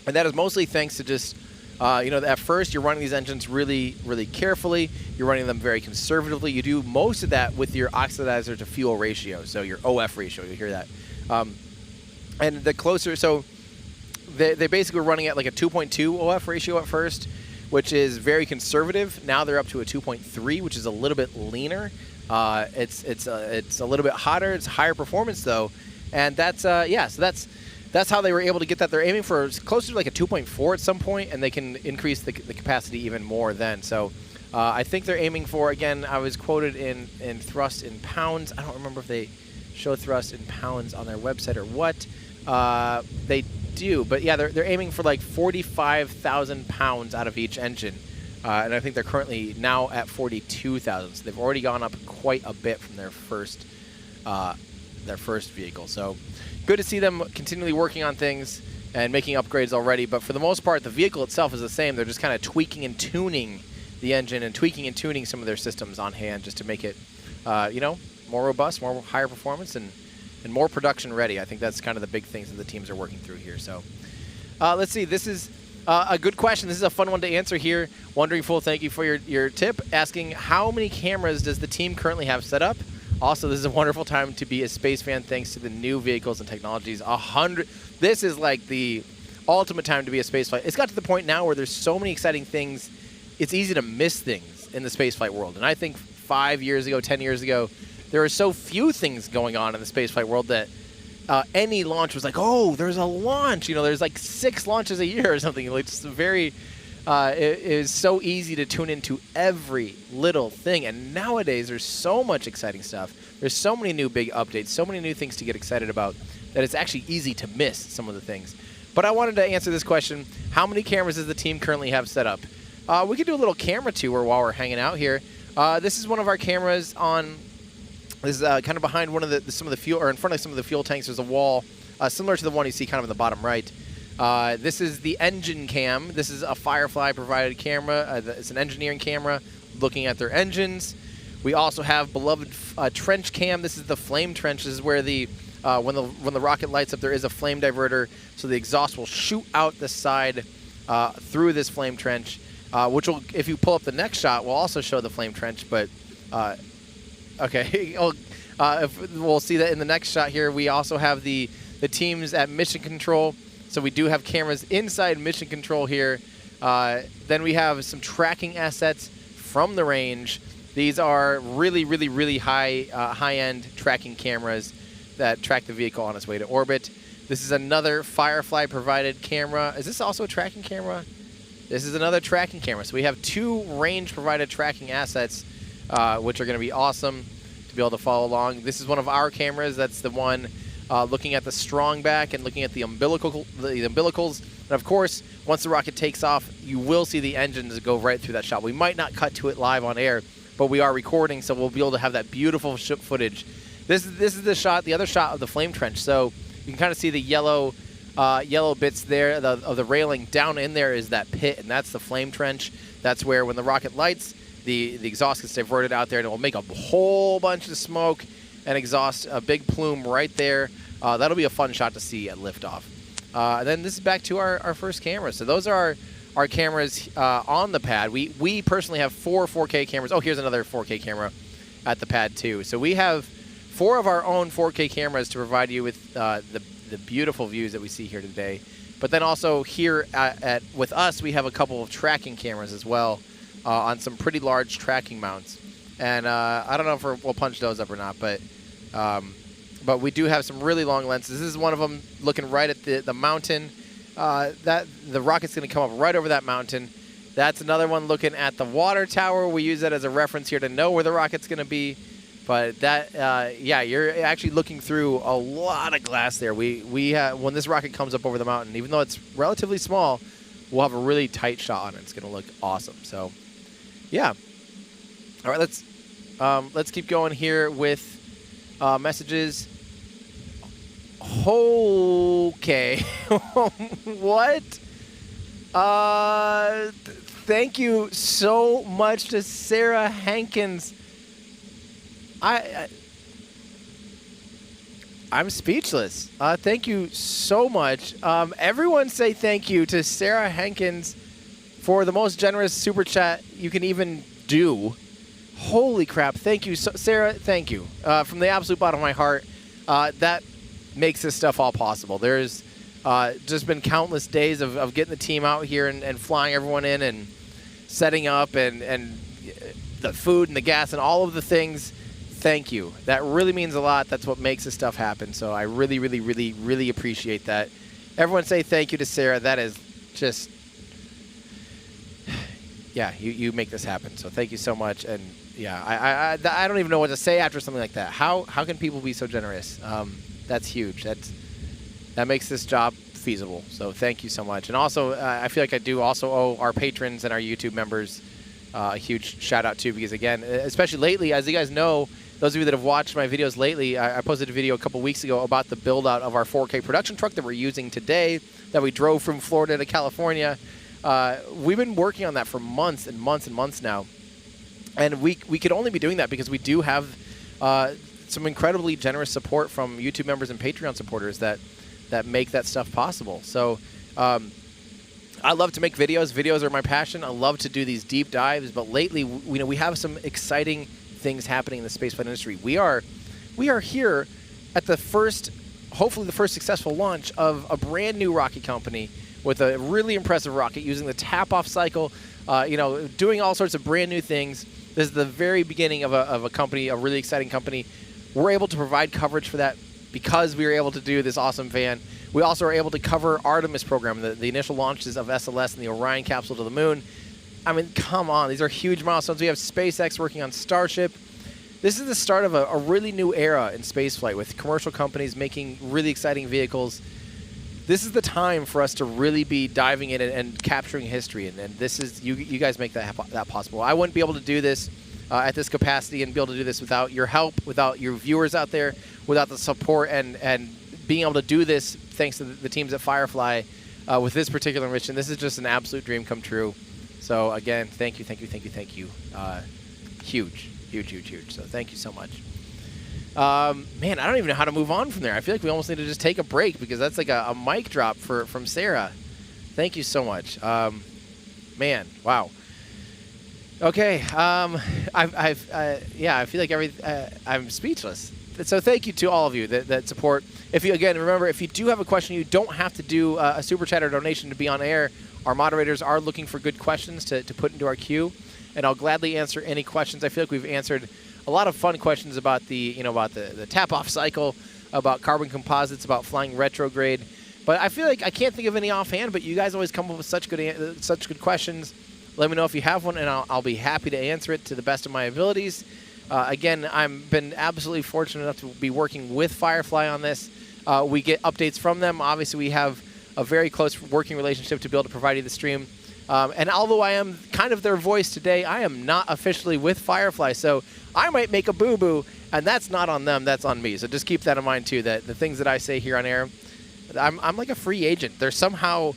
Speaker 4: and that is mostly thanks to just at first you're running these engines really, really carefully. You're running them very conservatively. You do most of that with your oxidizer to fuel ratio, so your OF ratio. You hear that, and the closer, so they basically were running at like a 2.2 OF ratio at first. which is very conservative. Now they're up to a 2.3, which is a little bit leaner. It's a little bit hotter. It's higher performance though, and that's yeah. So that's how they were able to get that. They're aiming for closer to like a 2.4 at some point, and they can increase the capacity even more then. So I think they're aiming for, again, I was quoted in thrust in pounds. I don't remember if they show thrust in pounds on their website or what. They do, but yeah, they're aiming for like 45,000 pounds out of each engine. And I think they're currently now at 42,000. So they've already gone up quite a bit from their first vehicle. So good to see them continually working on things and making upgrades already. But for the most part, the vehicle itself is the same. They're just kind of tweaking and tuning the engine and tweaking and tuning some of their systems on hand just to make it, you know, more robust, more higher performance, and more production ready. I think that's kind of the big things that the teams are working through here. So let's see. This is a good question. This is a fun one to answer here. Wondering Fool, thank you for your tip. Asking, how many cameras does the team currently have set up? Also, this is a wonderful time to be a space fan thanks to the new vehicles and technologies. 100. This is like the ultimate time to be a spaceflight. It's got to the point now where there's so many exciting things, it's easy to miss things in the spaceflight world. And I think 5 years ago, 10 years ago, there were so few things going on in the spaceflight world that any launch was like, oh, there's a launch. You know, there's like 6 launches a year or something. Like, it's very, it is so easy to tune into every little thing. And nowadays, there's so much exciting stuff. There's so many new big updates, so many new things to get excited about that it's actually easy to miss some of the things. But I wanted to answer this question. How many cameras does the team currently have set up? We could do a little camera tour while we're hanging out here. This is one of our cameras on. This is kind of behind one of some of the fuel, or in front of some of the fuel tanks. There's a wall similar to the one you see kind of in the bottom right. This is the engine cam. This is a Firefly provided camera. It's an engineering camera looking at their engines. We also have beloved trench cam. This is the flame trench. This is where the when the rocket lights up, there is a flame diverter, so the exhaust will shoot out the side through this flame trench. Which will, if you pull up the next shot, will also show the flame trench. But okay, we'll see that in the next shot here. We also have the teams at mission control. So we do have cameras inside mission control here. Then we have some tracking assets from the range. These are really, really, really high-end tracking cameras that track the vehicle on its way to orbit. This is another Firefly-provided camera. Is this also a tracking camera? This is another tracking camera. So we have 2 range-provided tracking assets, which are going to be awesome to be able to follow along. This is one of our cameras. That's the one looking at the strong back and looking at the umbilicals. And of course, once the rocket takes off, you will see the engines go right through that shot. We might not cut to it live on air, but we are recording, so we'll be able to have that beautiful ship footage. This is the shot, the other shot of the flame trench. So you can kind of see the yellow bits there of the railing. Down in there is that pit, and that's the flame trench. That's where when the rocket lights, the exhaust gets diverted out there, and it will make a whole bunch of smoke and exhaust a big plume right there. That'll be a fun shot to see at liftoff. And then this is back to our first camera. So those are our cameras on the pad. We personally have 4 4K cameras. Oh, here's another 4K camera at the pad too. So we have 4 of our own 4K cameras to provide you with the beautiful views that we see here today. But then also here with us, we have a couple of tracking cameras as well on some pretty large tracking mounts. And I don't know if we'll punch those up or not, but we do have some really long lenses. This is one of them looking right at the mountain. That the rocket's going to come up right over that mountain. That's another one looking at the water tower. We use that as a reference here to know where the rocket's going to be. But that, yeah, you're actually looking through a lot of glass there. We have, when this rocket comes up over the mountain, even though it's relatively small, we'll have a really tight shot on it. It's going to look awesome. So, yeah. All right, let's keep going here with messages. Okay. What? Thank you so much to Sarah Hankins. I'm speechless. Thank you so much. Everyone say thank you to Sarah Hankins for the most generous super chat you can even do. Holy crap. Thank you, Sarah. Thank you. From the absolute bottom of my heart. That makes this stuff all possible. There's just been countless days of getting the team out here and flying everyone in. And setting up and the food and the gas and all of the things. Thank you. That really means a lot. That's what makes this stuff happen. So I really, really, really, really appreciate that. Everyone say thank you to Sarah. That is just, yeah, you make this happen. So thank you so much. And yeah, I don't even know what to say after something like that. How can people be so generous? That's huge. That makes this job feasible. So thank you so much. And also, I feel like I do also owe our patrons and our YouTube members a huge shout out too, because again, especially lately, as you guys know, those of you that have watched my videos lately, I posted a video a couple weeks ago about the build out of our 4K production truck that we're using today, that we drove from Florida to California. We've been working on that for months and months and months now. And we could only be doing that because we do have some incredibly generous support from YouTube members and Patreon supporters that make that stuff possible. So I love to make videos. Videos are my passion. I love to do these deep dives. But lately, we have some exciting things happening in the spaceflight industry. We are here at the first, hopefully the first successful launch of a brand new rocket company with a really impressive rocket using the tap-off cycle, doing all sorts of brand new things. This is the very beginning of a company, a really exciting company. We're able to provide coverage for that because we were able to do this awesome van. We also are able to cover Artemis program, the initial launches of SLS and the Orion capsule to the moon. I mean, come on. These are huge milestones. We have SpaceX working on Starship. This is the start of a really new era in spaceflight with commercial companies making really exciting vehicles. This is the time for us to really be diving in and capturing history. And this is, you guys make that possible. I wouldn't be able to do this at this capacity and be able to do this without your help, without your viewers out there, without the support and being able to do this thanks to the teams at Firefly with this particular mission. This is just an absolute dream come true. So again, thank you. Huge. So thank you so much. Man, I don't even know how to move on from there. I feel like we almost need to just take a break because that's like a mic drop from Sarah. Thank you so much. Man, wow. Okay, I feel like I'm speechless. So thank you to all of you that support. If you, again, remember, if you do have a question, you don't have to do a super chat or donation to be on air. Our moderators are looking for good questions to put into our queue, and I'll gladly answer any questions. I feel like we've answered a lot of fun questions about the tap-off cycle, about carbon composites, about flying retrograde. But I feel like I can't think of any offhand, but you guys always come up with such good questions. Let me know if you have one, and I'll be happy to answer it to the best of my abilities. Again, I've been absolutely fortunate enough to be working with Firefly on this. We get updates from them. Obviously, we have a very close working relationship to be able to provide you the stream. And although I am kind of their voice today, I am not officially with Firefly. So I might make a boo-boo, and that's not on them. That's on me. So just keep that in mind, too, that the things that I say here on air, I'm like a free agent. They're somehow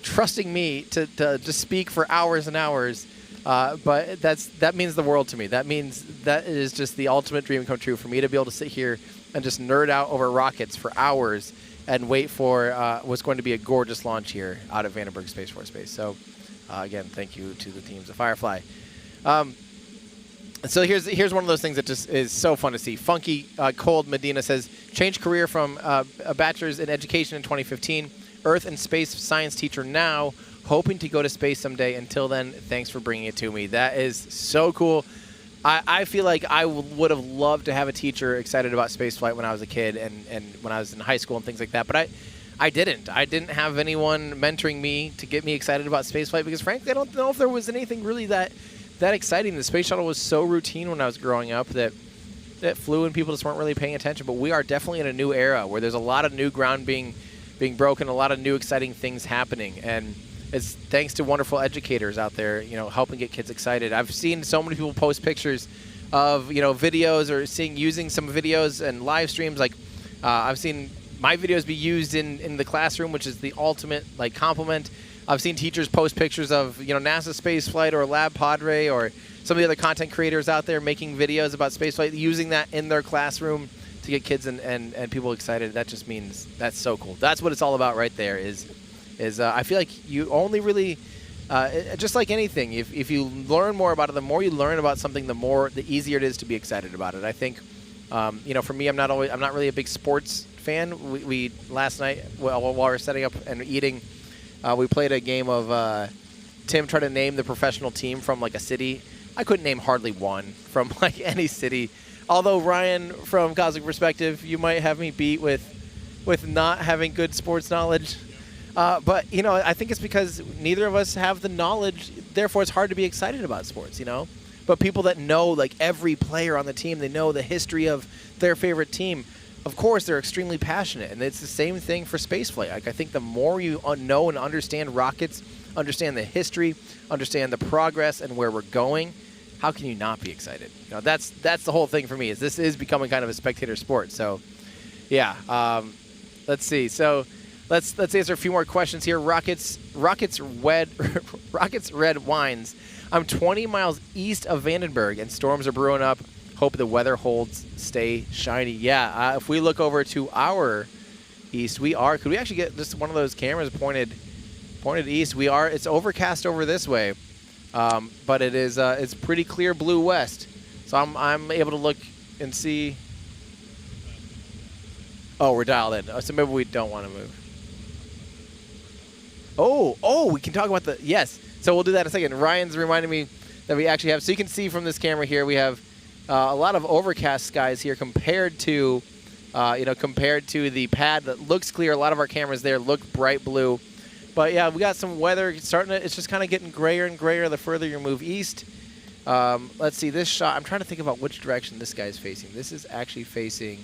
Speaker 4: trusting me to just speak for hours and hours. But that means the world to me. That means that is just the ultimate dream come true for me to be able to sit here and just nerd out over rockets for hours and wait for what's going to be a gorgeous launch here out of Vandenberg Space Force Base. So, again, thank you to the teams of Firefly. So here's one of those things that just is so fun to see. Funky Cold Medina says, changed career from a bachelor's in education in 2015, Earth and space science teacher now, hoping to go to space someday. Until then, thanks for bringing it to me. That is so cool. I feel like I would have loved to have a teacher excited about spaceflight when I was a kid and when I was in high school and things like that. But I didn't. I didn't have anyone mentoring me to get me excited about spaceflight because, frankly, I don't know if there was anything really that exciting. The space shuttle was so routine when I was growing up that flew and people just weren't really paying attention. But we are definitely in a new era where there's a lot of new ground being broken, a lot of new exciting things happening. And it's thanks to wonderful educators out there, helping get kids excited. I've seen so many people post pictures of, videos or using some videos and live streams. Like I've seen my videos be used in the classroom, which is the ultimate compliment. I've seen teachers post pictures of, NASA spaceflight or Lab Padre or some of the other content creators out there making videos about spaceflight, using that in their classroom to get kids and people excited. That just means that's so cool. That's what it's all about right there is I feel like you only really, just like anything, if you learn more about it, the more you learn about something, the easier it is to be excited about it. I think, for me, I'm not really a big sports fan. We last night, while we were setting up and eating, we played a game of Tim tried to name the professional team from like a city. I couldn't name hardly one from like any city. Although Ryan, from Cosmic Perspective, you might have me beat with not having good sports knowledge. But, you know, I think it's because neither of us have the knowledge, therefore it's hard to be excited about sports, you know? But people that know, like, every player on the team, they know the history of their favorite team, of course they're extremely passionate. And it's the same thing for spaceflight. Like, I think the more you know and understand rockets, understand the history, understand the progress and where we're going, how can you not be excited? You know, that's the whole thing for me, is this is becoming kind of a spectator sport. So, yeah, let's see. So, let's answer a few more questions here. Rockets Red Wines. I'm 20 miles east of Vandenberg, and storms are brewing up. Hope the weather holds. Stay shiny. Yeah, if we look over to our east, we are. Could we actually get just one of those cameras pointed east? We are. It's overcast over this way, but it is. It's pretty clear blue west. So I'm able to look and see. Oh, we're dialed in. So maybe we don't want to move. Oh, we can talk about the, yes. So we'll do that in a second. Ryan's reminding me that we actually have, so you can see from this camera here, we have a lot of overcast skies here compared to, compared to the pad that looks clear. A lot of our cameras there look bright blue. But yeah, we got some weather it's just kind of getting grayer and grayer the further you move east. Let's see, this shot, I'm trying to think about which direction this guy's facing. This is actually facing,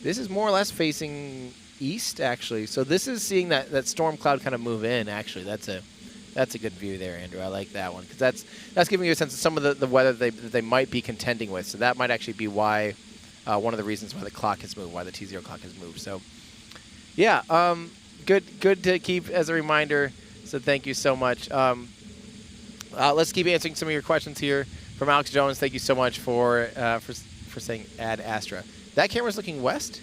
Speaker 4: this is more or less facing east, actually. So this is seeing that storm cloud kind of move in, actually. That's a good view there, Andrew. I like that one, because that's giving you a sense of some of the weather they might be contending with. So that might actually be why, one of the reasons why the clock has moved, why the T0 clock has moved. So, yeah, good to keep as a reminder. So thank you so much. Let's keep answering some of your questions here from Alex Jones. Thank you so much for saying add Astra. That camera's looking west.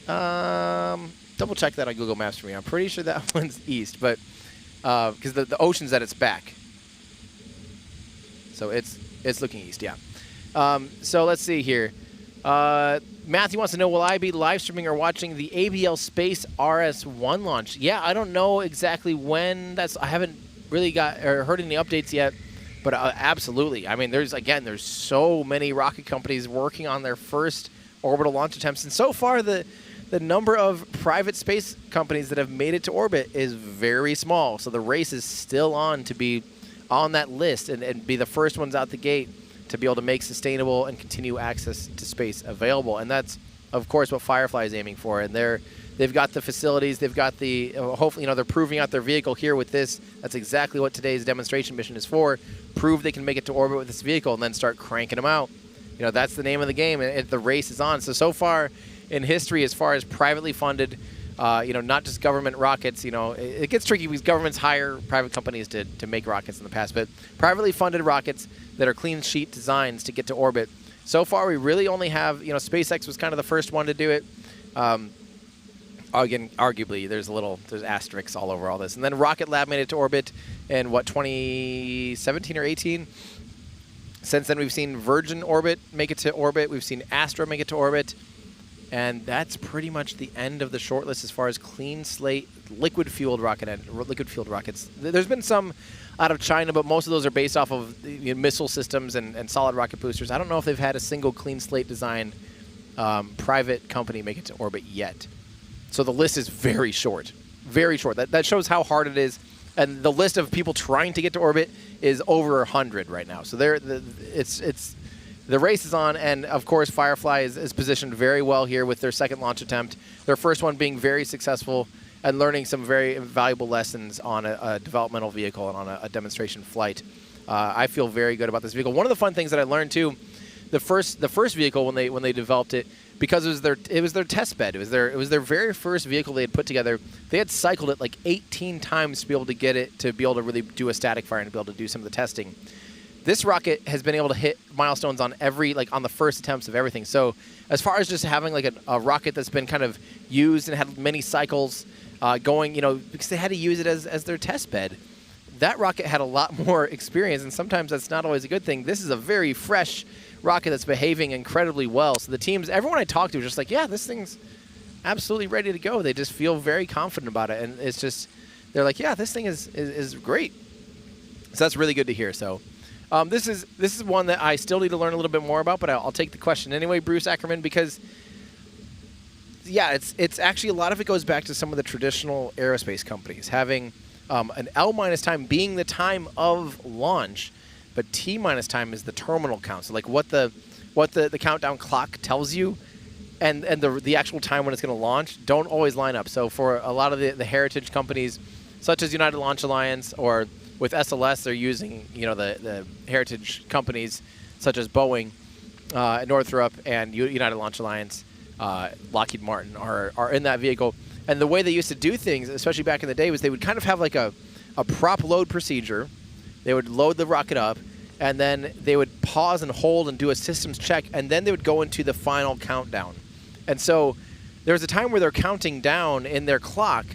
Speaker 4: Double check that on Google Maps for me. I'm pretty sure that one's east, but because the ocean's at its back, so it's looking east. Yeah. So let's see here. Matthew wants to know, will I be live streaming or watching the ABL Space RS-1 launch? Yeah, I don't know exactly when. I haven't really heard any updates yet, but absolutely. I mean, there's so many rocket companies working on their first orbital launch attempts, and so far the number of private space companies that have made it to orbit is very small. So the race is still on to be on that list and be the first ones out the gate to be able to make sustainable and continue access to space available. And that's, of course, what Firefly is aiming for. And they've got the facilities, they've got the, hopefully, they're proving out their vehicle here with this. That's exactly what today's demonstration mission is for. Prove they can make it to orbit with this vehicle and then start cranking them out. That's the name of the game, and the race is on. So far in history, as far as privately funded, not just government rockets, it gets tricky because governments hire private companies to make rockets in the past, but privately funded rockets that are clean sheet designs to get to orbit. So far, we really only have, SpaceX was kind of the first one to do it. Again, arguably, there's asterisks all over all this. And then Rocket Lab made it to orbit in, 2017 or 18? Since then, we've seen Virgin Orbit make it to orbit. We've seen Astra make it to orbit. And that's pretty much the end of the shortlist as far as clean slate liquid-fueled rockets. There's been some out of China, but most of those are based off of missile systems and solid rocket boosters. I don't know if they've had a single clean slate design private company make it to orbit yet. So the list is very short. Very short. That shows how hard it is. And the list of people trying to get to orbit is over 100 right now. So the race is on, and of course Firefly is positioned very well here with their second launch attempt. Their first one being very successful and learning some very valuable lessons on a developmental vehicle and on a demonstration flight. I feel very good about this vehicle. One of the fun things that I learned too, the first vehicle when they developed it, because it was their test bed. It was their very first vehicle they had put together. They had cycled it like 18 times to be able to get it to be able to really do a static fire and to be able to do some of the testing. This rocket has been able to hit milestones on on the first attempts of everything. So as far as just having like a rocket that's been kind of used and had many cycles going, because they had to use it as their test bed, that rocket had a lot more experience, and sometimes that's not always a good thing. This is a very fresh rocket that's behaving incredibly well. So the teams, everyone I talked to was just like, yeah, this thing's absolutely ready to go. They just feel very confident about it, and it's just they're like, yeah, this thing is great. So that's really good to hear. So this is one that I still need to learn a little bit more about, but I'll take the question anyway, Bruce Ackerman, because yeah, it's actually a lot of it goes back to some of the traditional aerospace companies having an L- time being the time of launch, but T- time is the terminal count. So like what the countdown clock tells you, and the actual time when it's going to launch don't always line up. So for a lot of the heritage companies, such as United Launch Alliance, or with SLS, they're using the heritage companies such as Boeing, Northrop, and United Launch Alliance, Lockheed Martin are in that vehicle. And the way they used to do things, especially back in the day, was they would kind of have like a prop load procedure. They would load the rocket up, and then they would pause and hold and do a systems check, and then they would go into the final countdown. And so there was a time where they're counting down in their clock,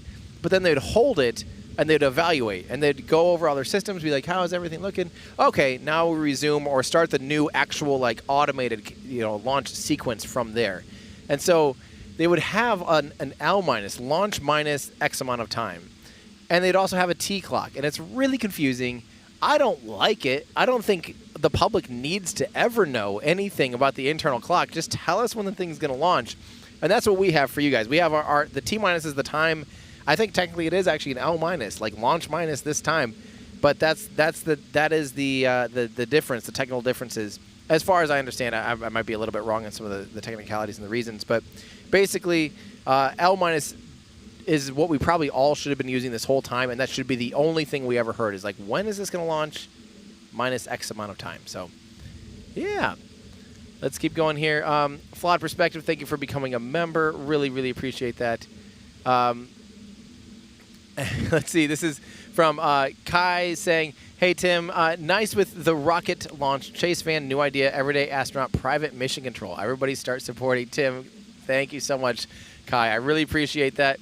Speaker 4: but then they'd hold it and they'd evaluate, and they'd go over all their systems, be like, how is everything looking? Okay, now we resume or start the new actual like automated launch sequence from there. And so they would have an L-, launch minus X amount of time. And they'd also have a T clock, and it's really confusing. I don't like it. I don't think the public needs to ever know anything about the internal clock. Just tell us when the thing's going to launch. And that's what we have for you guys. We have the T- is the time. I think technically it is actually an L-, like launch minus this time. But that is the difference, the technical differences. As far as I understand, I might be a little bit wrong on some of the technicalities and the reasons, but basically L- is what we probably all should have been using this whole time, and that should be the only thing we ever heard is like, when is this going to launch minus X amount of time. So yeah, let's keep going here. Flawed Perspective, thank you for becoming a member. Really, really appreciate that. Let's see, this is from Kai saying, hey, Tim, nice with the rocket launch. Chase fan, new idea, everyday astronaut, private mission control. Everybody start supporting Tim. Thank you so much, Kai. I really appreciate that.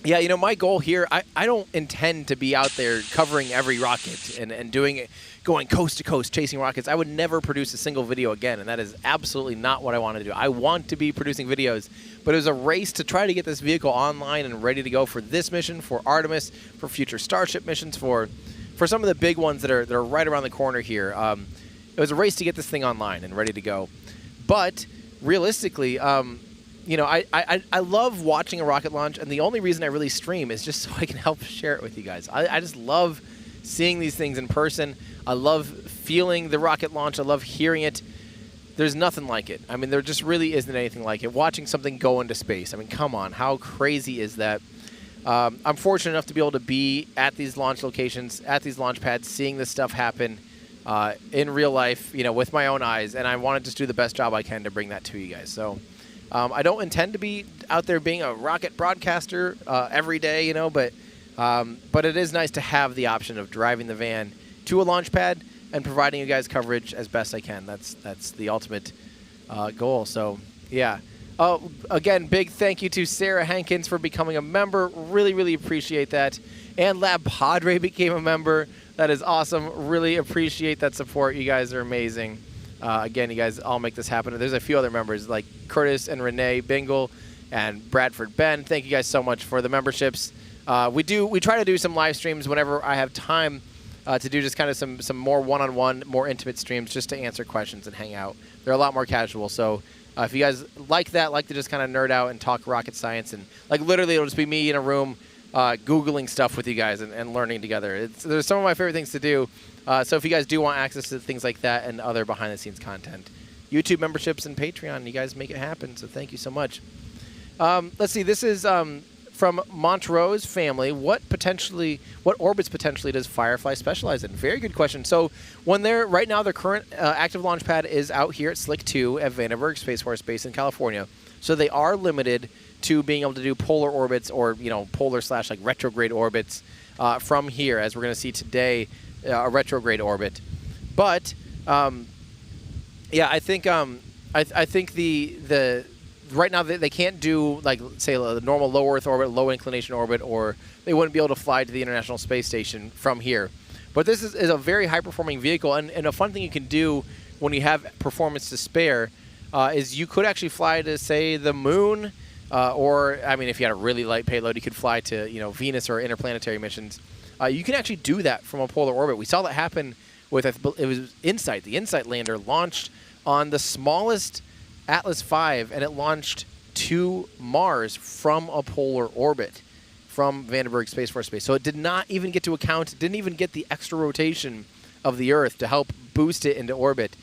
Speaker 4: Yeah, my goal here, I don't intend to be out there covering every rocket and doing it, going coast to coast, chasing rockets. I would never produce a single video again, and that is absolutely not what I want to do. I want to be producing videos, but it was a race to try to get this vehicle online and ready to go for this mission, for Artemis, for future Starship missions, for some of the big ones that are right around the corner here. It was a race to get this thing online and ready to go. But realistically, I love watching a rocket launch, and the only reason I really stream is just so I can help share it with you guys. I just love seeing these things in person. I love feeling the rocket launch. I love hearing it. There's nothing like it. I mean, there just really isn't anything like it. Watching something go into space. I mean, come on. How crazy is that? I'm fortunate enough to be able to be at these launch locations, at these launch pads, seeing this stuff happen in real life, with my own eyes, and I want to just do the best job I can to bring that to you guys. So I don't intend to be out there being a rocket broadcaster every day, but it is nice to have the option of driving the van to a launch pad and providing you guys coverage as best I can. That's the ultimate goal. So yeah. Again, big thank you to Sarah Hankins for becoming a member. Really, really appreciate that. And Lab Padre became a member. That is awesome. Really appreciate that support. You guys are amazing. Again, you guys all make this happen. There's a few other members like Curtis and Renee Bingle and Bradford Ben. Thank you guys so much for the memberships. We try to do some live streams whenever I have time to do just kind of some more one-on-one, more intimate streams just to answer questions and hang out. They're a lot more casual. So if you guys like that, like to just kind of nerd out and talk rocket science, and like literally it'll just be me in a room Googling stuff with you guys and learning together. There's some of my favorite things to do. So if you guys do want access to things like that and other behind-the-scenes content, YouTube memberships and Patreon, you guys make it happen. So thank you so much. Let's see. This is from Montrose family. What orbits potentially does Firefly specialize in? Very good question. So right now their current active launch pad is out here at Slick 2 at Vandenberg Space Force Base in California. So they are limited to being able to do polar orbits or polar / like retrograde orbits from here, as we're going to see today, a retrograde orbit. But yeah, I think the right now they can't do, like, say, a normal low Earth orbit, low inclination orbit, or they wouldn't be able to fly to the International Space Station from here. But this is a very high-performing vehicle, and a fun thing you can do when you have performance to spare is you could actually fly to, say, the moon, or, I mean, if you had a really light payload, you could fly to, Venus or interplanetary missions. You can actually do that from a polar orbit. We saw that happen with, it was InSight. The InSight lander launched on the smallest Atlas V, and it launched to Mars from a polar orbit from Vandenberg Space Force Base. So it did not even get to account, didn't even get the extra rotation of the Earth to help boost it into orbit.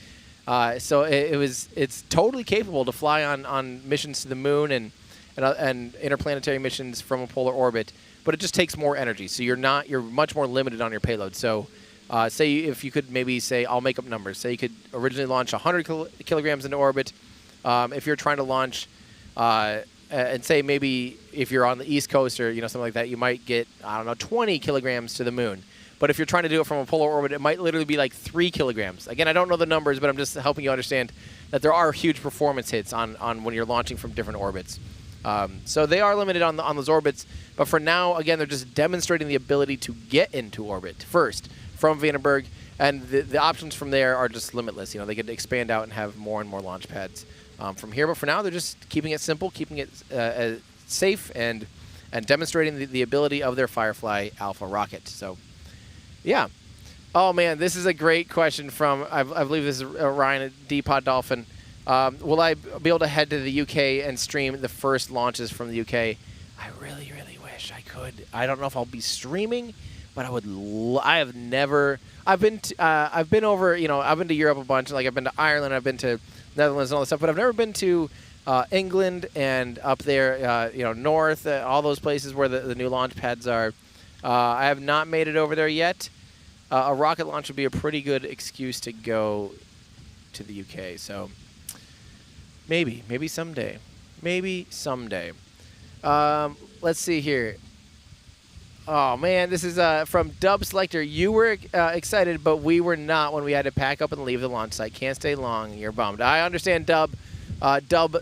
Speaker 4: So it's totally capable to fly on missions to the moon and interplanetary missions from a polar orbit, but it just takes more energy. So you're much more limited on your payload. So say if you could maybe say, I'll make up numbers. Say you could originally launch 100 kilograms into orbit. If you're trying to launch, and say maybe if you're on the East Coast or something like that, you might get, I don't know, 20 kilograms to the moon. But if you're trying to do it from a polar orbit, it might literally be like 3 kilograms. Again, I don't know the numbers, but I'm just helping you understand that there are huge performance hits on when you're launching from different orbits. So they are limited on those orbits. But for now, again, they're just demonstrating the ability to get into orbit first from Vandenberg. And the options from there are just limitless. They could expand out and have more and more launch pads from here. But for now, they're just keeping it simple, keeping it safe, and demonstrating the ability of their Firefly Alpha rocket. So, yeah. Oh, man, this is a great question from, I believe this is Ryan at D-Pod Dolphin. Will I be able to head to the UK and stream the first launches from the UK? I really, really wish I could. I don't know if I'll be streaming, but I would. I have never. I've been over. I've been to Europe a bunch. Like I've been to Ireland. I've been to Netherlands and all this stuff. But I've never been to England and up there. North. All those places where the new launch pads are. I have not made it over there yet. A rocket launch would be a pretty good excuse to go to the UK. So. Maybe someday. Maybe someday. Let's see here. Oh, man, this is from Dub Selector. You were excited, but we were not when we had to pack up and leave the launch site. Can't stay long. You're bummed. I understand, Dub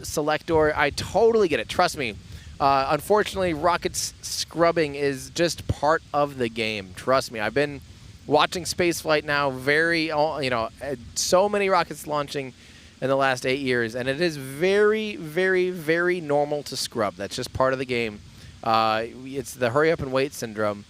Speaker 4: Selector. I totally get it. Trust me. Unfortunately, rockets scrubbing is just part of the game. Trust me. I've been watching spaceflight now so many rockets launching in the last 8 years, and it is very, very, very normal to scrub. That's just part of the game. It's the hurry up and wait syndrome.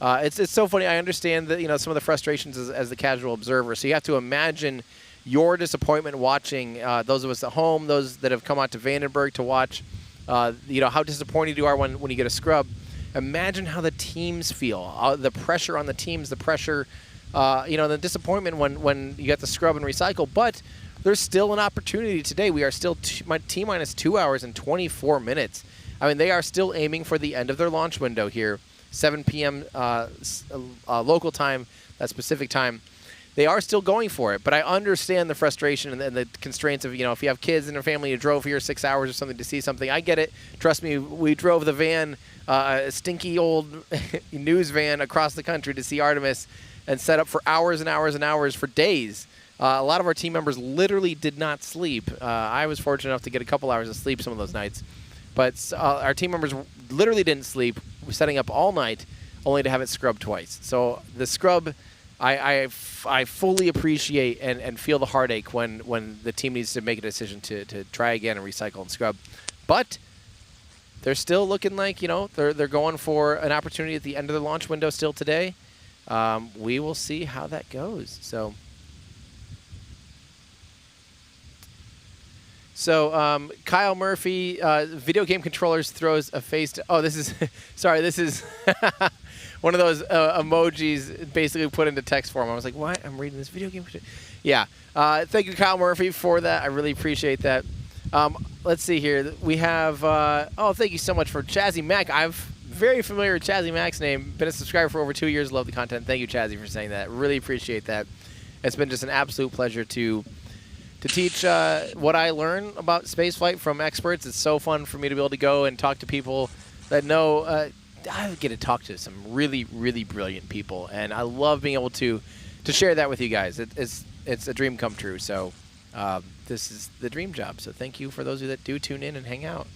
Speaker 4: It's so funny. I understand that some of the frustrations as the casual observer. So you have to imagine your disappointment watching those of us at home, those that have come out to Vandenberg to watch. How disappointed you are when you get a scrub. Imagine how the teams feel. The pressure on the teams, the pressure, the disappointment when you get the scrub and recycle. But there's still an opportunity today. We are still T-minus 2 hours and 24 minutes. I mean, they are still aiming for the end of their launch window here, 7 p.m. Local time, that specific time. They are still going for it, but I understand the frustration and the constraints of, if you have kids in a family, you drove here 6 hours or something to see something. I get it. Trust me, we drove the van, a stinky old news van across the country to see Artemis and set up for hours and hours and hours for days. A lot of our team members literally did not sleep. I was fortunate enough to get a couple hours of sleep some of those nights. But our team members literally didn't sleep, setting up all night, only to have it scrubbed twice. So the scrub, I fully appreciate and feel the heartache when the team needs to make a decision to try again and recycle and scrub. But they're still looking like, they're going for an opportunity at the end of the launch window still today. We will see how that goes. So Kyle Murphy, video game controllers throws a face to... Oh, this is... sorry, this is one of those emojis basically put into text form. I was like, what? I'm reading this video game... Yeah. Thank you, Kyle Murphy, for that. I really appreciate that. Let's see here. We have... oh, thank you so much for Chazzy Mac. I'm very familiar with Chazzy Mac's name. Been a subscriber for over 2 years. Love the content. Thank you, Chazzy, for saying that. Really appreciate that. It's been just an absolute pleasure to teach what I learn about spaceflight from experts. It's so fun for me to be able to go and talk to people that know. I get to talk to some really, really brilliant people, and I love being able to share that with you guys. It's a dream come true. So this is the dream job. So thank you for those of you that do tune in and hang out.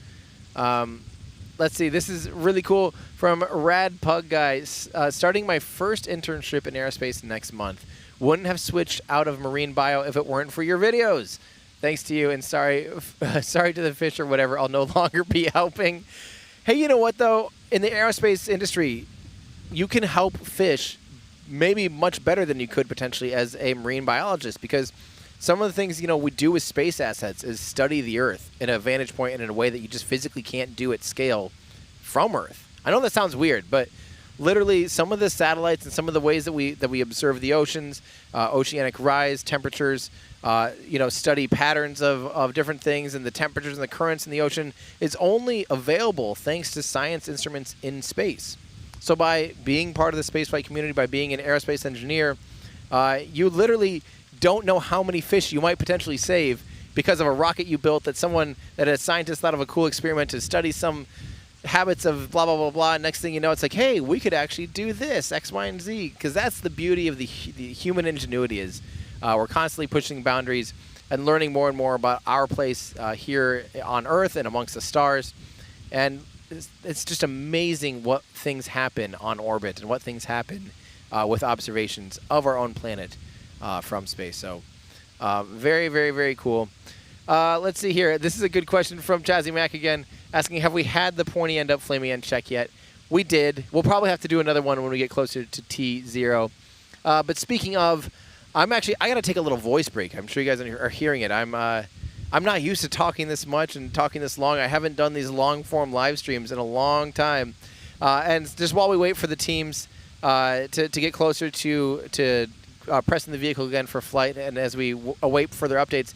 Speaker 4: Let's see. This is really cool from Rad Pug Guys. Starting my first internship in aerospace next month. Wouldn't have switched out of marine bio if it weren't for your videos. Thanks to you, and sorry to the fish or whatever. I'll no longer be helping. Hey, you know what, though? In the aerospace industry, you can help fish maybe much better than you could potentially as a marine biologist, because some of the things, we do with space assets is study the Earth in a vantage point and in a way that you just physically can't do at scale from Earth. I know that sounds weird, but literally some of the satellites and some of the ways that we observe the oceans, oceanic rise, temperatures, study patterns of different things and the temperatures and the currents in the ocean is only available thanks to science instruments in space. So by being part of the spaceflight community, by being an aerospace engineer, you literally don't know how many fish you might potentially save because of a rocket you built that a scientist thought of a cool experiment to study some habits of blah, blah, blah, blah. Next thing you know, it's like, hey, we could actually do this, X, Y, and Z. Because that's the beauty of the human ingenuity is we're constantly pushing boundaries and learning more and more about our place here on Earth and amongst the stars. And it's just amazing what things happen on orbit and what things happen with observations of our own planet from space. So very, very, very cool. Let's see here. This is a good question from Chazzy Mac again, asking, have we had the pointy end up flaming end check yet? We did. We'll probably have to do another one when we get closer to T0. But speaking of, I got to take a little voice break. I'm sure you guys are hearing it. I'm not used to talking this much and talking this long. I haven't done these long-form live streams in a long time. And just while we wait for the teams to get closer to pressing the vehicle again for flight, and as we await further updates,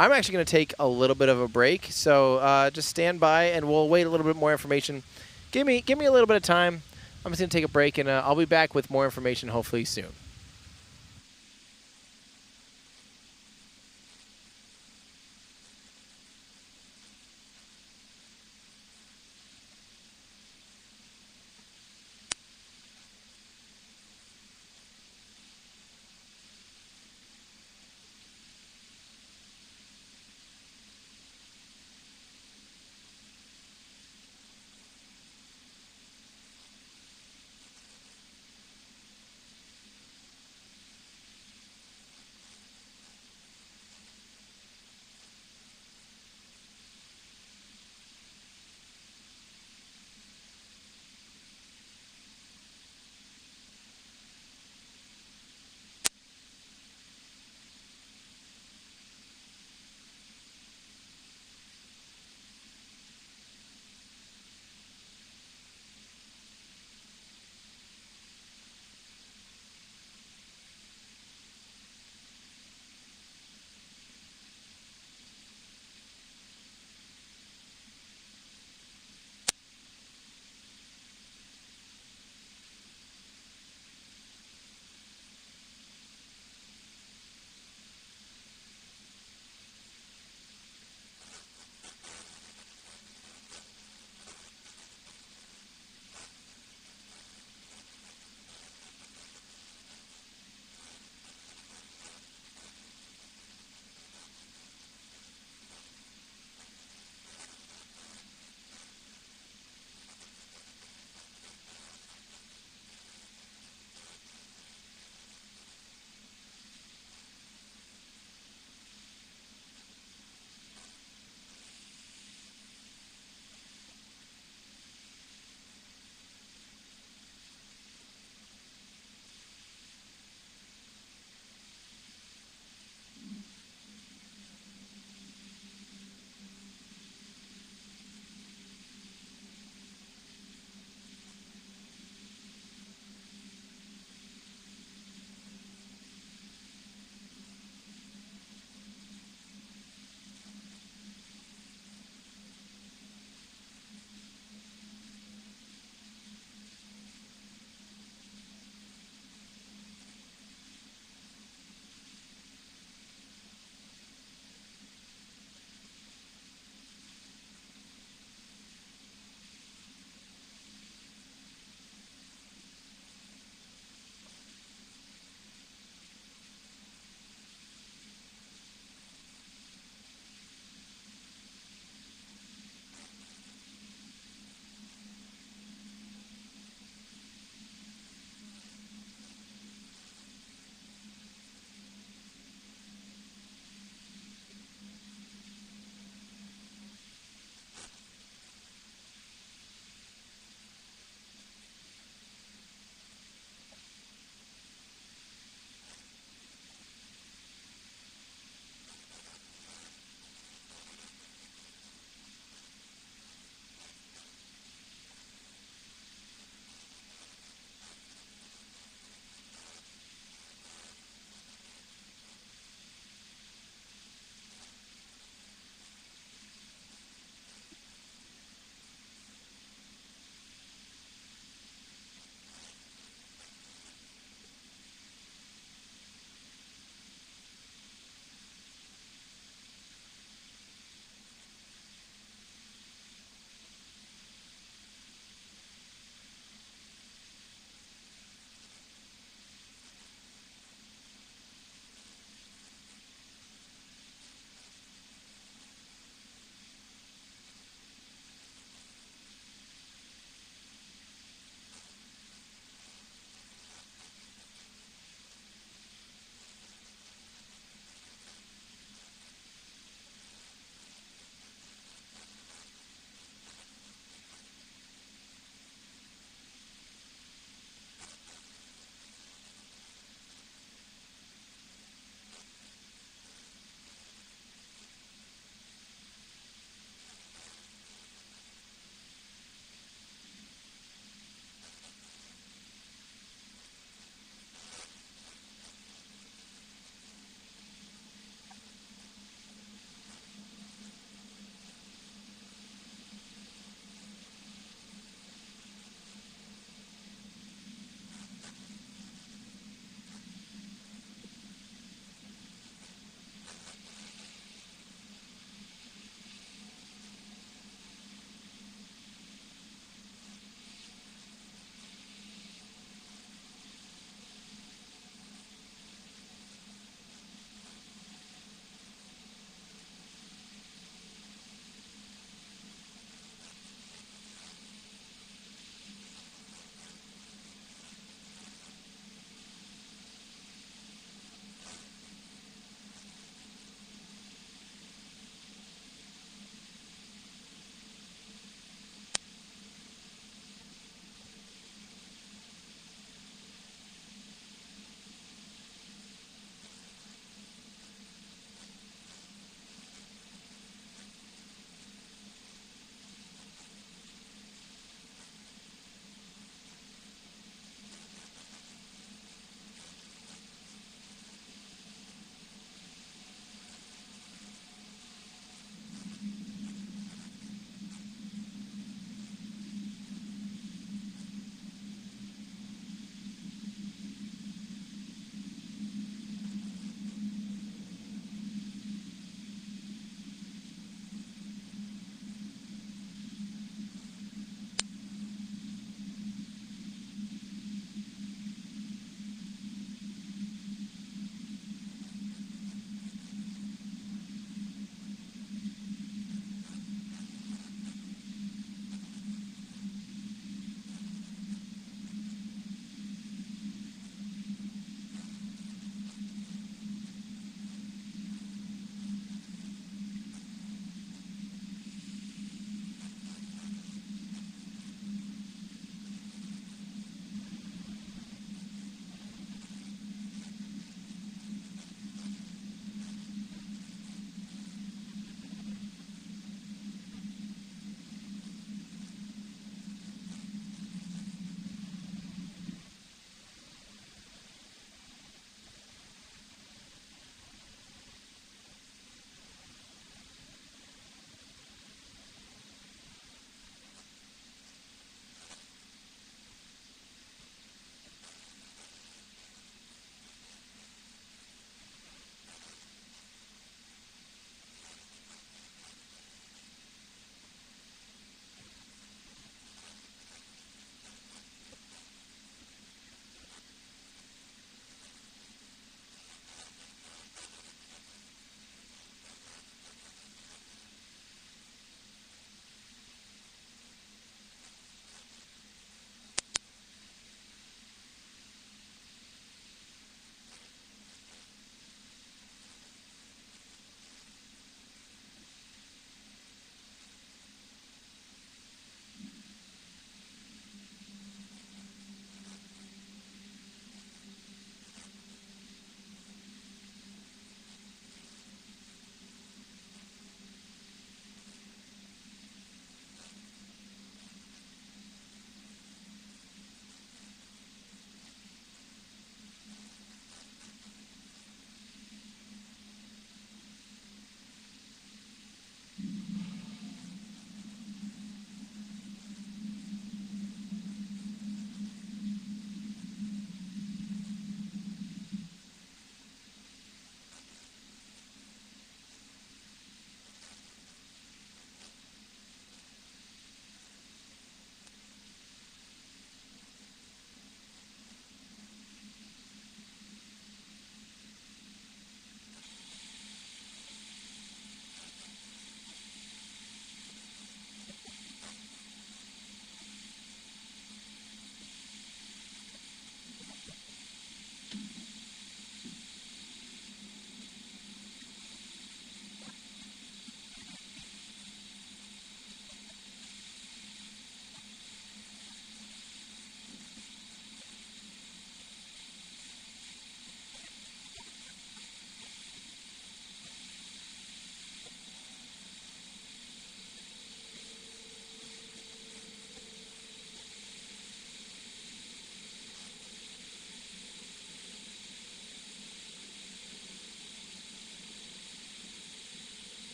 Speaker 4: I'm actually going to take a little bit of a break. So just stand by, and we'll wait a little bit more information. Give me a little bit of time. I'm just going to take a break, and I'll be back with more information hopefully soon.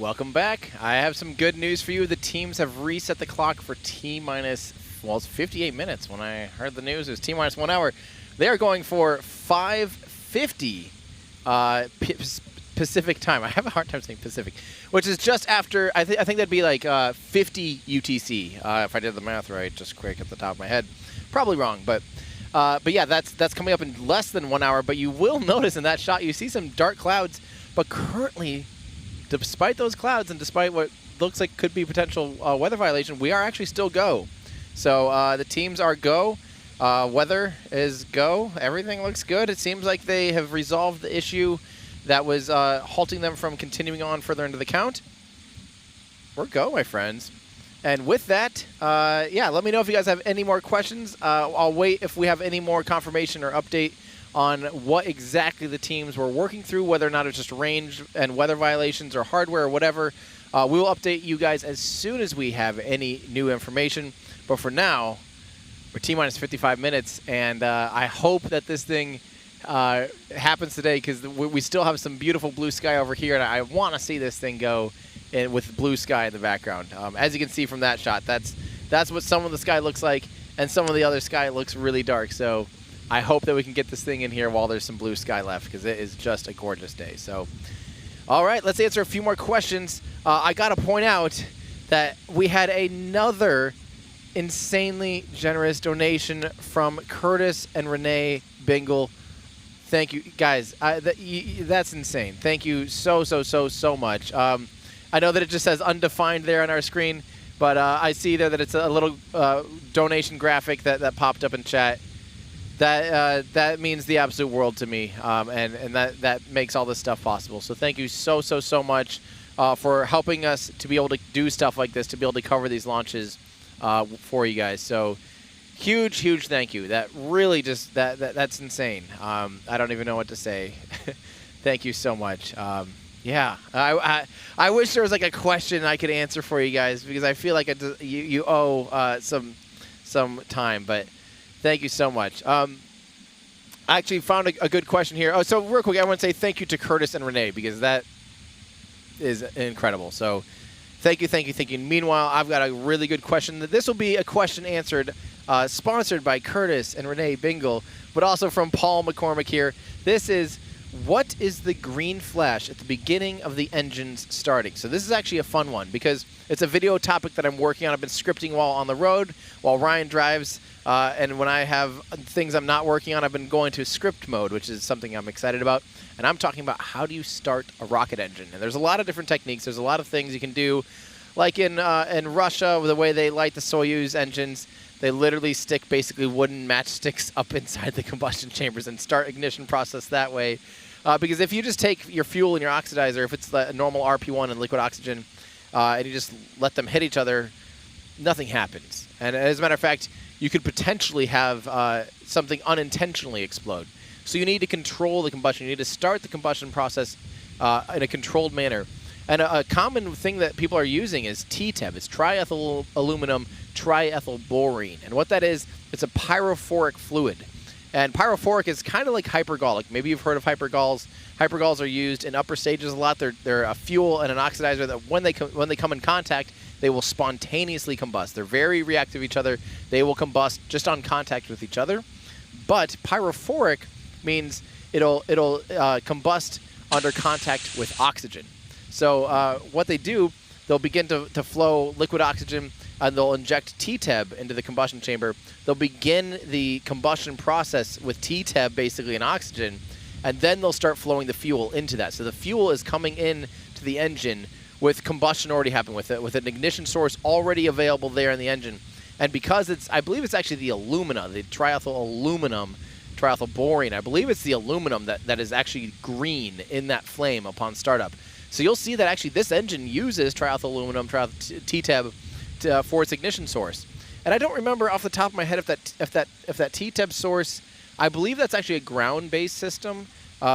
Speaker 4: Welcome back. I have some good news for you. The teams have reset the clock for T-minus, well, it's 58 minutes. When I heard the news, it was T-minus 1 hour. They are going for 5:50 Pacific time. I have a hard time saying Pacific, which is just after, I think that'd be like 50 UTC, if I did the math right, just quick at the top of my head. Probably wrong, but yeah, that's coming up in less than 1 hour. But you will notice in that shot, you see some dark clouds. But currently, despite those clouds and despite what looks like could be potential weather violation, we are actually still go. So the teams are go. Weather is go. Everything looks good. It seems like they have resolved the issue that was halting them from continuing on further into the count. We're go, my friends. And with that, yeah, let me know if you guys have any more questions. I'll wait if we have any more confirmation or update on what exactly the teams were working through, whether or not it's just range and weather violations or hardware or whatever. We will update you guys as soon as we have any new information. But for now, we're T-minus 55 minutes, and I hope that this thing happens today, because we still have some beautiful blue sky over here, and I want to see this thing go with blue sky in the background. As you can see from that shot, that's what some of the sky looks like, and some of the other sky looks really dark. So I hope that we can get this thing in here while there's some blue sky left, because it is just a gorgeous day. So, all right, let's answer a few more questions. I got to point out that we had another insanely generous donation from Curtis and Renee Bingle. Thank you, guys. That's insane. Thank you so much. I know that it just says undefined there on our screen, but I see there that it's a little donation graphic that popped up in chat. That means the absolute world to me, and that makes all this stuff possible. So thank you so much for helping us to be able to do stuff like this, to be able to cover these launches for you guys. So huge thank you. That really just that's insane. I don't even know what to say. Thank you so much. Yeah, I wish there was like a question I could answer for you guys, because I feel like you owe some time, but thank you so much. I actually found a good question here. Oh, so real quick, I want to say thank you to Curtis and Renee, because that is incredible. So thank you. Meanwhile, I've got a really good question. This will be a question answered, sponsored by Curtis and Renee Bingle, but also from Paul McCormick here. This is, what is the green flash at the beginning of the engines starting? So this is actually a fun one, because it's a video topic that I'm working on. I've been scripting while on the road, while Ryan drives, and when I have things I'm not working on, I've been going to script mode, which is something I'm excited about. And I'm talking about how do you start a rocket engine. And there's a lot of different techniques. There's a lot of things you can do, like in Russia, the way they light the Soyuz engines. They literally stick basically wooden matchsticks up inside the combustion chambers and start ignition process that way. Because if you just take your fuel and your oxidizer, if it's the normal RP1 and liquid oxygen, and you just let them hit each other, nothing happens. And as a matter of fact, you could potentially have something unintentionally explode. So you need to control the combustion. You need to start the combustion process in a controlled manner. And a common thing that people are using is TTEB. It's triethyl aluminum triethylborine. And what that is, it's a pyrophoric fluid. And pyrophoric is kind of like hypergolic. Maybe you've heard of hypergols. Hypergols are used in upper stages a lot. They're a fuel and an oxidizer that when they come in contact, they will spontaneously combust. They're very reactive to each other. They will combust just on contact with each other. But pyrophoric means it'll combust under contact with oxygen. So what they do, they'll begin to flow liquid oxygen, and they'll inject TTEB into the combustion chamber. They'll begin the combustion process with TTEB, basically, and oxygen, and then they'll start flowing the fuel into that. So the fuel is coming in to the engine with combustion already happening, with an ignition source already available there in the engine. And because I believe it's actually the alumina, the triethylborine, I believe it's the aluminum that is actually green in that flame upon startup. So you'll see that actually this engine uses triethyl aluminum, TTEB, for its ignition source. And I don't remember off the top of my head if that TTEB source, I believe that's actually a ground-based system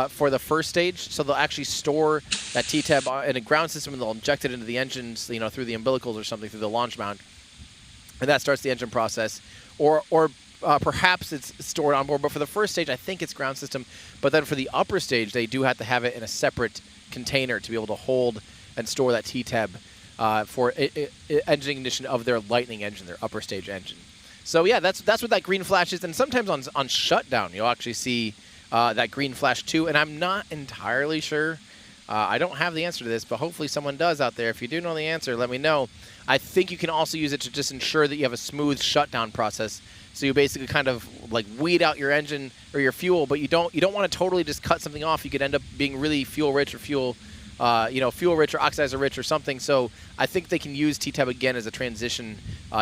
Speaker 4: for the first stage. So they'll actually store that TTEB in a ground system, and they'll inject it into the engines, through the umbilicals or something, through the launch mount, and that starts the engine process. Or perhaps it's stored on board. But for the first stage, I think it's ground system. But then for the upper stage, they do have to have it in a separate container to be able to hold and store that TTEB for engine ignition of their Lightning engine, their upper stage engine. So yeah, that's what that green flash is. And sometimes on shutdown, you'll actually see that green flash too. And I'm not entirely sure. I don't have the answer to this, but hopefully someone does out there. If you do know the answer, let me know. I think you can also use it to just ensure that you have a smooth shutdown process. So you basically kind of like weed out your engine or your fuel, but you don't want to totally just cut something off. You could end up being really fuel rich or fuel rich or oxidizer rich or something. So I think they can use TTEB again as a transition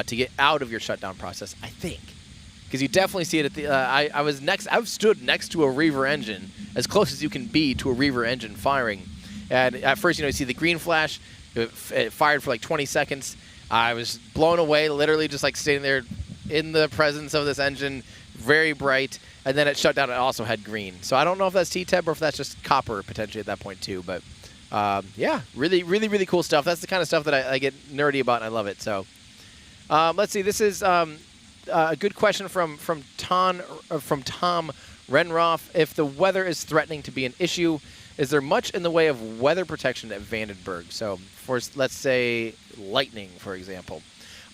Speaker 4: to get out of your shutdown process. I think. Because you definitely see it at the. I've stood next to a Reaver engine, as close as you can be to a Reaver engine firing, and at first, you see the green flash. It fired for like 20 seconds. I was blown away, literally just like standing there in the presence of this engine, very bright, and then it shut down. It also had green. So I don't know if that's TTEB or if that's just copper potentially at that point too. But yeah, really, really, really cool stuff. That's the kind of stuff that I get nerdy about, and I love it. So let's see. This is a good question from Tom Renroff. If the weather is threatening to be an issue, is there much in the way of weather protection at Vandenberg? So for, let's say, lightning, for example.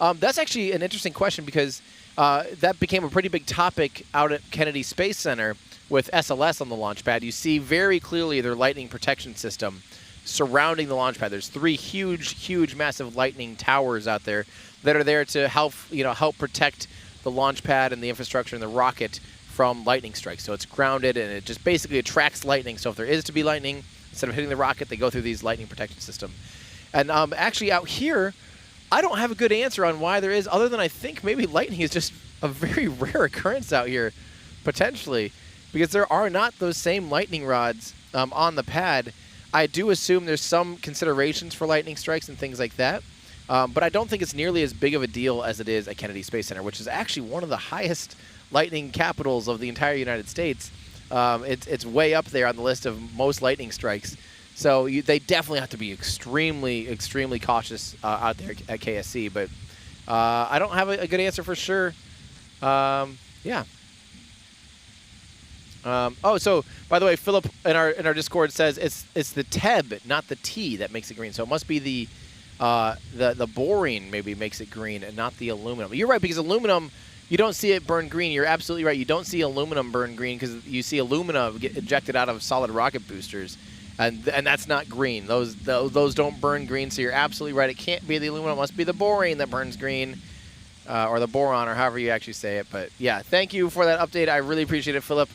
Speaker 4: That's actually an interesting question because that became a pretty big topic out at Kennedy Space Center with SLS on the launch pad. You see very clearly their lightning protection system surrounding the launch pad. There's 3 huge, massive lightning towers out there that are there to help protect the launch pad and the infrastructure and the rocket from lightning strikes. So it's grounded, and it just basically attracts lightning. So if there is to be lightning, instead of hitting the rocket, they go through these lightning protection system. And actually out here, I don't have a good answer on why there is, other than I think maybe lightning is just a very rare occurrence out here, potentially, because there are not those same lightning rods on the pad. I do assume there's some considerations for lightning strikes and things like that, but I don't think it's nearly as big of a deal as it is at Kennedy Space Center, which is actually one of the highest lightning capitals of the entire United States. It's way up there on the list of most lightning strikes. So they definitely have to be extremely, extremely cautious out there at KSC. But I don't have a good answer for sure. Yeah. Oh, so by the way, Philip in our Discord says it's the TEB, not the T, that makes it green. So it must be the boring maybe makes it green and not the aluminum. You're right, because aluminum, you don't see it burn green. You're absolutely right. You don't see aluminum burn green because you see alumina get ejected out of solid rocket boosters, and that's not green. Those don't burn green. So you're absolutely right. It can't be the aluminum. It must be the boron that burns green, or the boron, or however you actually say it. But yeah, thank you for that update. I really appreciate it, Philip.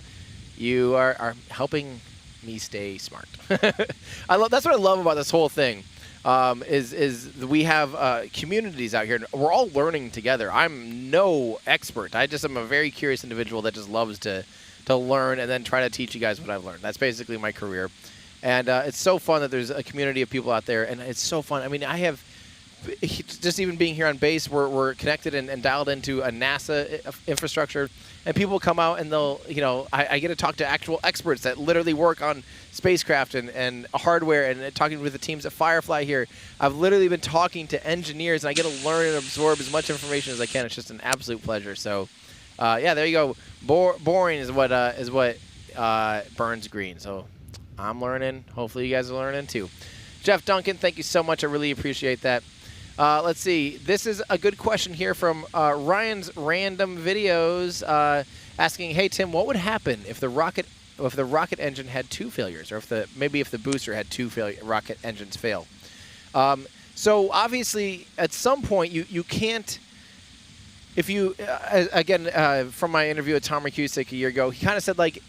Speaker 4: You are helping me stay smart. That's what I love about this whole thing. Is we have communities out here. We're all learning together. I'm no expert. I just am a very curious individual that just loves to learn and then try to teach you guys what I've learned. That's basically my career. And it's so fun that there's a community of people out there, and it's so fun. I mean, I have, just even being here on base, we're connected and dialed into a NASA infrastructure, and people come out and they'll, I get to talk to actual experts that literally work on spacecraft and hardware, and talking with the teams at Firefly here. I've literally been talking to engineers, and I get to learn and absorb as much information as I can. It's just an absolute pleasure. So, yeah, there you go. Boring is what burns green. So I'm learning. Hopefully you guys are learning too. Jeff Duncan, thank you so much. I really appreciate that. Let's see. This is a good question here from Ryan's Random Videos, asking, "Hey Tim, what would happen if the rocket engine had 2 failures, or if the booster had 2 rocket engines fail?" So obviously, at some point, you can't. If you again from my interview with Tom McCusick a year ago, he kind of said, like,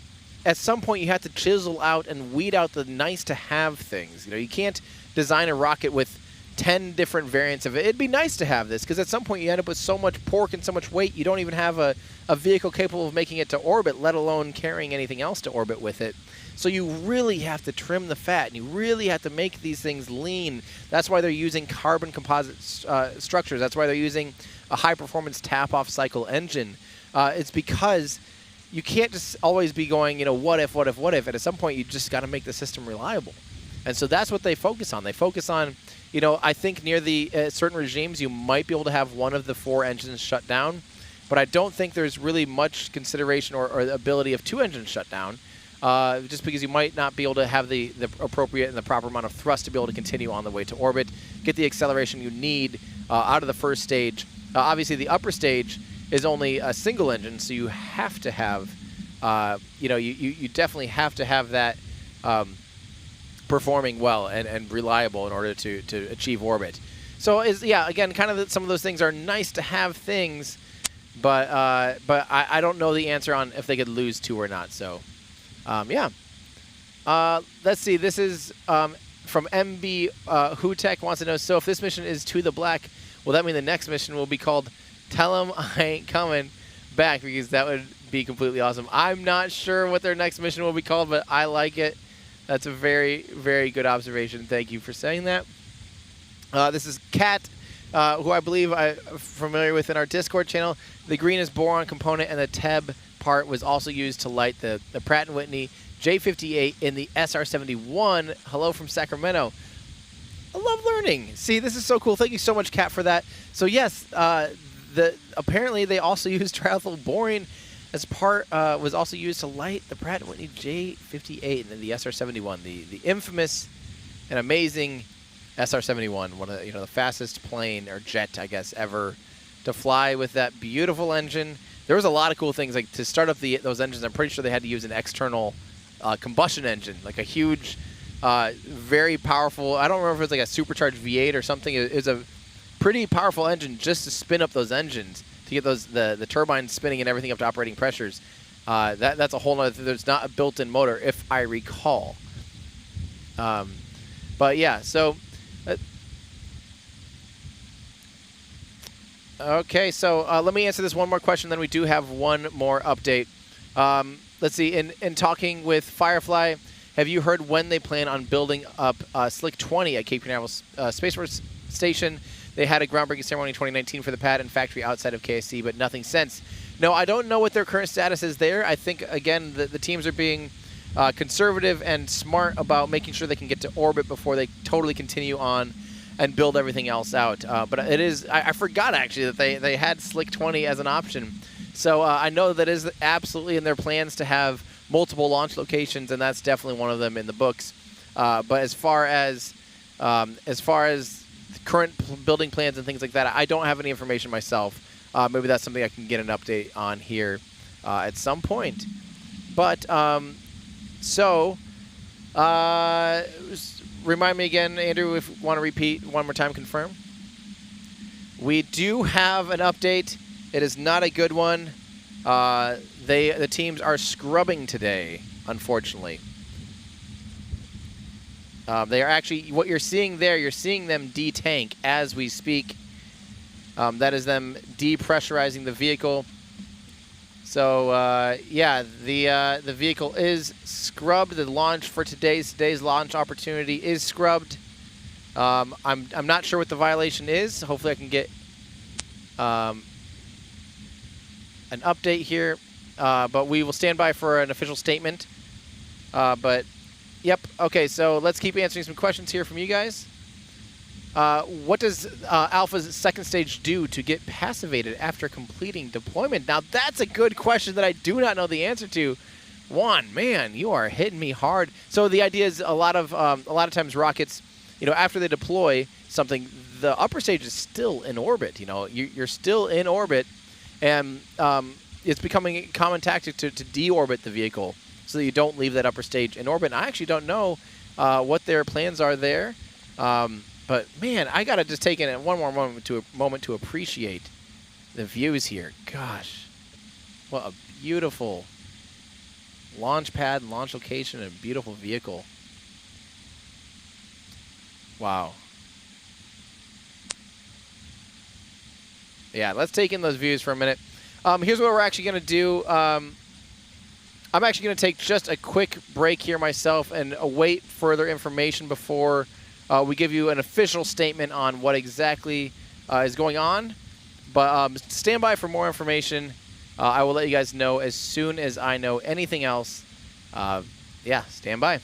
Speaker 4: at some point you have to chisel out and weed out the nice to have things. You can't design a rocket with 10 different variants of it. It'd be nice to have this, because at some point you end up with so much pork and so much weight, you don't even have a vehicle capable of making it to orbit, let alone carrying anything else to orbit with it. So you really have to trim the fat, and you really have to make these things lean. That's why they're using carbon composite structures. That's why they're using a high-performance tap-off cycle engine. It's because you can't just always be going, what if, what if, what if. And at some point, you just got to make the system reliable. And so that's what they focus on. They focus on, I think near the certain regimes, you might be able to have one of the 4 engines shut down. But I don't think there's really much consideration or the ability of 2 engines shut down. just because you might not be able to have the appropriate and the proper amount of thrust to be able to continue on the way to orbit, get the acceleration you need out of the first stage. Obviously, the upper stage is only a single engine, so you have to have, you definitely have to have that performing well and reliable in order to achieve orbit. So again, kind of some of those things are nice to have things, but I don't know the answer on if they could lose 2 or not. So let's see. This is from MB Hutek wants to know. So if this mission is To The Black, will that mean the next mission will be called Tell 'em I Ain't Coming Back? Because that would be completely awesome. I'm not sure what their next mission will be called, but I like it. That's a very, very good observation. Thank you for saying that. This is Kat, who I believe I'm familiar with in our Discord channel. The green is boron component, and the TEB part was also used to light the Pratt & Whitney J58 in the SR-71. Hello from Sacramento. I love learning. See, this is so cool. Thank you so much, Kat, for that. So yes, apparently they also used triethyl boron as part, was also used to light the Pratt & Whitney J58 and then the SR-71, the infamous and amazing SR-71, one of the fastest plane or jet, I guess, ever to fly with that beautiful engine. There was a lot of cool things, like to start up those engines. I'm pretty sure they had to use an external combustion engine, like a huge, very powerful. I don't remember if it was like a supercharged V8 or something. It was a pretty powerful engine just to spin up those engines to get the turbines spinning and everything up to operating pressures. That's a whole nother thing. There's not a built-in motor, if I recall. But yeah, so. Okay, so let me answer this one more question, then we do have one more update. Let's see, in talking with Firefly, have you heard when they plan on building up Slick 20 at Cape Canaveral Space Force Station? They had a groundbreaking ceremony in 2019 for the pad and factory outside of KSC, but nothing since. No, I don't know what their current status is there. I think, again, the teams are being conservative and smart about making sure they can get to orbit before they totally continue on and build everything else out. But it is, I forgot actually that they had Slick 20 as an option. So I know that is absolutely in their plans to have multiple launch locations, and that's definitely one of them in the books. But as far as current building plans and things like that, I don't have any information myself. Maybe that's something I can get an update on here at some point. But remind me again, Andrew, if you want to repeat one more time, confirm. We do have an update. It is not a good one. The teams are scrubbing today, unfortunately. They are actually, what you're seeing there, you're seeing them detank as we speak. That is them depressurizing the vehicle. So yeah, the vehicle is scrubbed. The launch for today's launch opportunity is scrubbed. I'm not sure what the violation is. Hopefully I can get an update here, but we will stand by for an official statement. But yep, okay, so let's keep answering some questions here from you guys. What does Alpha's second stage do to get passivated after completing deployment? Now that's a good question that I do not know the answer to. Juan, man, you are hitting me hard. So the idea is a lot of times rockets, after they deploy something, the upper stage is still in orbit. You're still in orbit, and it's becoming a common tactic to deorbit the vehicle so that you don't leave that upper stage in orbit. And I actually don't know what their plans are there. But man, I gotta just take in one more moment to appreciate the views here. Gosh, what a beautiful launch pad and launch location and a beautiful vehicle. Wow. Yeah, let's take in those views for a minute. Here's what we're actually gonna do. I'm actually gonna take just a quick break here myself and await further information before we give you an official statement on what exactly is going on. But stand by for more information. I will let you guys know as soon as I know anything else. Yeah, stand by.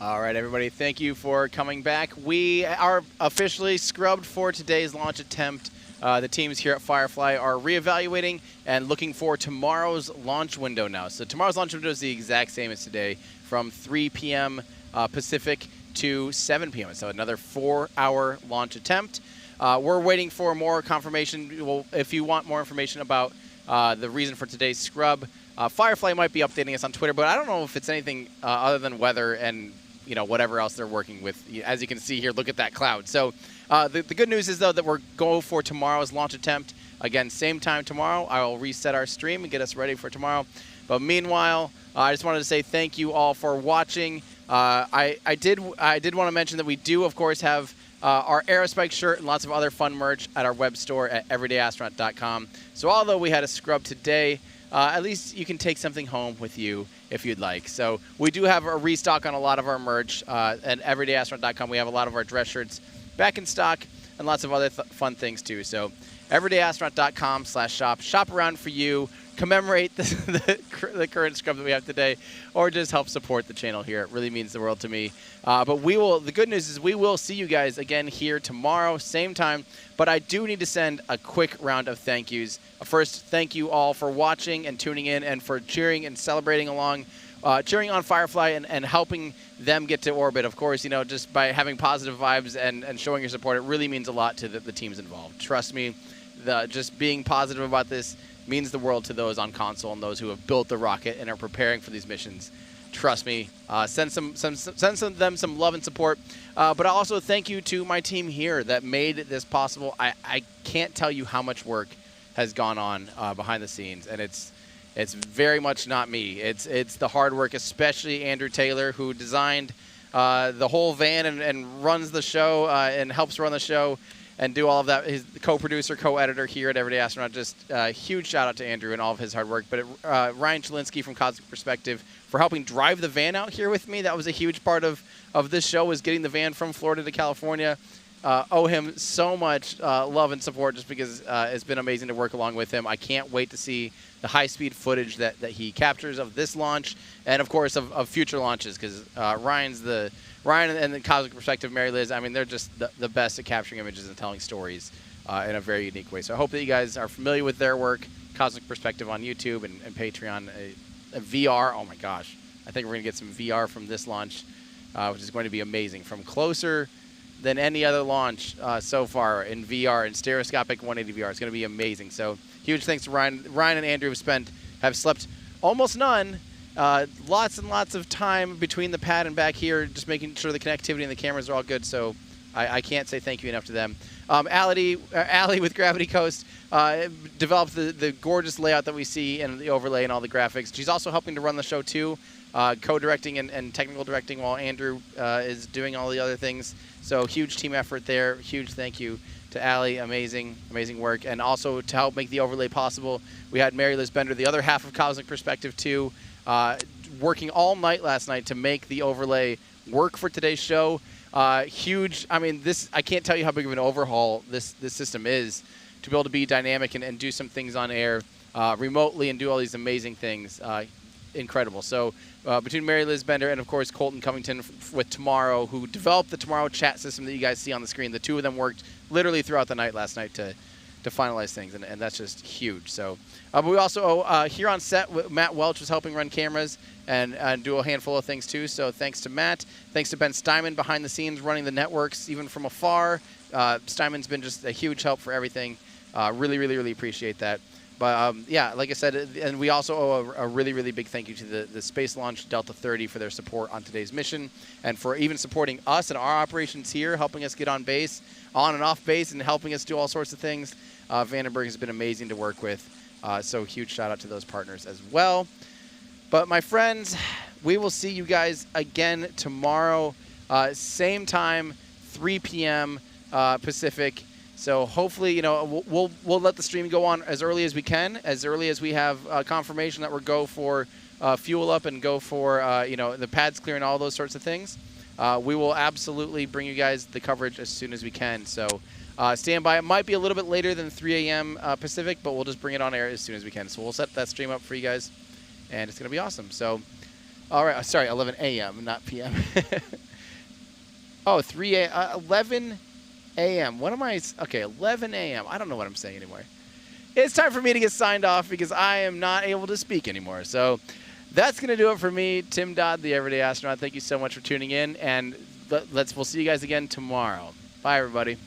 Speaker 4: All right, everybody, thank you for coming back. We are officially scrubbed for today's launch attempt. The teams here at Firefly are reevaluating and looking for tomorrow's launch window now. So tomorrow's launch window is the exact same as today, from 3 p.m. Pacific to 7 p.m. So another 4-hour launch attempt. We're waiting for more confirmation. Well, if you want more information about the reason for today's scrub, Firefly might be updating us on Twitter, but I don't know if it's anything other than weather and whatever else they're working with. As you can see here, look at that cloud. So the good news is, though, that we're going for tomorrow's launch attempt. Again, same time tomorrow. I will reset our stream and get us ready for tomorrow. But meanwhile, I just wanted to say thank you all for watching. I did want to mention that we do, of course, have our Aerospike shirt and lots of other fun merch at our web store at everydayastronaut.com. So although we had a scrub today, at least you can take something home with you if you'd like. So we do have a restock on a lot of our merch at everydayastronaut.com. We have a lot of our dress shirts back in stock and lots of other fun things too. So everydayastronaut.com/shop. Shop around for you. Commemorate the current scrub that we have today, or just help support the channel here. It really means the world to me. But the good news is we will see you guys again here tomorrow, same time. But I do need to send a quick round of thank yous. First, thank you all for watching and tuning in and for cheering and celebrating along, cheering on Firefly and helping them get to orbit. Of course, just by having positive vibes and showing your support, it really means a lot to the teams involved. Trust me, just being positive about this means the world to those on console and those who have built the rocket and are preparing for these missions. Trust me, send them some love and support. But also thank you to my team here that made this possible. I can't tell you how much work has gone on behind the scenes, and it's very much not me. It's the hard work, especially Andrew Taylor, who designed the whole van and runs the show and helps run the show and do all of that. His co-producer, co-editor here at Everyday Astronaut. Just a huge shout out to Andrew and all of his hard work. But Ryan Chalinsky from Cosmic Perspective for helping drive the van out here with me. That was a huge part of this show, was getting the van from Florida to California. Owe him so much love and support, just because it's been amazing to work along with him. I can't wait to see the high-speed footage that he captures of this launch, and of course of future launches, because Ryan and the Cosmic Perspective, Mary Liz, I mean, they're just the best at capturing images and telling stories in a very unique way. So I hope that you guys are familiar with their work. Cosmic Perspective on YouTube and Patreon. A VR, oh my gosh. I think we're going to get some VR from this launch, which is going to be amazing. From closer than any other launch so far in VR, in stereoscopic 180 VR. It's going to be amazing. So huge thanks to Ryan. Ryan and Andrew have slept almost none. Lots and lots of time between the pad and back here, just making sure the connectivity and the cameras are all good. So I can't say thank you enough to them. Allie with Gravity Coast developed the gorgeous layout that we see and the overlay and all the graphics. She's also helping to run the show too, co-directing and technical directing, while Andrew is doing all the other things. So huge team effort there. Huge thank you to Allie. Amazing work. And also to help make the overlay possible, we had Mary Liz Bender, the other half of Cosmic Perspective too, working all night last night to make the overlay work for today's show. Huge. I mean, I can't tell you how big of an overhaul this system is, to be able to be dynamic and do some things on air remotely and do all these amazing things. Incredible. So between Mary Liz Bender and, of course, Colton Covington with Tomorrow, who developed the Tomorrow chat system that you guys see on the screen, the two of them worked literally throughout the night last night to finalize things, and that's just huge. So, but we also, here on set, Matt Welch was helping run cameras and do a handful of things too. So thanks to Matt. Thanks to Ben Steinman behind the scenes running the networks, even from afar. Steinman's been just a huge help for everything. Really appreciate that. But yeah, like I said, and we also owe a really big thank you to the Space Launch Delta 30 for their support on today's mission, and for even supporting us and our operations here, helping us get on base, on and off base, and helping us do all sorts of things. Vandenberg has been amazing to work with, so huge shout out to those partners as well. But my friends, we will see you guys again tomorrow, same time, 3 p.m. Pacific. So hopefully, we'll let the stream go on as early as we can, as early as we have confirmation that we'll go for fuel up and go for the pads clear and all those sorts of things. We will absolutely bring you guys the coverage as soon as we can. So stand by. It might be a little bit later than 3 a.m. Pacific, but we'll just bring it on air as soon as we can. So we'll set that stream up for you guys, and it's going to be awesome. So All right, sorry, 11 a.m., not p.m. Oh, 11 a.m. What am I? Okay, 11 a.m. I don't know what I'm saying anymore. It's time for me to get signed off because I am not able to speak anymore. So that's going to do it for me, Tim Dodd, the Everyday Astronaut. Thank you so much for tuning in, and we'll see you guys again tomorrow. Bye, everybody.